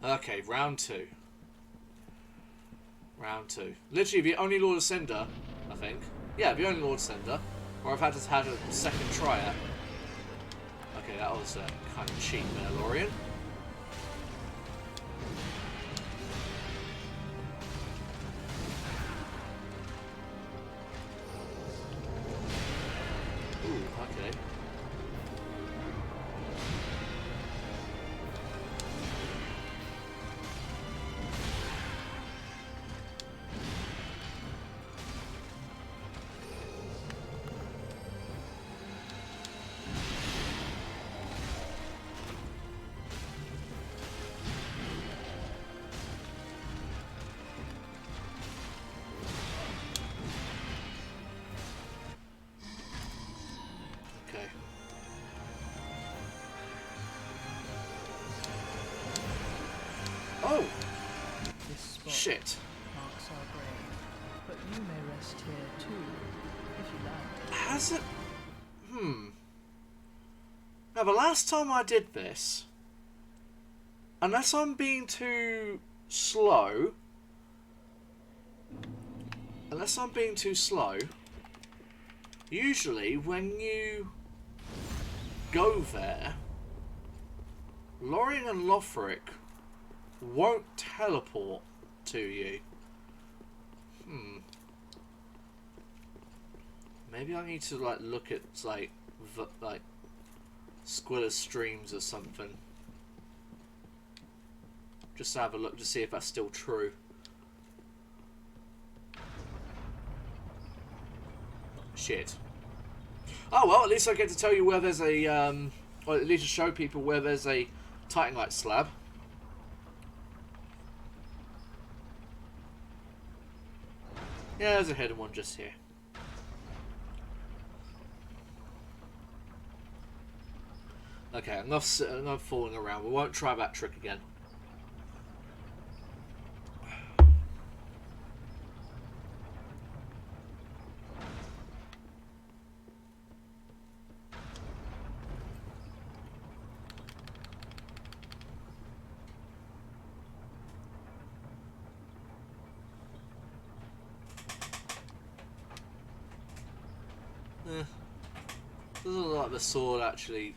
Okay, round 2. Round 2. Literally the only Lord Ascender, I think. Yeah, the only Lord Ascender. Or I've had to have a second try at. Okay, that was kind of cheap there, Lorien. Ooh, okay. Okay. Oh! This spot Shit. marks our grave, but you may rest here too, if you like. Has it? Now, the last time I did this, unless I'm being too slow, usually when you go there, Lorien and Lothric won't teleport to you. Maybe I need to look at Squilla's streams or something. Just to have a look to see if that's still true. Shit. Oh well, at least I get to tell you where there's a or at least to show people where there's a Titanite slab. Yeah, there's a hidden one just here. Okay, enough fooling around. We won't try that trick again. Doesn't look like the sword actually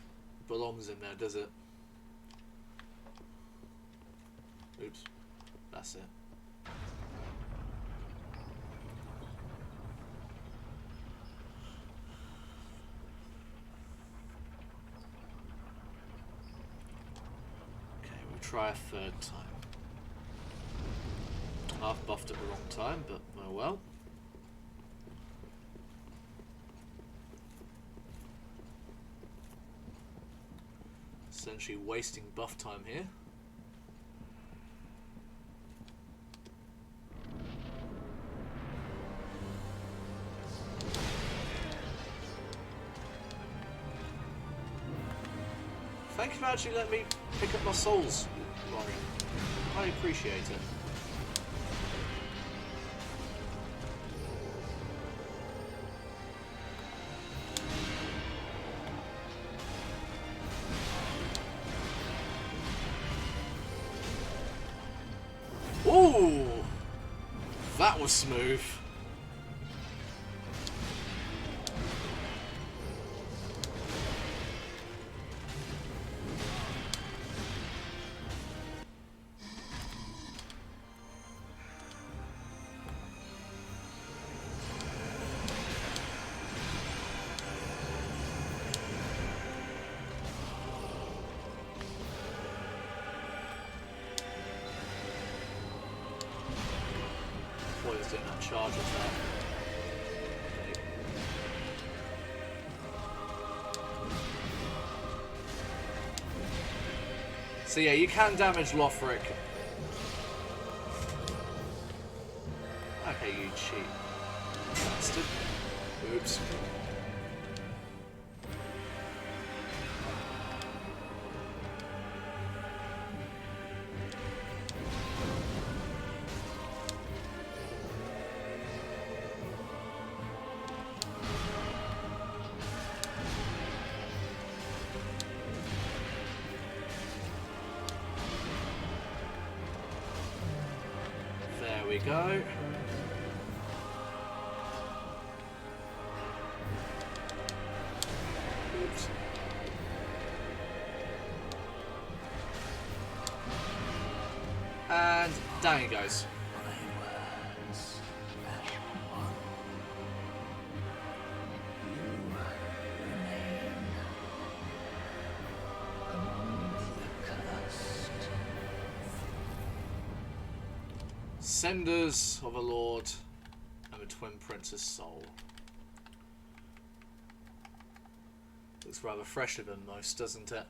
belongs in there, does it? Oops. That's it. Okay, we'll try a third time. Half buffed at the wrong time, but oh well. Essentially wasting buff time here. Thank you for actually letting me pick up my souls, Lorien. I appreciate it. That was smooth. What is doing that charge attack? So yeah, you can damage Lothric. Okay, you cheat bastard. Oops. There we go. Oops. And down he goes. Cinders of a Lord and a Twin Prince's soul. Looks rather fresher than most, doesn't it?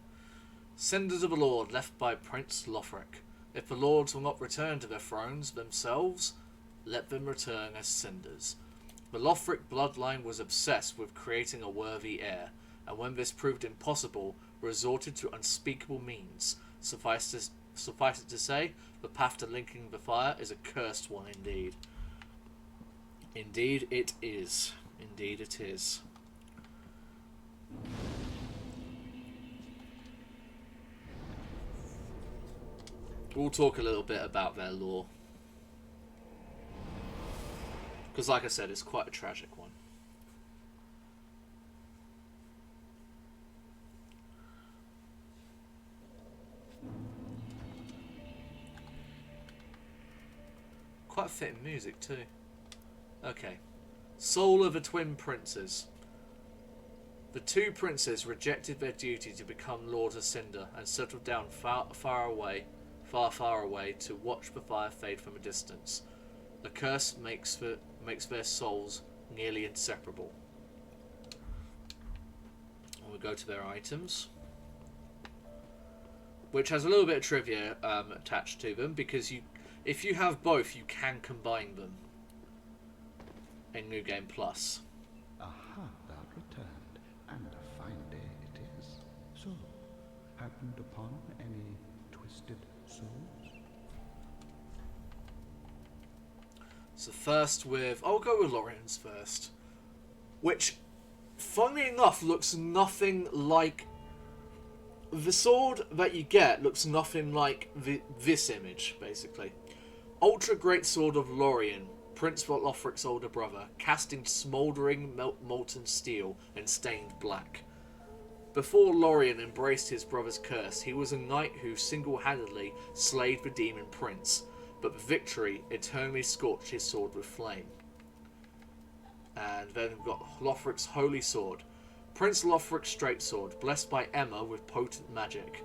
Cinders of a Lord left by Prince Lothric. If the Lords will not return to their thrones themselves, let them return as cinders. The Lothric bloodline was obsessed with creating a worthy heir, and when this proved impossible, resorted to unspeakable means. Suffice it to say, the path to linking the fire is a cursed one indeed. Indeed it is. Indeed it is. We'll talk a little bit about their lore. Because like I said, it's quite a tragic one. Quite fitting music too. Okay. Soul of the Twin Princes. The two princes rejected their duty to become Lords of Cinder and settled down far away to watch the fire fade from a distance. The curse makes their souls nearly inseparable. And we'll go to their items, which has a little bit of trivia attached to them, because if you have both, you can combine them in New Game Plus. Aha, thou returned, and a fine day it is. So, happened upon any twisted souls? So first I'll go with Lorian's first, which, funnily enough, looks nothing like the sword that you get. Looks nothing like this image, basically. Ultra Great Sword of Lorien, Prince Lothric's older brother, casting smouldering molten steel and stained black. Before Lorien embraced his brother's curse, he was a knight who single-handedly slayed the demon prince, but the victory eternally scorched his sword with flame. And then we've got Lothric's holy sword, Prince Lothric's straight sword, blessed by Emma with potent magic.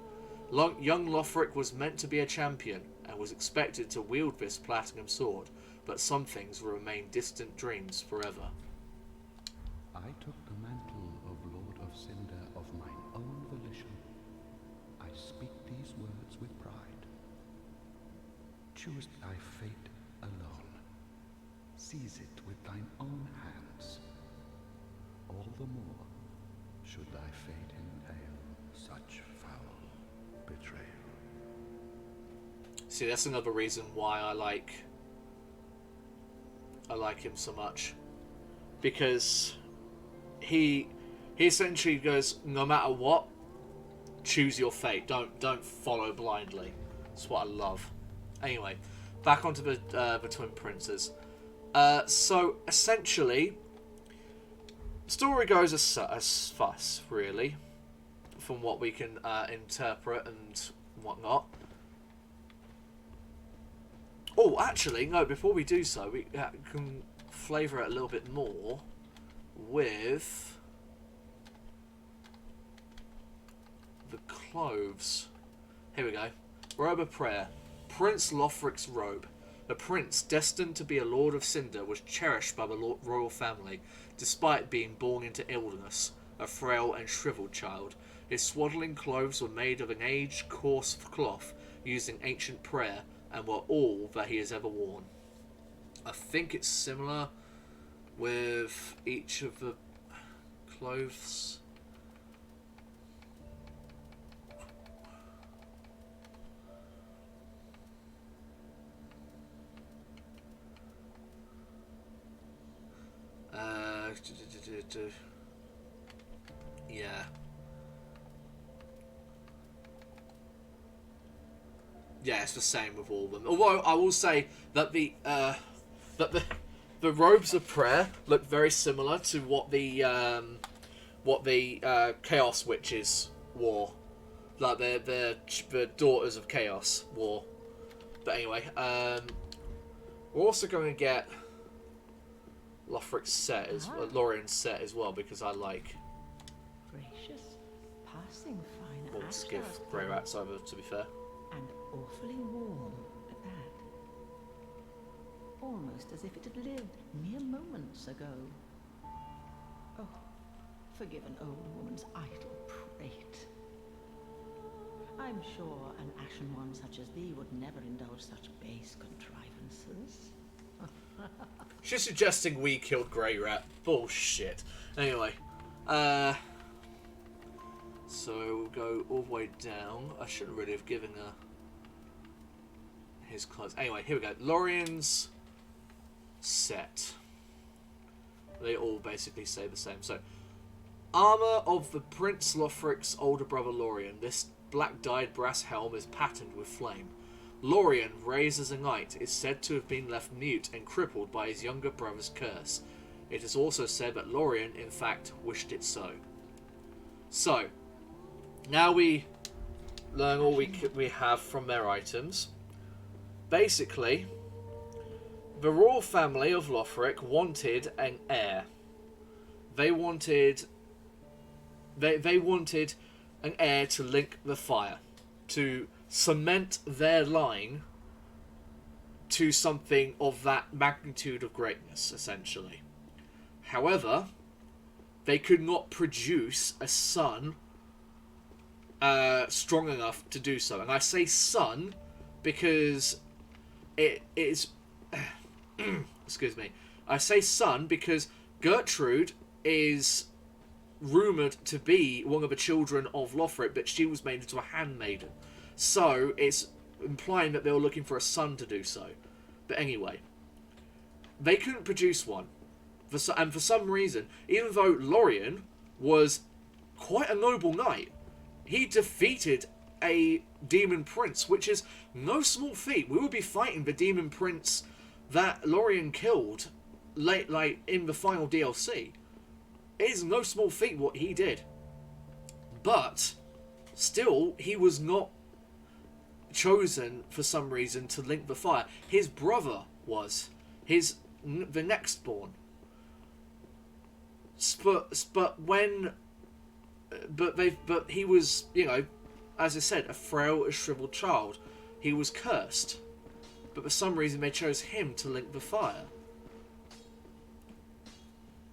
Young Lothric was meant to be a champion, and was expected to wield this platinum sword, but some things will remain distant dreams forever. I took the mantle of Lord of Cinder of mine own volition. I speak these words with pride. Choose thy fate alone. Seize it with thine own hands. All the more should thy fate entail such foul betrayal. See, that's another reason why I like him so much, because he essentially goes, no matter what, choose your fate. Don't follow blindly. That's what I love. Anyway, back onto the Twin Princes. So essentially, story goes as thus, really, from what we can interpret and whatnot. Oh, actually, no. Before we do so, we can flavour it a little bit more with the clothes. Here we go. Robe of Prayer. Prince Lothric's robe. The prince, destined to be a Lord of Cinder, was cherished by the royal family, despite being born into illness, a frail and shriveled child. His swaddling clothes were made of an aged, coarse cloth, using ancient prayer, and were all that he has ever worn. I think it's similar with each of the clothes. Yeah. Yeah, it's the same with all of them. Although I will say that the robes of prayer look very similar to what the Chaos Witches wore, like the Daughters of Chaos wore. But anyway, we're also going to get Lothric's set Lorien's set as well, because I like. Gracious, passing fine. We'll just give Grey Rats over, to be fair. And awfully warm at that. Almost as if it had lived mere moments ago. Oh, forgive an old woman's idle prate. I'm sure an ashen one such as thee would never indulge such base contrivances. She's suggesting we killed Grey Rat. Bullshit. Anyway, so we'll go all the way down. I shouldn't really have given her his clothes. Anyway, here we go. Lorien's set. They all basically say the same. So, armour of the Prince Lothric's older brother Lorien. This black dyed brass helm is patterned with flame. Lorien, raised as a knight, is said to have been left mute and crippled by his younger brother's curse. It is also said that Lorien, in fact, wished it so. So, now we learn all we have from their items. Basically, the royal family of Lothric wanted an heir. They wanted an heir to link the fire, to cement their line to something of that magnitude of greatness, essentially. However, they could not produce a son strong enough to do so. And I say son because it is... excuse me. I say son because Gertrude is rumoured to be one of the children of Lothric, but she was made into a handmaiden. So it's implying that they were looking for a son to do so. But anyway, they couldn't produce one. And for some reason, even though Lorien was quite a noble knight, he defeated a demon prince, which is no small feat. We will be fighting the demon prince that Lorien killed in the final DLC. It is no small feat what he did. But still, he was not chosen for some reason to link the fire. His brother was the next born. But he was, you know, as I said, a frail, a shriveled child. He was cursed, but for some reason they chose him to link the fire.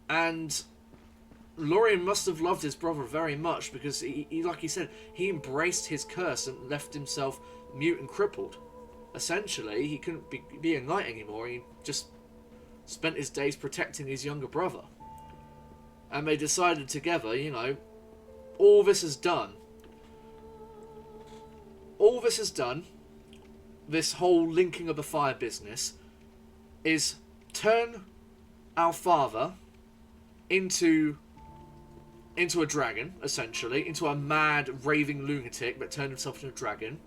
And Lorien must have loved his brother very much, because he like he said, he embraced his curse and left himself mute and crippled. Essentially, he couldn't be a knight anymore. He just spent his days protecting his younger brother. And they decided together, you know, all this is done. All this is done, this whole linking of the fire business, is turn our father into a dragon, essentially, into a mad, raving lunatic that turned himself into a dragon,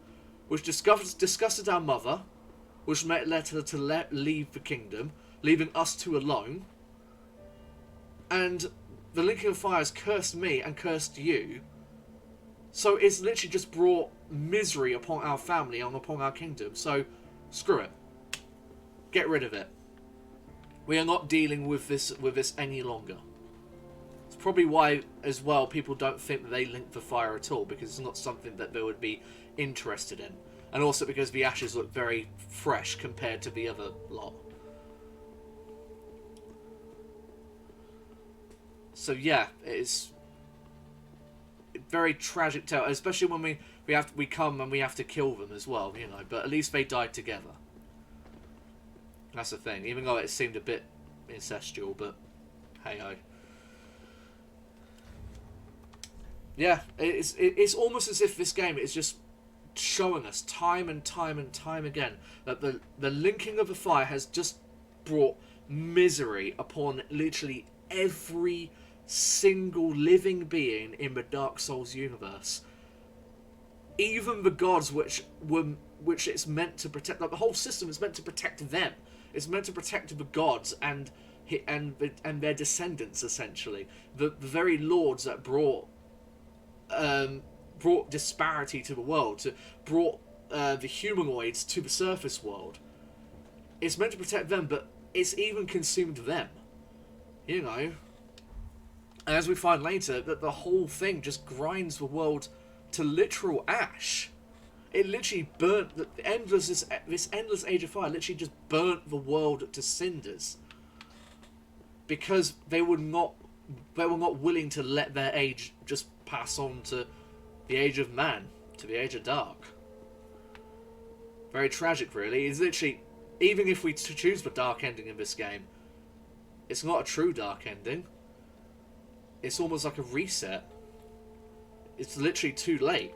which disgusted our mother, which led her to leave the kingdom, leaving us two alone. And the linking of fire has cursed me and cursed you. So it's literally just brought misery upon our family and upon our kingdom. So, screw it. Get rid of it. We are not dealing with this any longer. It's probably why, as well, people don't think that they link the fire at all, because it's not something that they would be interested in. And also because the ashes look very fresh compared to the other lot. So yeah, it's very tragic tale, especially when we come and we have to kill them as well, you know. But at least they died together. That's the thing. Even though it seemed a bit incestual, but hey ho. Yeah, it's almost as if this game is just showing us time and time and time again that the linking of the fire has just brought misery upon literally every single living being in the Dark Souls universe. Even the gods which it's meant to protect. Like, the whole system is meant to protect them. It's meant to protect the gods and their descendants, essentially. The very lords that brought disparity to the world, brought the humanoids to the surface world. It's meant to protect them, but it's even consumed them. You know. And as we find later, that the whole thing just grinds the world to literal ash. It literally burnt this endless age of fire. Literally just burnt the world to cinders because they were not willing to let their age just pass on to the age of man, to the age of dark. Very tragic, really. It's literally, even if we choose the dark ending in this game, it's not a true dark ending. It's almost like a reset. It's literally too late.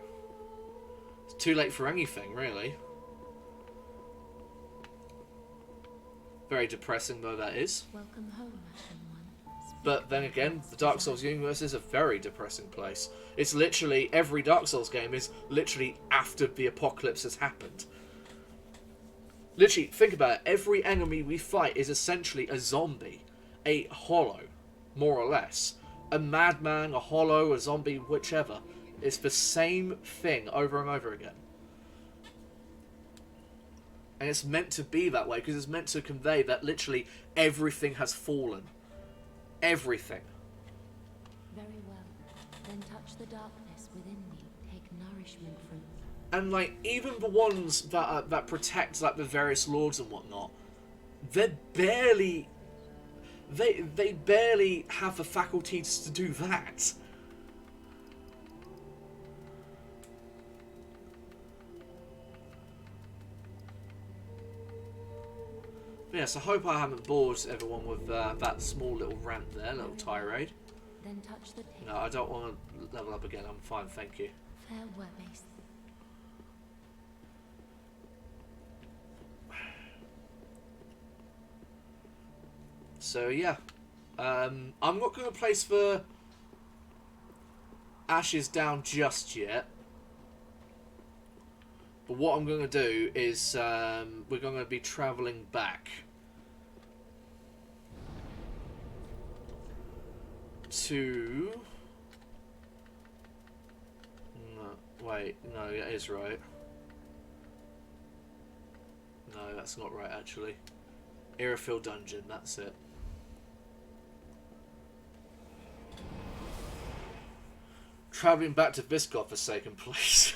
It's too late for anything, really. Very depressing though that is. Welcome home, Ashen One. But then again, the Dark Souls universe is a very depressing place. It's literally, every Dark Souls game is literally after the apocalypse has happened. Literally, think about it. Every enemy we fight is essentially a zombie. A hollow, more or less. A madman, a hollow, a zombie, whichever. It's the same thing over and over again. And it's meant to be that way, because it's meant to convey that literally everything has fallen. Everything. Very well. Then touch the darkness within me. Take nourishment from. And like, even the ones that protect like the various lords and whatnot, they're barely. They barely have the faculties to do that. Yes, I hope I haven't bored everyone with that small little rant there, little tirade. Then touch the pit. No, I don't want to level up again. I'm fine, thank you. Farewell. So yeah, I'm not going to place the ashes down just yet. But what I'm going to do is we're going to be travelling back to. No, wait, no, that is right. No, that's not right actually. Irofield Dungeon, that's it. Travelling back to this godforsaken place.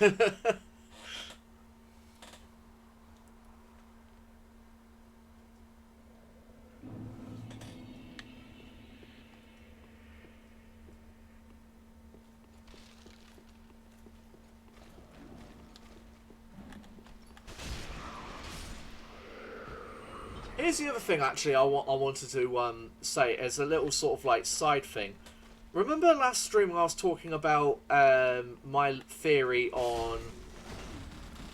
Here's the other thing, actually, I wanted to say as a little sort of like side thing. Remember last stream when I was talking about my theory on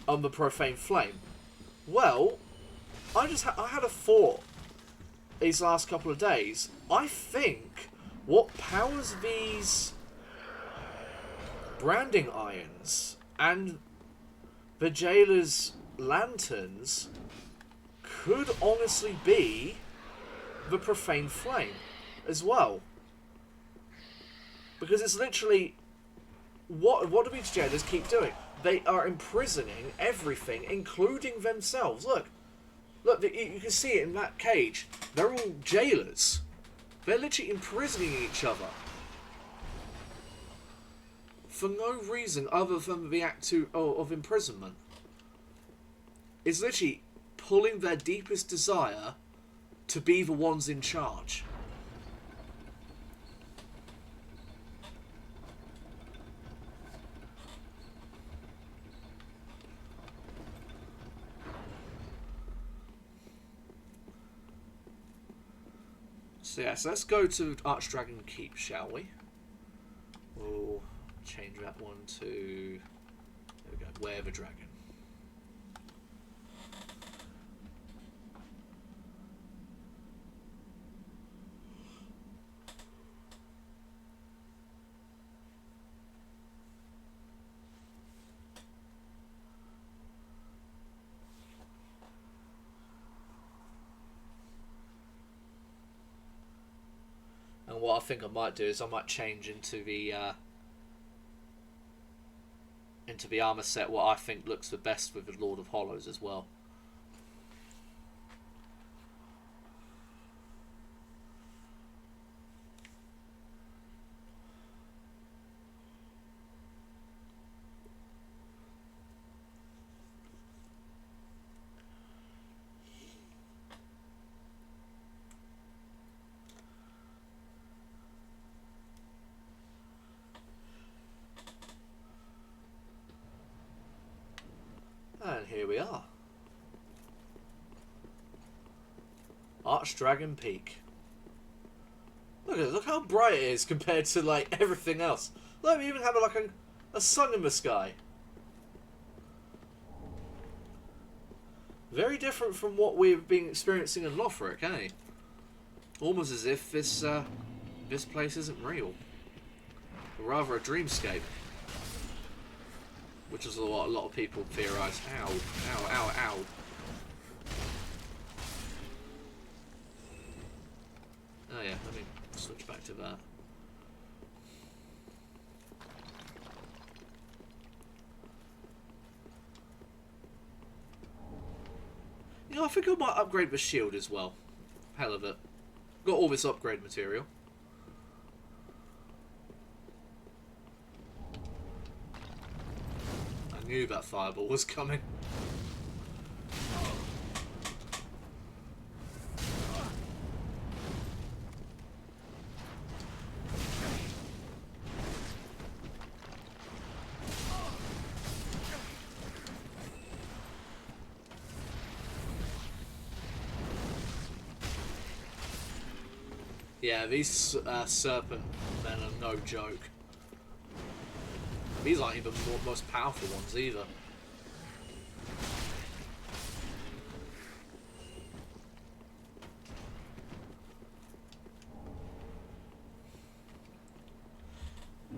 the Profane Flame? Well, I had a thought these last couple of days. I think what powers these branding irons and the jailer's lanterns could honestly be the profane flame as well. Because it's literally... What do these jailers keep doing? They are imprisoning everything, including themselves. Look, you can see it in that cage. They're all jailers. They're literally imprisoning each other. For no reason other than the act of imprisonment. It's literally pulling their deepest desire to be the ones in charge. So yeah, so let's go to Archdragon Keep, shall we? We'll change that one to... There we go, Where the Dragon. And what I think I might do is I might change into the armor set what I think looks the best with the Lord of Hollows as well. And here we are. Archdragon Peak. Look at it, look how bright it is compared to like everything else. Look, we even have like a sun in the sky. Very different from what we've been experiencing in Lothric, eh? Almost as if this place isn't real. But rather a dreamscape. Which is what a lot of people theorise. Ow, ow, ow, ow. Oh yeah, let me switch back to that. You know, I think I might upgrade the shield as well. Hell of it. Got all this upgrade material. I knew that fireball was coming. Yeah, these serpent men are no joke. These aren't even the most powerful ones either.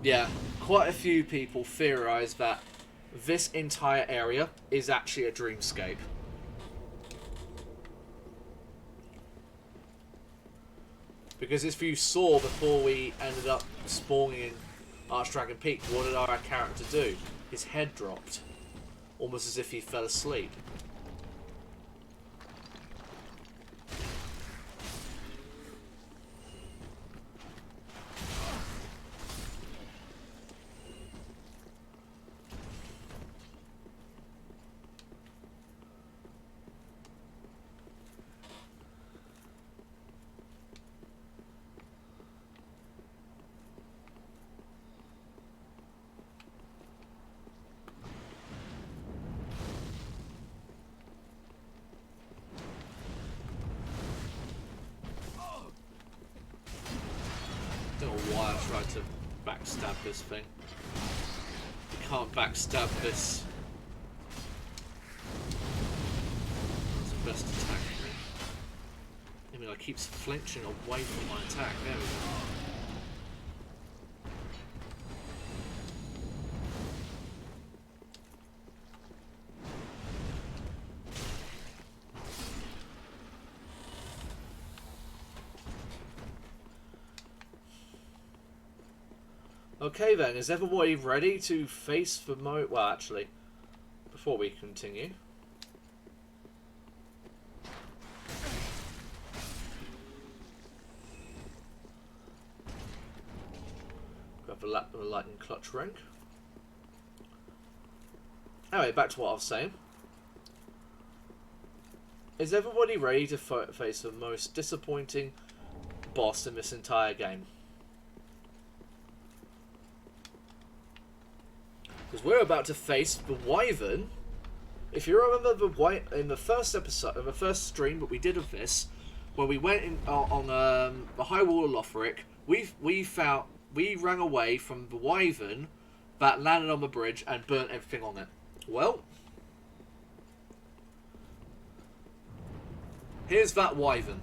Yeah, quite a few people theorise that this entire area is actually a dreamscape. Because if you saw before we ended up spawning in Archdragon Peak, what did our character do? His head dropped. Almost as if he fell asleep. I don't know why I tried to backstab this thing. You can't backstab this. That's the best attack. I mean, I keep flinching away from my attack. There we go. Okay then, is everybody ready to face the well, actually, before we continue. Grab the lightning clutch ring. Anyway, back to what I was saying. Is everybody ready to face the most disappointing boss in this entire game? Because we're about to face the Wyvern. If you remember in the first episode, in the first stream that we did of this, where we went in on the High Wall of Lothric, we ran away from the Wyvern that landed on the bridge and burnt everything on it. Well, here's that Wyvern.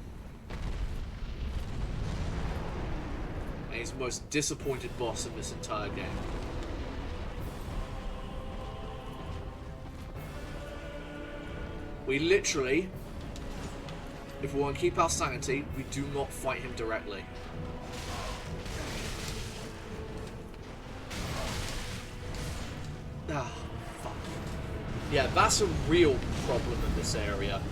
And he's the most disappointed boss in this entire game. We literally, if we want to keep our sanity, we do not fight him directly. Ah, fuck. Yeah, that's a real problem in this area.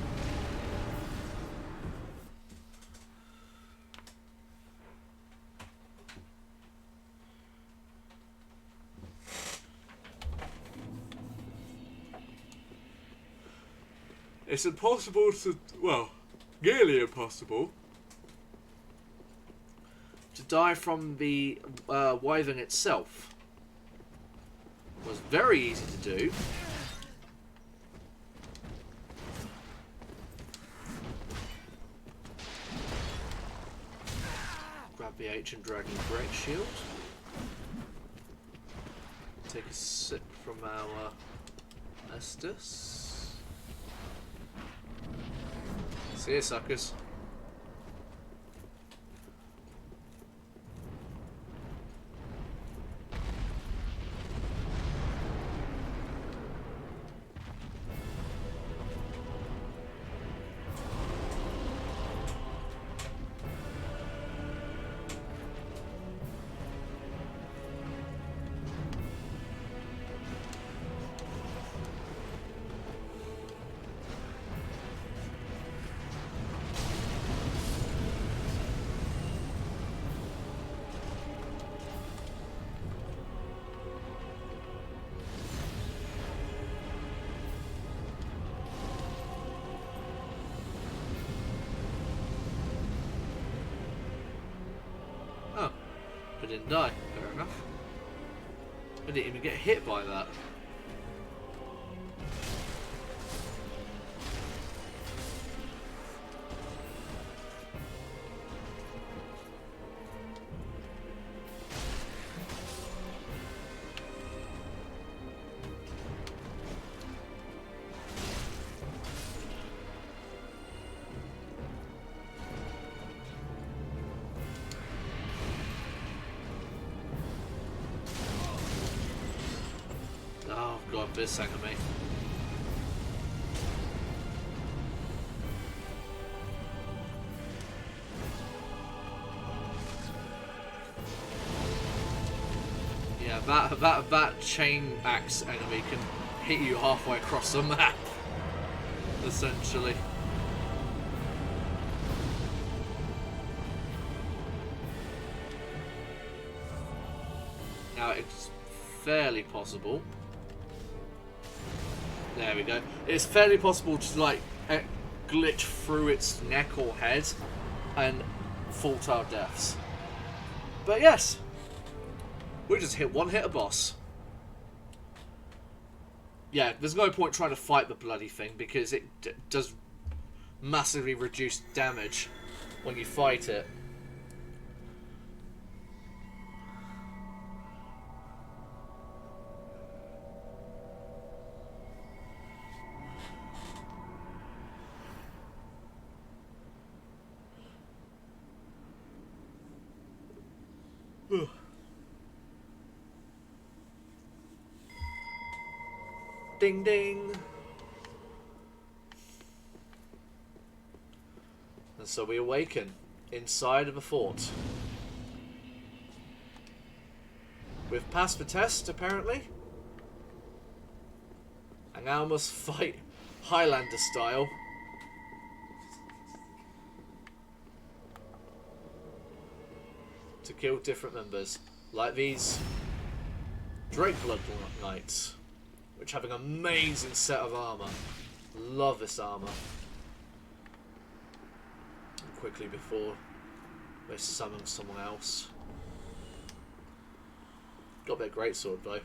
It's impossible to, well, nearly impossible to die from the Wyvern itself. It was very easy to do. Grab the Ancient Dragon Great Shield. Take a sip from our Estus. See ya, suckers. I didn't die. Fair enough. I didn't even get hit by that. Oh god, this sang of me. Yeah, that chain axe enemy can hit you halfway across the map, essentially. Now it's fairly possible. There we go. It's fairly possible to like glitch through its neck or head and fall to our deaths. But yes, we just hit a boss. Yeah, there's no point trying to fight the bloody thing because it does massively reduce damage when you fight it. Ding ding. And so we awaken inside of a fort. We've passed the test, apparently. And now must fight Highlander style. To kill different members. Like these Drakeblood Knights. Which have an amazing set of armour. Love this armour. Quickly before they summon someone else. Got their greatsword though.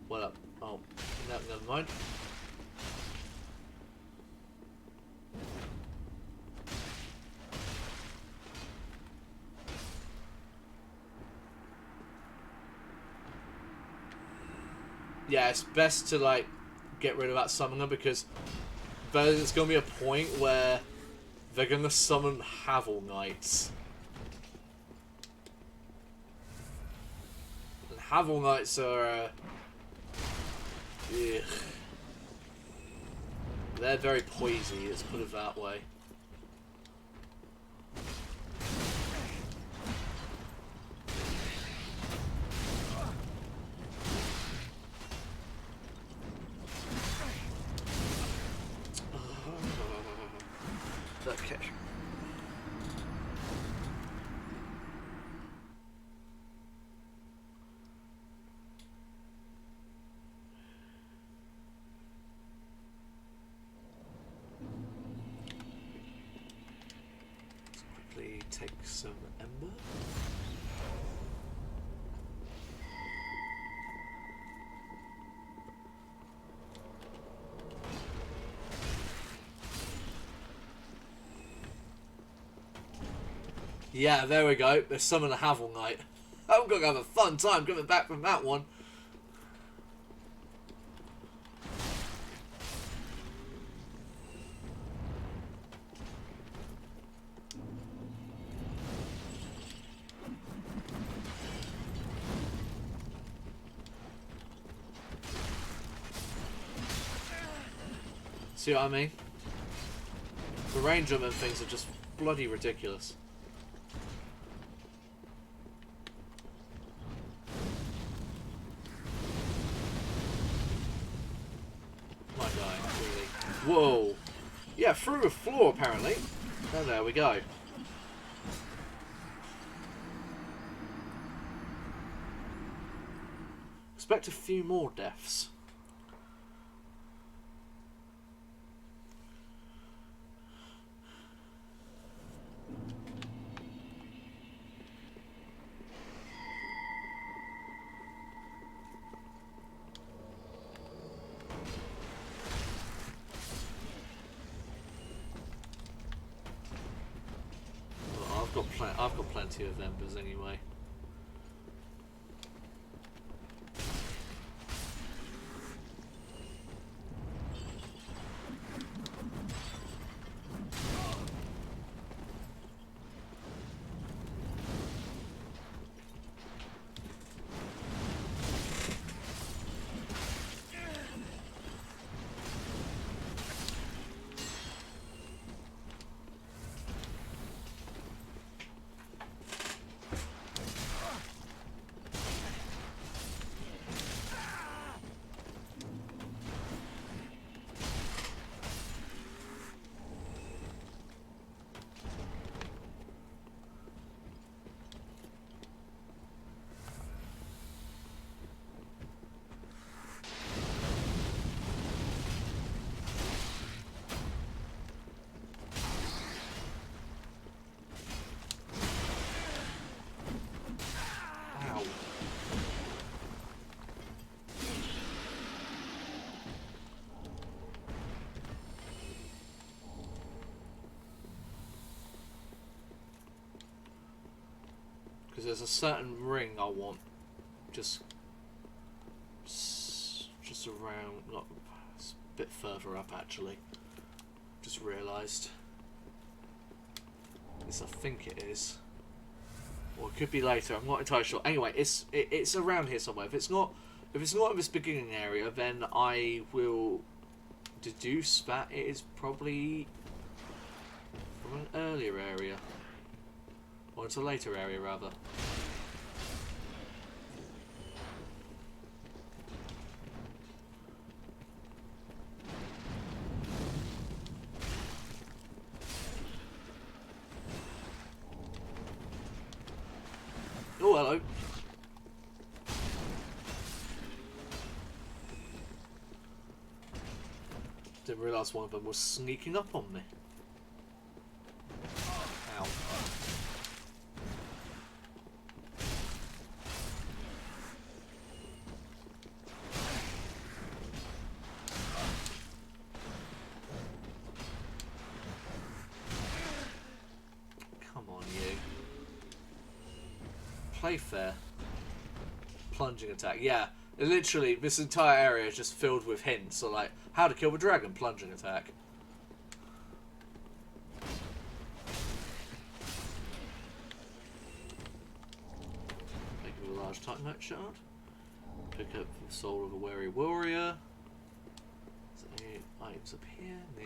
What up? Oh, no, never mind. Yeah, it's best to like get rid of that summoner because there's gonna be a point where they're gonna summon Havel Knights. And Havel Knights are ugh. They're very poisy, let's put it that way. Okay. Let's quickly take some ember. Yeah, there we go. There's summon a Havel Knight. I'm going to have a fun time coming back from that one. See what I mean? The range on them things are just bloody ridiculous. My guy, really. Whoa! Yeah, through the floor apparently. Oh, there we go. Expect a few more deaths. I've got plenty of embers anyway. Because there's a certain ring I want. Just around, not it's a bit further up actually. Just realised. This I think it is. Or it could be later, I'm not entirely sure. Anyway, it's around here somewhere. If it's not in this beginning area, then I will deduce that it is probably from an earlier area. Or it's a later area rather. Oh, hello. Didn't realise one of them was sneaking up on me. Ow. Come on, you. Play fair. Plunging attack. Yeah, literally, this entire area is just filled with hints. So, like, how to kill the dragon, plunging attack. Make a large Titanite shard. Pick up the soul of a wary warrior. Is there any items up here? No.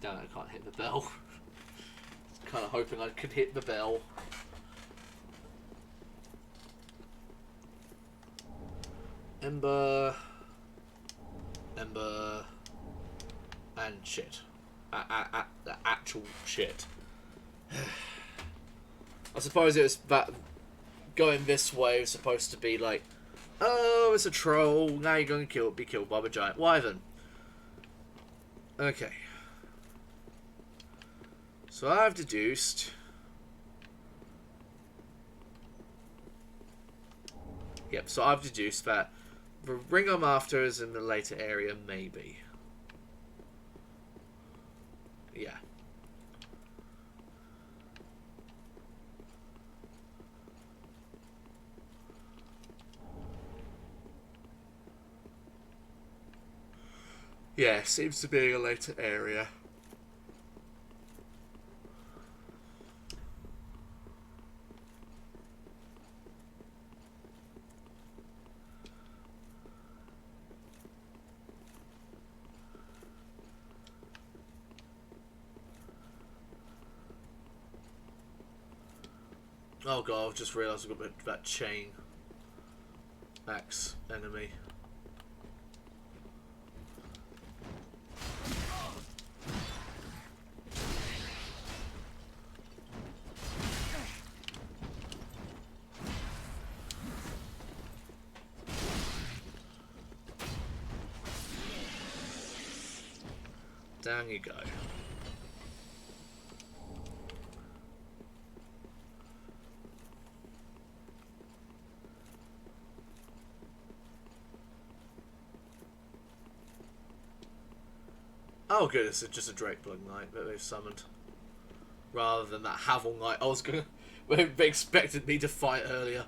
Damn it, I can't hit the bell. I was kind of hoping I could hit the bell. Ember, and shit. Actual shit. I suppose it was that going this way was supposed to be like, oh, it's a troll. Now you're going to be killed by the giant wyvern. Okay. So I've deduced. Yep. So I've deduced that. The ring I'm after is in the later area, maybe. Yeah. Yeah, seems to be a later area. Oh god, I've just realised I've got that chain axe enemy. Down you go. Oh good, it's just a Drake Blood Knight that they've summoned. Rather than that Havel Knight I was gonna... they expected me to fight earlier.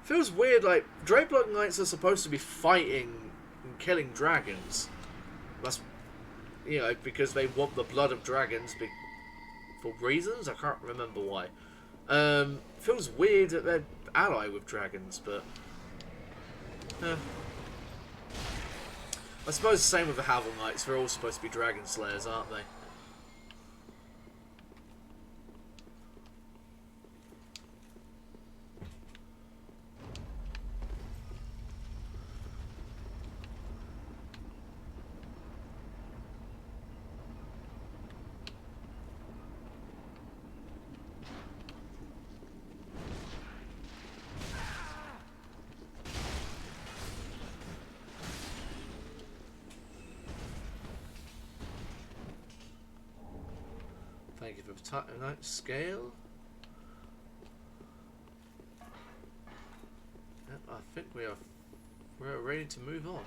Feels weird, like, Drake Blood Knights are supposed to be fighting and killing dragons. That's, you know, because they want the blood of dragons for reasons? I can't remember why. Feels weird that they're ally with dragons, but... I suppose the same with the Havel Knights, they're all supposed to be dragon slayers, aren't they? Thank you for the Titanite scale. Yep, I think we're ready to move on.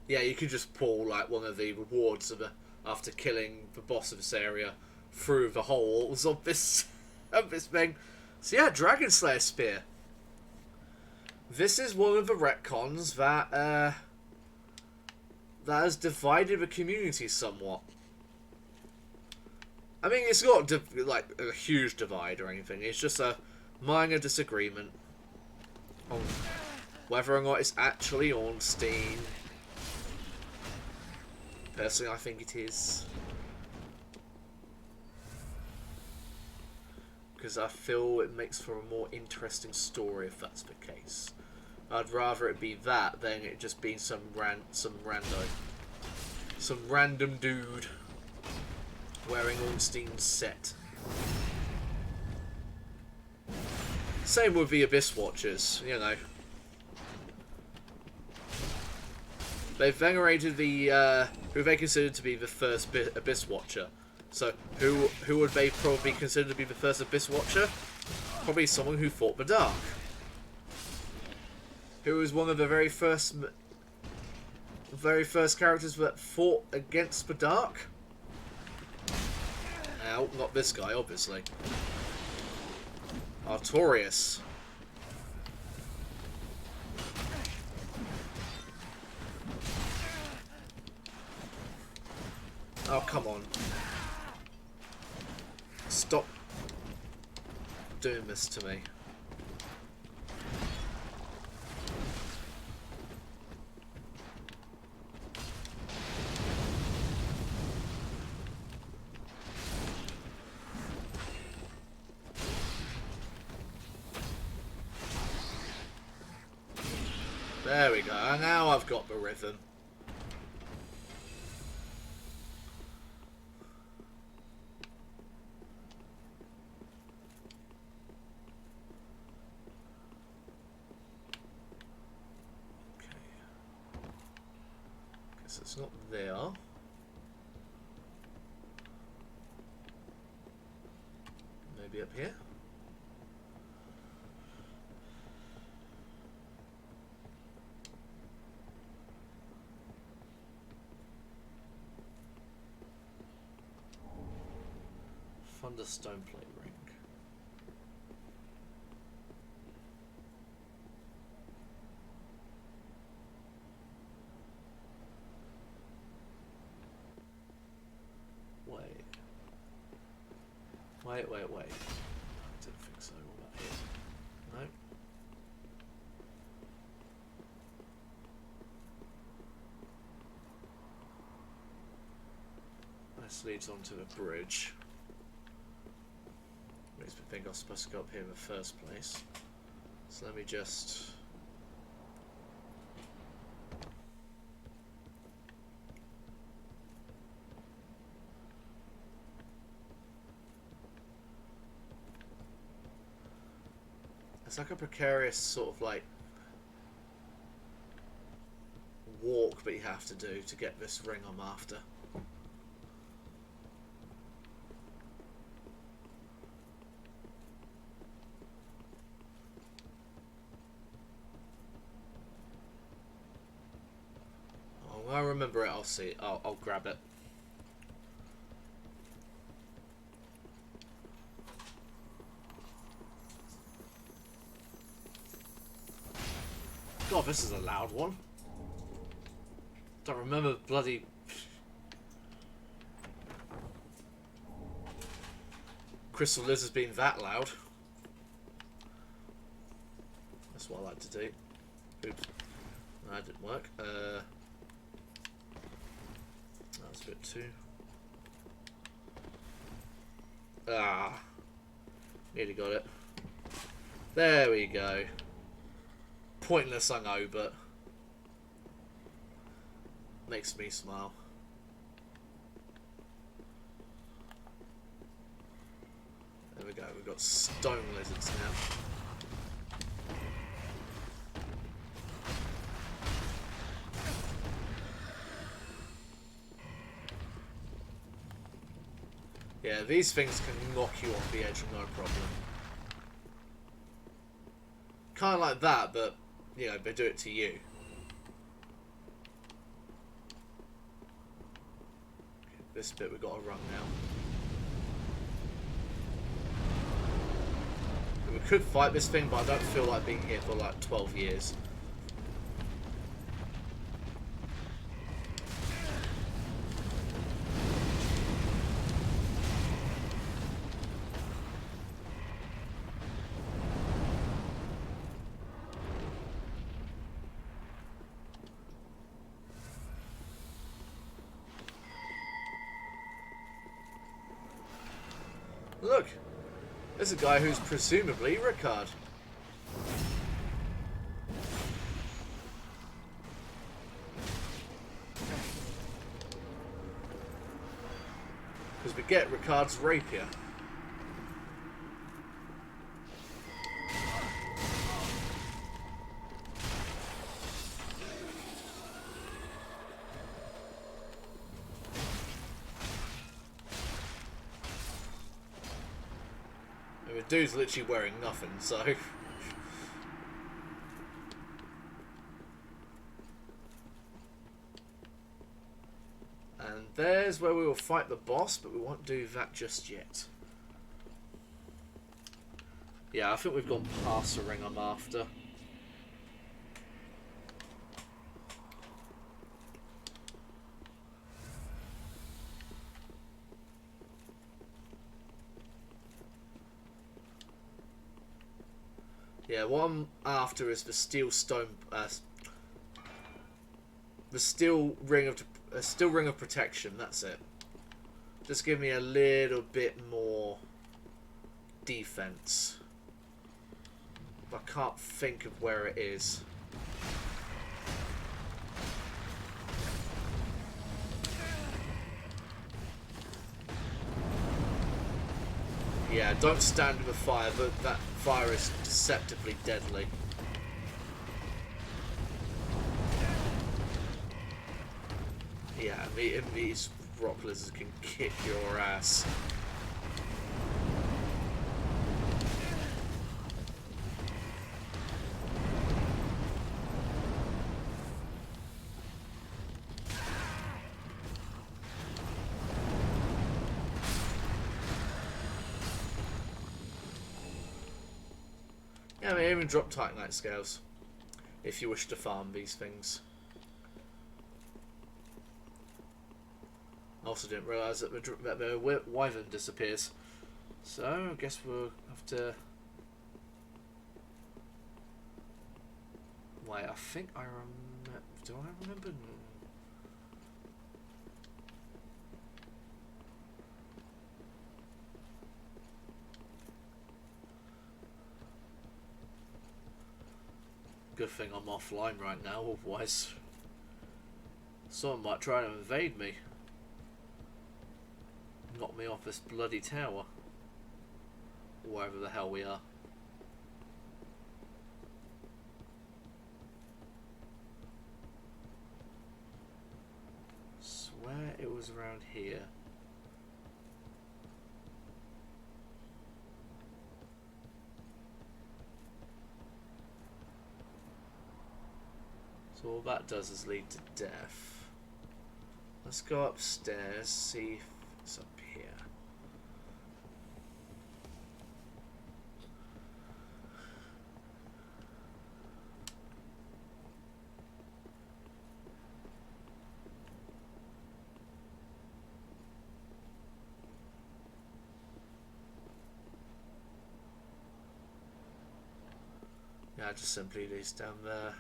Yeah, you could just pull like one of the rewards of after killing the boss of this area through the holes of this thing. So yeah, Dragon Slayer Spear. This is one of the retcons that that has divided the community somewhat. I mean, it's not like a huge divide or anything. It's just a minor disagreement on whether or not it's actually Ornstein. Personally, I think it is. Because I feel it makes for a more interesting story if that's the case. I'd rather it be that than it just being some random dude wearing Ornstein's set. Same with the Abyss Watchers, you know. They've venerated the who they considered to be the first Abyss Watcher. So who would they probably consider to be the first Abyss Watcher? Probably someone who fought the Dark. Who was one of the very first characters that fought against the Dark. Ow, not this guy, obviously. Artorias. Oh, come on. Stop doing this to me. There we go. Now I've got the rhythm. It's not there. Maybe up here? Thunderstone plate ring. Wait. I didn't think so. What about here? No. This leads onto the bridge. Makes me think I was supposed to go up here in the first place. So let me just... It's like a precarious sort of like walk that you have to do to get this ring I'm after. Oh, when I remember it, I'll see. I'll grab it. God, this is a loud one. Don't remember bloody... Crystal Lizards being that loud. That's what I like to do. Oops. No, that didn't work. That was a bit too... Ah. Nearly got it. There we go. Pointless, I know, but makes me smile. There we go, we've got stone lizards now. Yeah, these things can knock you off the edge, no problem. Kind of like that, but, you know, they do it to you. This bit we've got to run now. We could fight this thing, but I don't feel like being here for like 12 years. Look, there's a guy who's presumably Ricard. Because we get Ricard's rapier. I mean, the dude's literally wearing nothing, so... And there's where we will fight the boss, but we won't do that just yet. Yeah, I think we've gone past the ring I'm after. Yeah, what I'm after is the steel stone, the steel ring of protection. That's it. Just give me a little bit more defense. I can't think of where it is. Yeah, don't stand in the fire, but that fire is deceptively deadly. Yeah, and these rock lizards can kick your ass. Yeah, I mean, even drop Titanite scales if you wish to farm these things. I also didn't realise that the wyvern disappears. So, I guess we'll have to... Wait, I think I remember... Do I remember? Good thing I'm offline right now, otherwise someone might try to invade me. Knock me off this bloody tower. Wherever the hell we are. Swear it was around here. So all that does is lead to death. Let's go upstairs, see if it's up here. Yeah, just simply leads down there.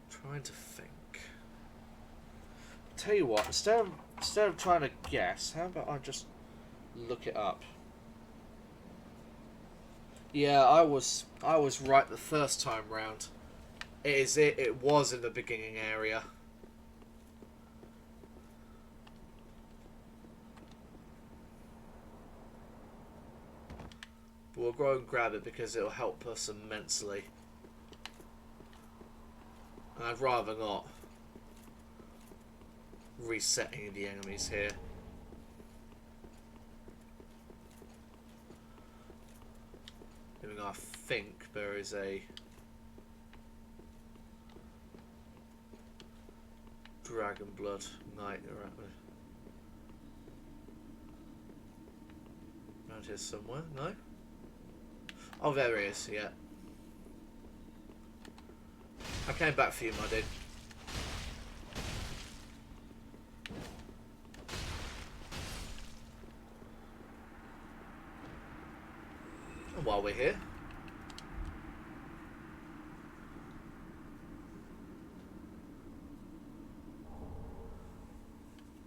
Trying to think. Tell you what, instead of trying to guess, how about I just look it up? Yeah, I was right the first time round. It was in the beginning area. But we'll go and grab it because it'll help us immensely. And I'd rather not resetting the enemies here. Even though I think there is a Dragon Blood Knight around here somewhere. No? Oh, there he is, yeah. I came back for you, my dude. And while we're here,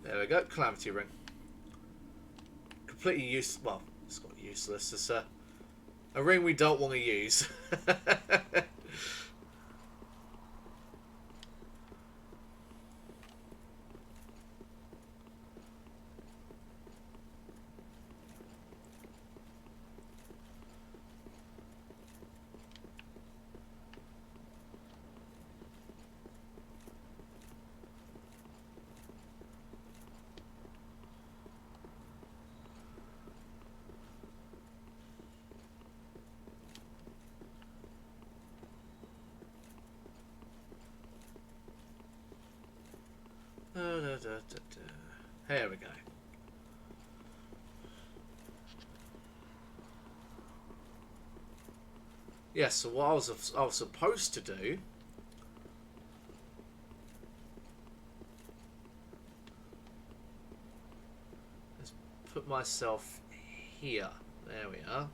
there we go, Calamity Ring. Completely useless. Well, it's not useless. It's a ring we don't want to use. Here we go. Yes, so what I was supposed to do is put myself here. There we are.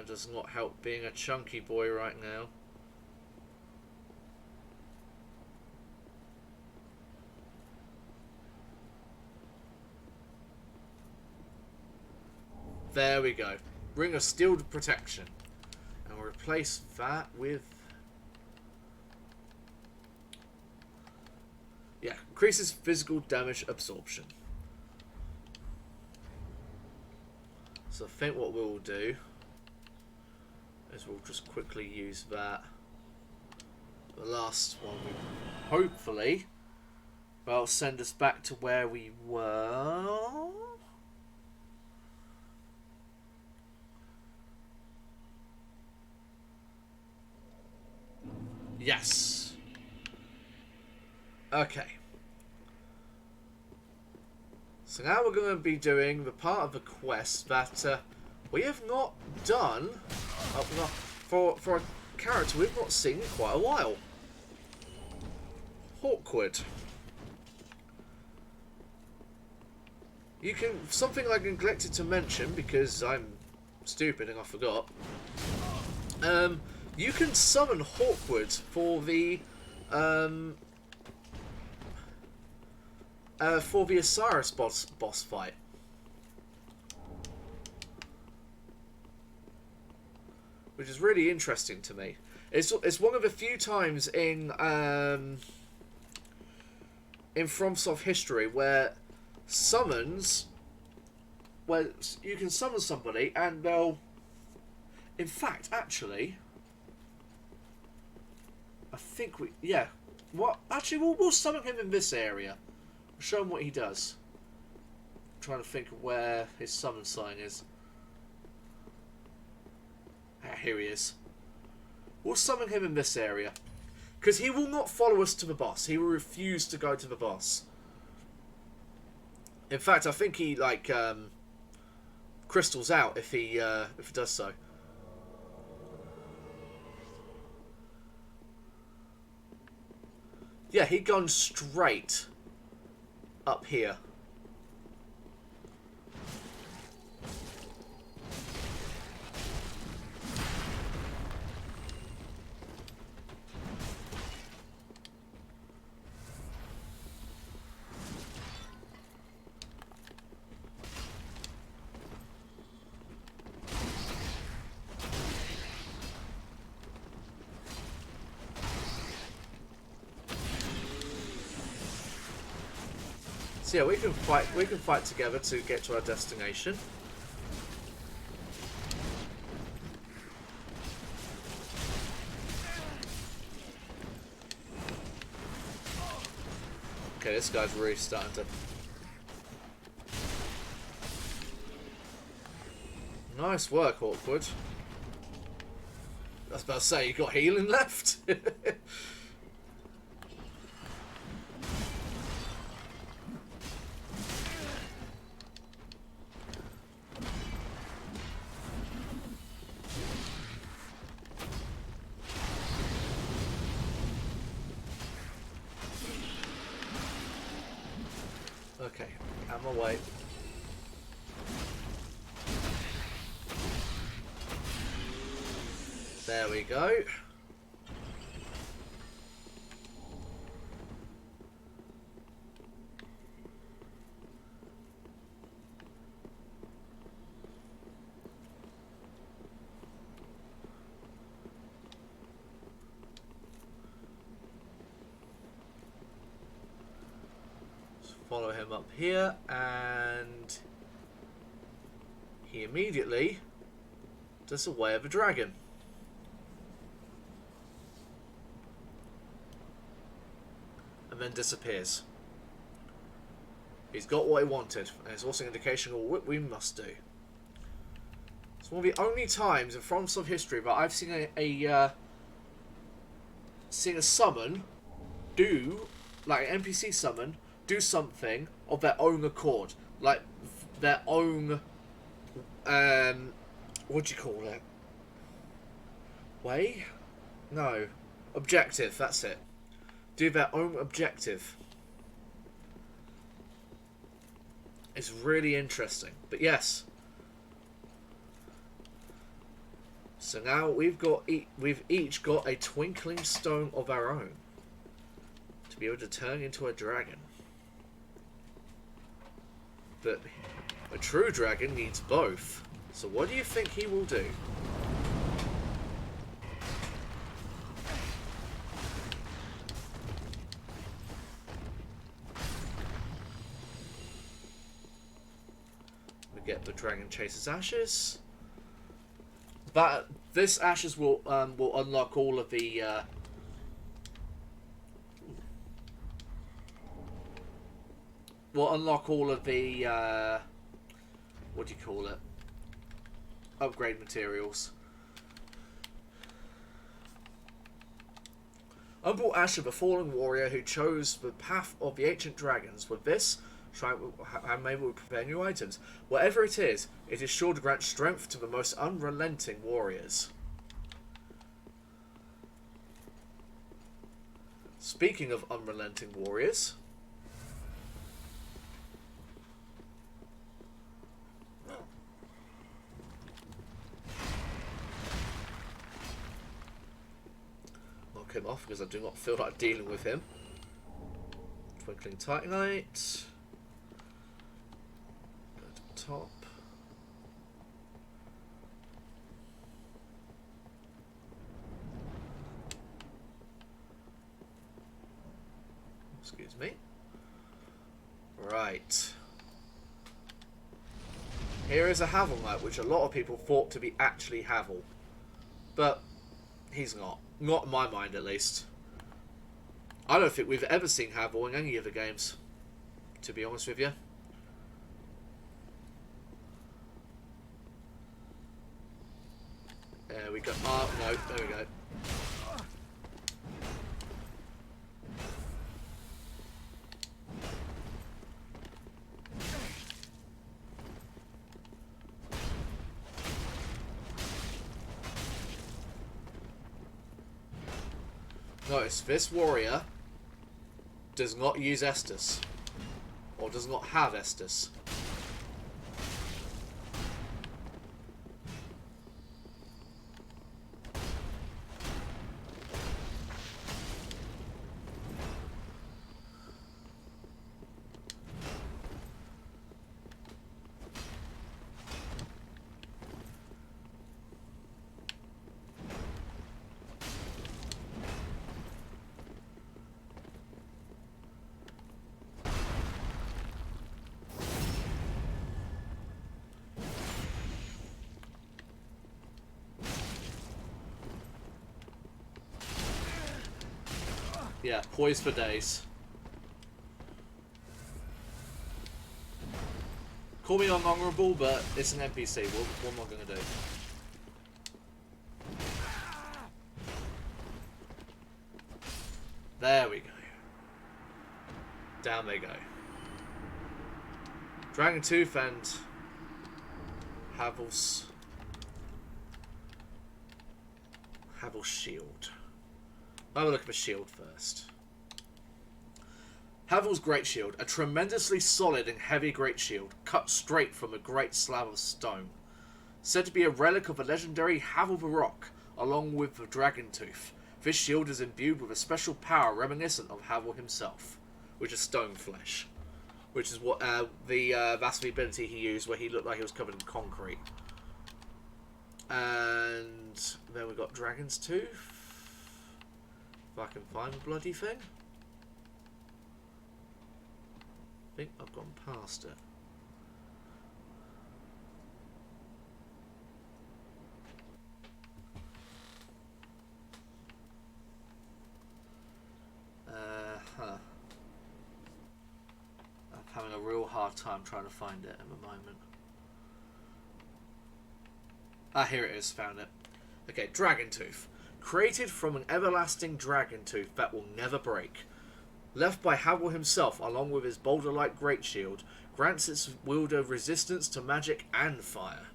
Does not help being a chunky boy right now. There we go. Ring of Steel Protection. And we'll replace that with... yeah, increases physical damage absorption. So I think what we'll do is we'll just quickly use that. The last one, hopefully, will send us back to where we were. Yes. Okay. So now we're going to be doing the part of the quest that we have not done for a character we've not seen in quite a while. Awkward. You can... something I neglected to mention because I'm stupid and I forgot. You can summon Hawkwood for the Osiris boss fight. Which is really interesting to me. It's one of the few times in FromSoft history where summons, where you can summon somebody and they'll, in fact, actually, I think we'll summon him in this area. We'll show him what he does. I'm trying to think of where his summon sign is. Ah, here he is. We'll summon him in this area. Because he will not follow us to the boss. He will refuse to go to the boss. In fact, I think he, like, crystals out if he does so. Yeah, he'd gone straight up here. So yeah, we can fight. We can fight together to get to our destination. Okay, this guy's really starting to. Nice work, Awkward. I was about to say, you got healing left? Okay, out of my way. There we go. Let's follow him up here, and he immediately does the way of a dragon. And then disappears. He's got what he wanted, and it's also an indication of what we must do. It's one of the only times in FromSoft history that I've seen seen a summon do, like an NPC summon, do something of their own accord, like their own what do you call it? Way? No, objective. That's it. Do their own objective. It's really interesting. But yes. So now we've each got a twinkling stone of our own to be able to turn into a dragon. But a true dragon needs both. So what do you think he will do? Get the dragon chaser's ashes. But this ashes will unlock all of the what do you call it? Upgrade materials. Unbrought Ash of a fallen warrior who chose the path of the ancient dragons. With this, and maybe we'll prepare new items. Whatever it is sure to grant strength to the most unrelenting warriors. Speaking of unrelenting warriors, knock him off because I do not feel like dealing with him. Twinkling Titanite. Top. Excuse me. Right. Here is a Havel Knight, which a lot of people thought to be actually Havel. But he's not. Not in my mind, at least. I don't think we've ever seen Havel in any of the games, to be honest with you. There we go. Oh, no. There we go. Notice, this warrior does not use Estus. Or does not have Estus. Yeah, poised for days. Call me unhonorable, but it's an NPC. What am I going to do? There we go. Down they go. Dragon Tooth and Havel's shield. I'll have a look at the shield first. Havel's great shield, a tremendously solid and heavy great shield, cut straight from a great slab of stone. Said to be a relic of the legendary Havel the Rock, along with the Dragon Tooth. This shield is imbued with a special power reminiscent of Havel himself, which is stone flesh. Which is what that's the ability he used where he looked like he was covered in concrete. And then we got Dragon's Tooth. If I can find the bloody thing. I think I've gone past it. I'm having a real hard time trying to find it at the moment. Ah, here it is. Found it. Okay, Dragon Tooth. Created from an everlasting dragon tooth that will never break. Left by Havel himself, along with his boulder-like great shield, grants its wielder resistance to magic and fire.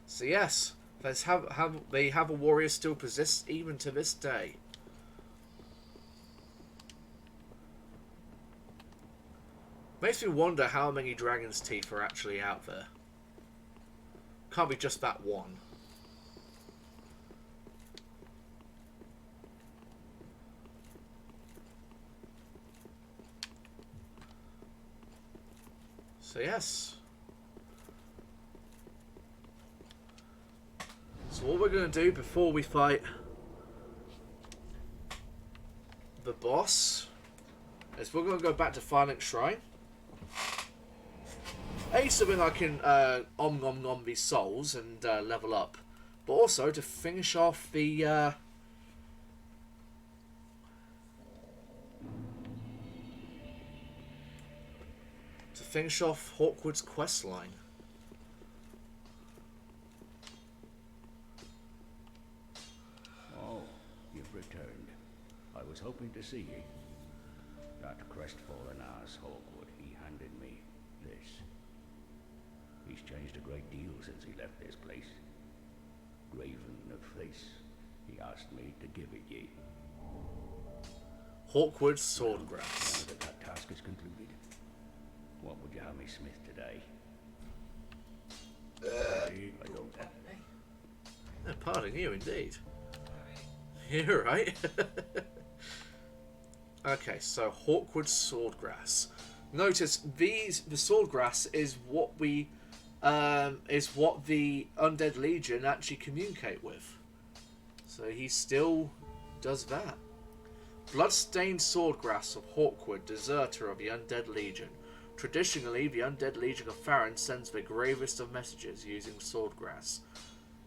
So yes, the Havel warrior still persists even to this day. Makes me wonder how many dragon's teeth are actually out there. Can't be just that one. So yes. So what we're going to do before we fight the boss is we're going to go back to Phalanx Shrine. So then I can nom these souls and level up, but also to finish off the to finish off Hawkwood's quest line. Oh, you've returned. I was hoping to see you. That crestfallen ass Hawkwood, he handed me this. He's changed a great deal since he left this place. Graven of face, he asked me to give it ye. Hawkwood's Swordgrass. Now that that task is concluded, what would you have me smith today? I don't know. Oh, pardon you, indeed. You're right. Okay, so Hawkwood's Swordgrass. Notice the Swordgrass is what the Undead Legion actually communicate with. So he still does that. Bloodstained Swordgrass of Hawkwood, deserter of the Undead Legion. Traditionally, the Undead Legion of Farron sends the gravest of messages using Swordgrass.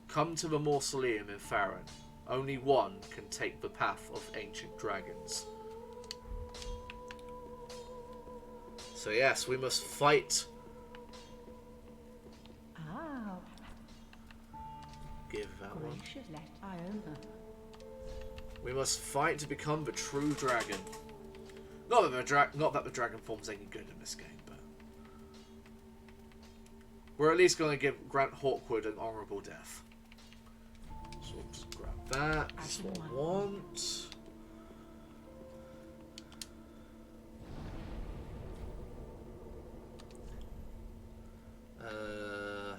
Come to the mausoleum in Farron. Only one can take the path of ancient dragons. So yes, we must fight. Ah, Give that one. gracious, let Iona. We must fight to become the true dragon. Not that the dragon form's any good in this game, but we're at least going to grant Hawkwood an honourable death. So we'll just grab that. That's what I want. Oh.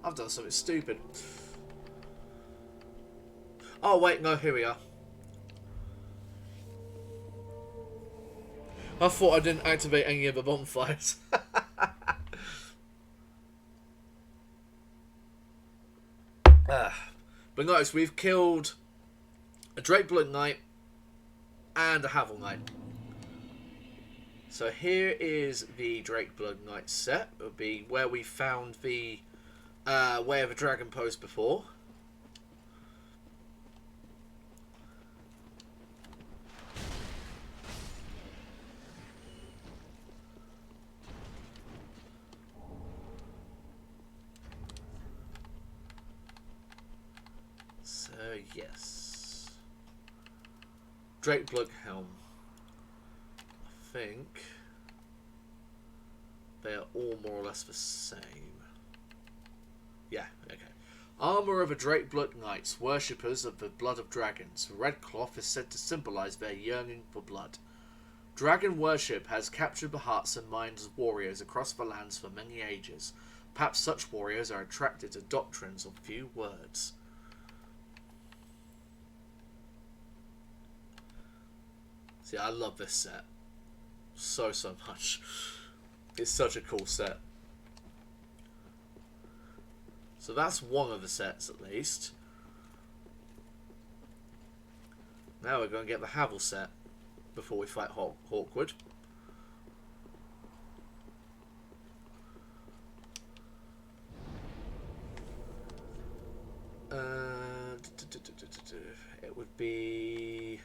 I've done something stupid. Oh wait, no, here we are. I thought I didn't activate any of the bonfires. But notice we've killed a Drake Blood Knight and a Havel Knight. So here is the Drake Blood Knight set. It would be where we found the Way of a Dragon pose before. So yes, Drake Blood Helm. I think they are all more or less the same. Yeah, okay. Armour of a Drake Blood Knights, worshippers of the blood of dragons. Red cloth is said to symbolise their yearning for blood. Dragon worship has captured the hearts and minds of warriors across the lands for many ages. Perhaps such warriors are attracted to doctrines of few words. See, I love this set. So much. It's such a cool set. So that's one of the sets at least. Now we're going to get the Havel set before we fight Hawkwood. It would be...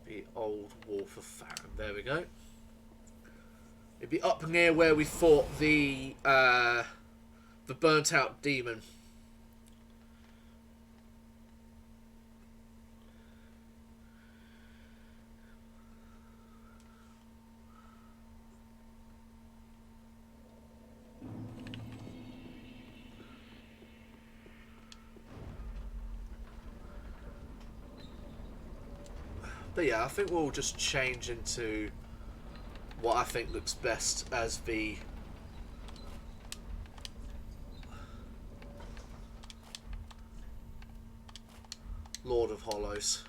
the Old Wolf of Farron. There we go. It'd be up near where we fought the burnt out demon. But yeah, I think we'll just change into what I think looks best as the Lord of Hollows.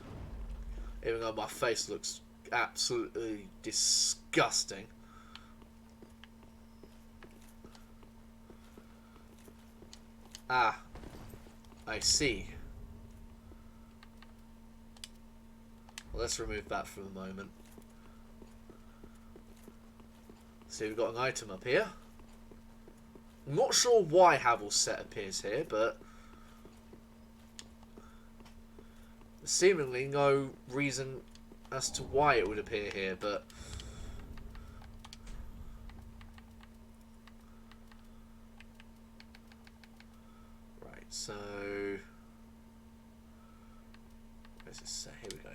Even though my face looks absolutely disgusting. Ah, I see. Well, let's remove that for the moment. See, we've got an item up here. I'm not sure why Havel's set appears here, but there's seemingly no reason as to why it would appear here, but right, so where's this set? Here we go.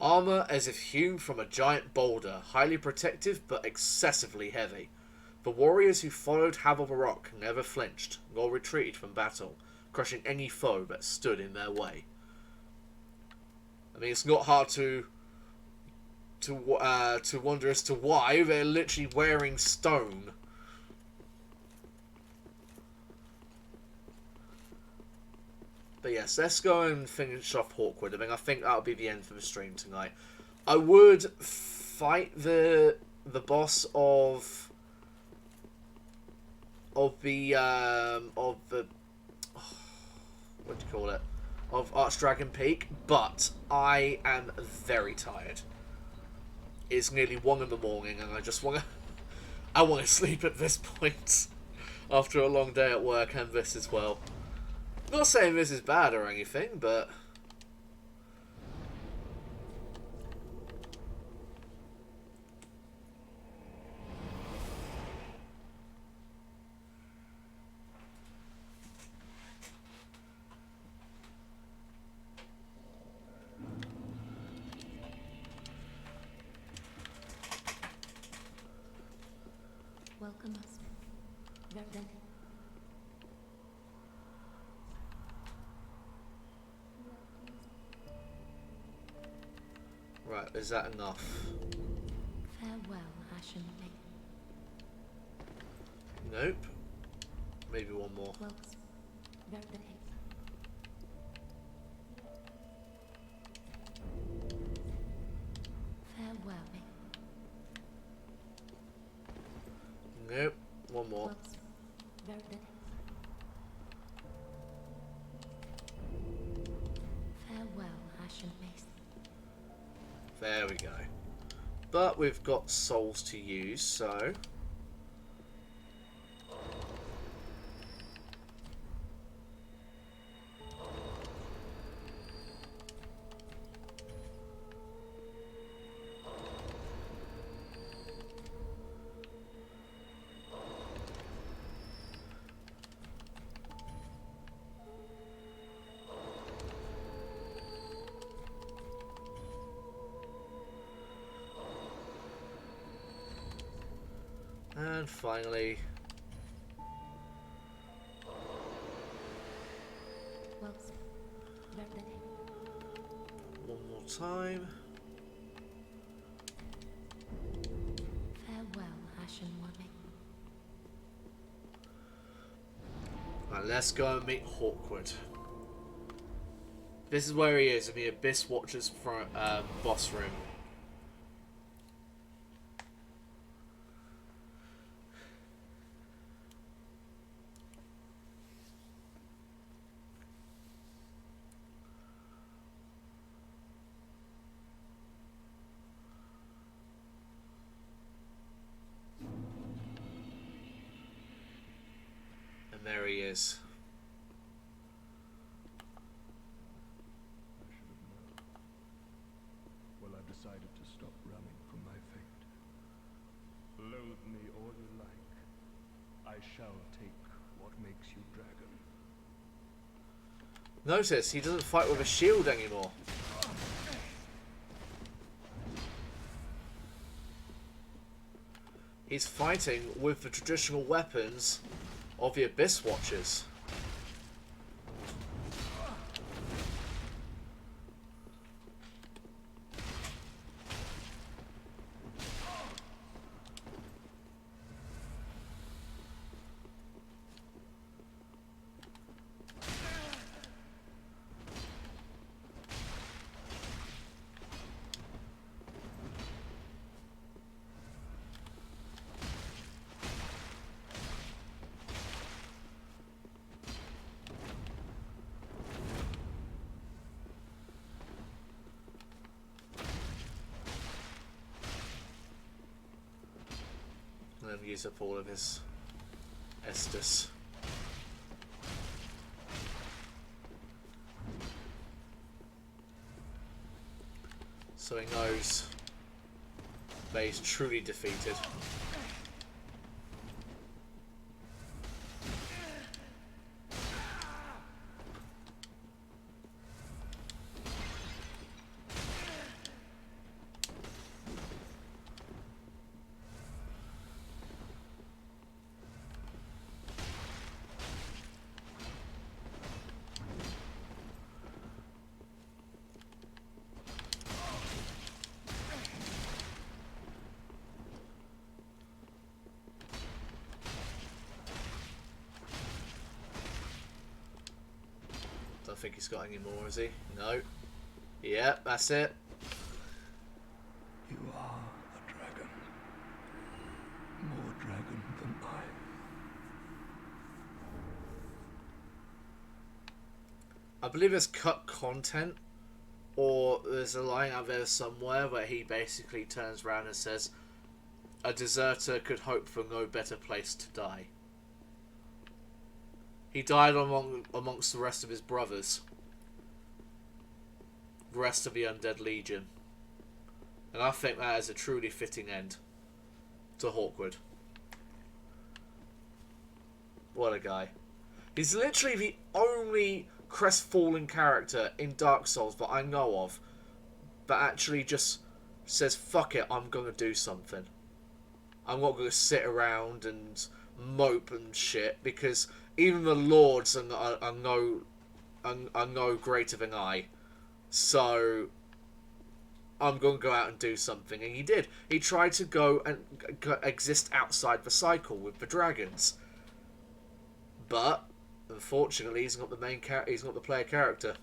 Armour as if hewn from a giant boulder, highly protective but excessively heavy. The warriors who followed Havel the Rock never flinched, nor retreated from battle, crushing any foe that stood in their way. I mean, it's not hard to wonder as to why they're literally wearing stone. But yes, let's go and finish off Hawkwood. I mean, I think that'll be the end for the stream tonight. I would fight the boss of the what do you call it? Of Archdragon Peak, but I am very tired. It's nearly 1 in the morning, and I just want to sleep at this point after a long day at work and this as well. Not saying this is bad or anything, but Welcome us. Verdant. right, is that enough? Farewell, Ashen Lake. Nope. Maybe one more. Welcome. Verdant. more. Well, very good. Farewell, Ashen Mace. There we go. But we've got souls to use, so... And finally... Well, very good. one more time. Farewell, Ashen Warming. Right, let's go and meet Hawkwood. This is where he is, in the Abyss Watcher's front, boss room. And there he is. I should have known. Well, I've decided to stop running from my fate. Loathe me all you like. I shall take what makes you dragon. Notice, he doesn't fight with a shield anymore. He's fighting with the traditional weapons of the Abyss Watchers. And then use up all of his Estus. So he knows that he's truly defeated. Don't think he's got any more, has he? No. Yep, that's it. You are a dragon. More dragon than I. I believe there's cut content, or there's a line out there somewhere where he basically turns around and says, "A deserter could hope for no better place to die." He died amongst the rest of his brothers. The rest of the Undead Legion. And I think that is a truly fitting end to Hawkwood. What a guy. He's literally the only crestfallen character in Dark Souls that I know of that actually just says, fuck it, I'm going to do something. I'm not going to sit around and mope and shit, because even the lords are no greater than I. So I'm going to go out and do something. And he did. He tried to go and exist outside the cycle with the dragons. But unfortunately, he's not the main character. He's not the player character.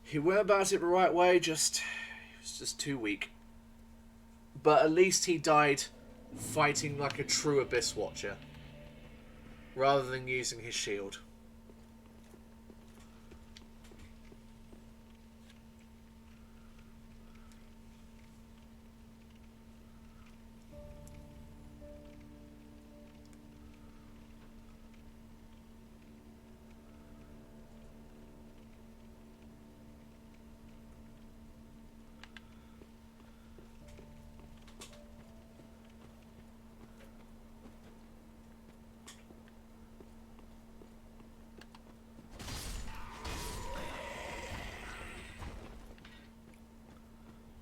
He went about it the right way, he was just too weak. But at least he died fighting like a true Abyss Watcher, rather than using his shield.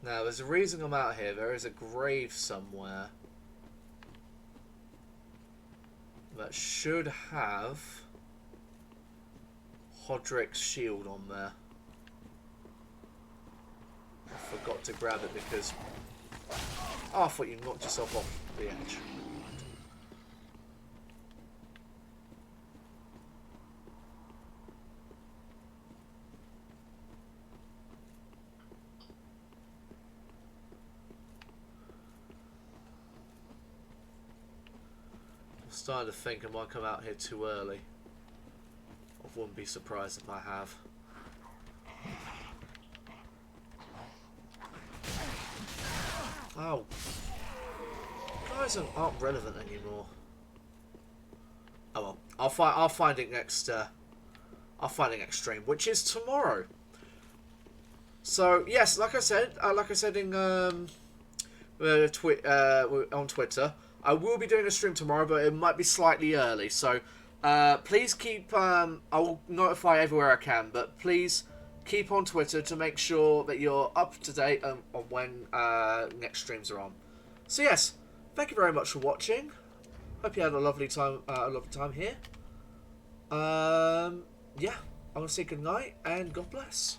Now, there's a reason I'm out here. There is a grave somewhere that should have Hodrick's shield on there. I forgot to grab it because... Oh, I thought you knocked yourself off the edge. I'm starting to think I might come out here too early. I wouldn't be surprised if I have. Oh, guys aren't relevant anymore. Oh well, I'll find it next. I'll find it next stream, which is tomorrow. So yes, like I said in on Twitter, I will be doing a stream tomorrow, but it might be slightly early. So please keep. I'll notify everywhere I can, but please keep on Twitter to make sure that you're up to date on when next streams are on. So yes, thank you very much for watching. Hope you had a lovely time. Here. Yeah, I'm gonna say good night and God bless.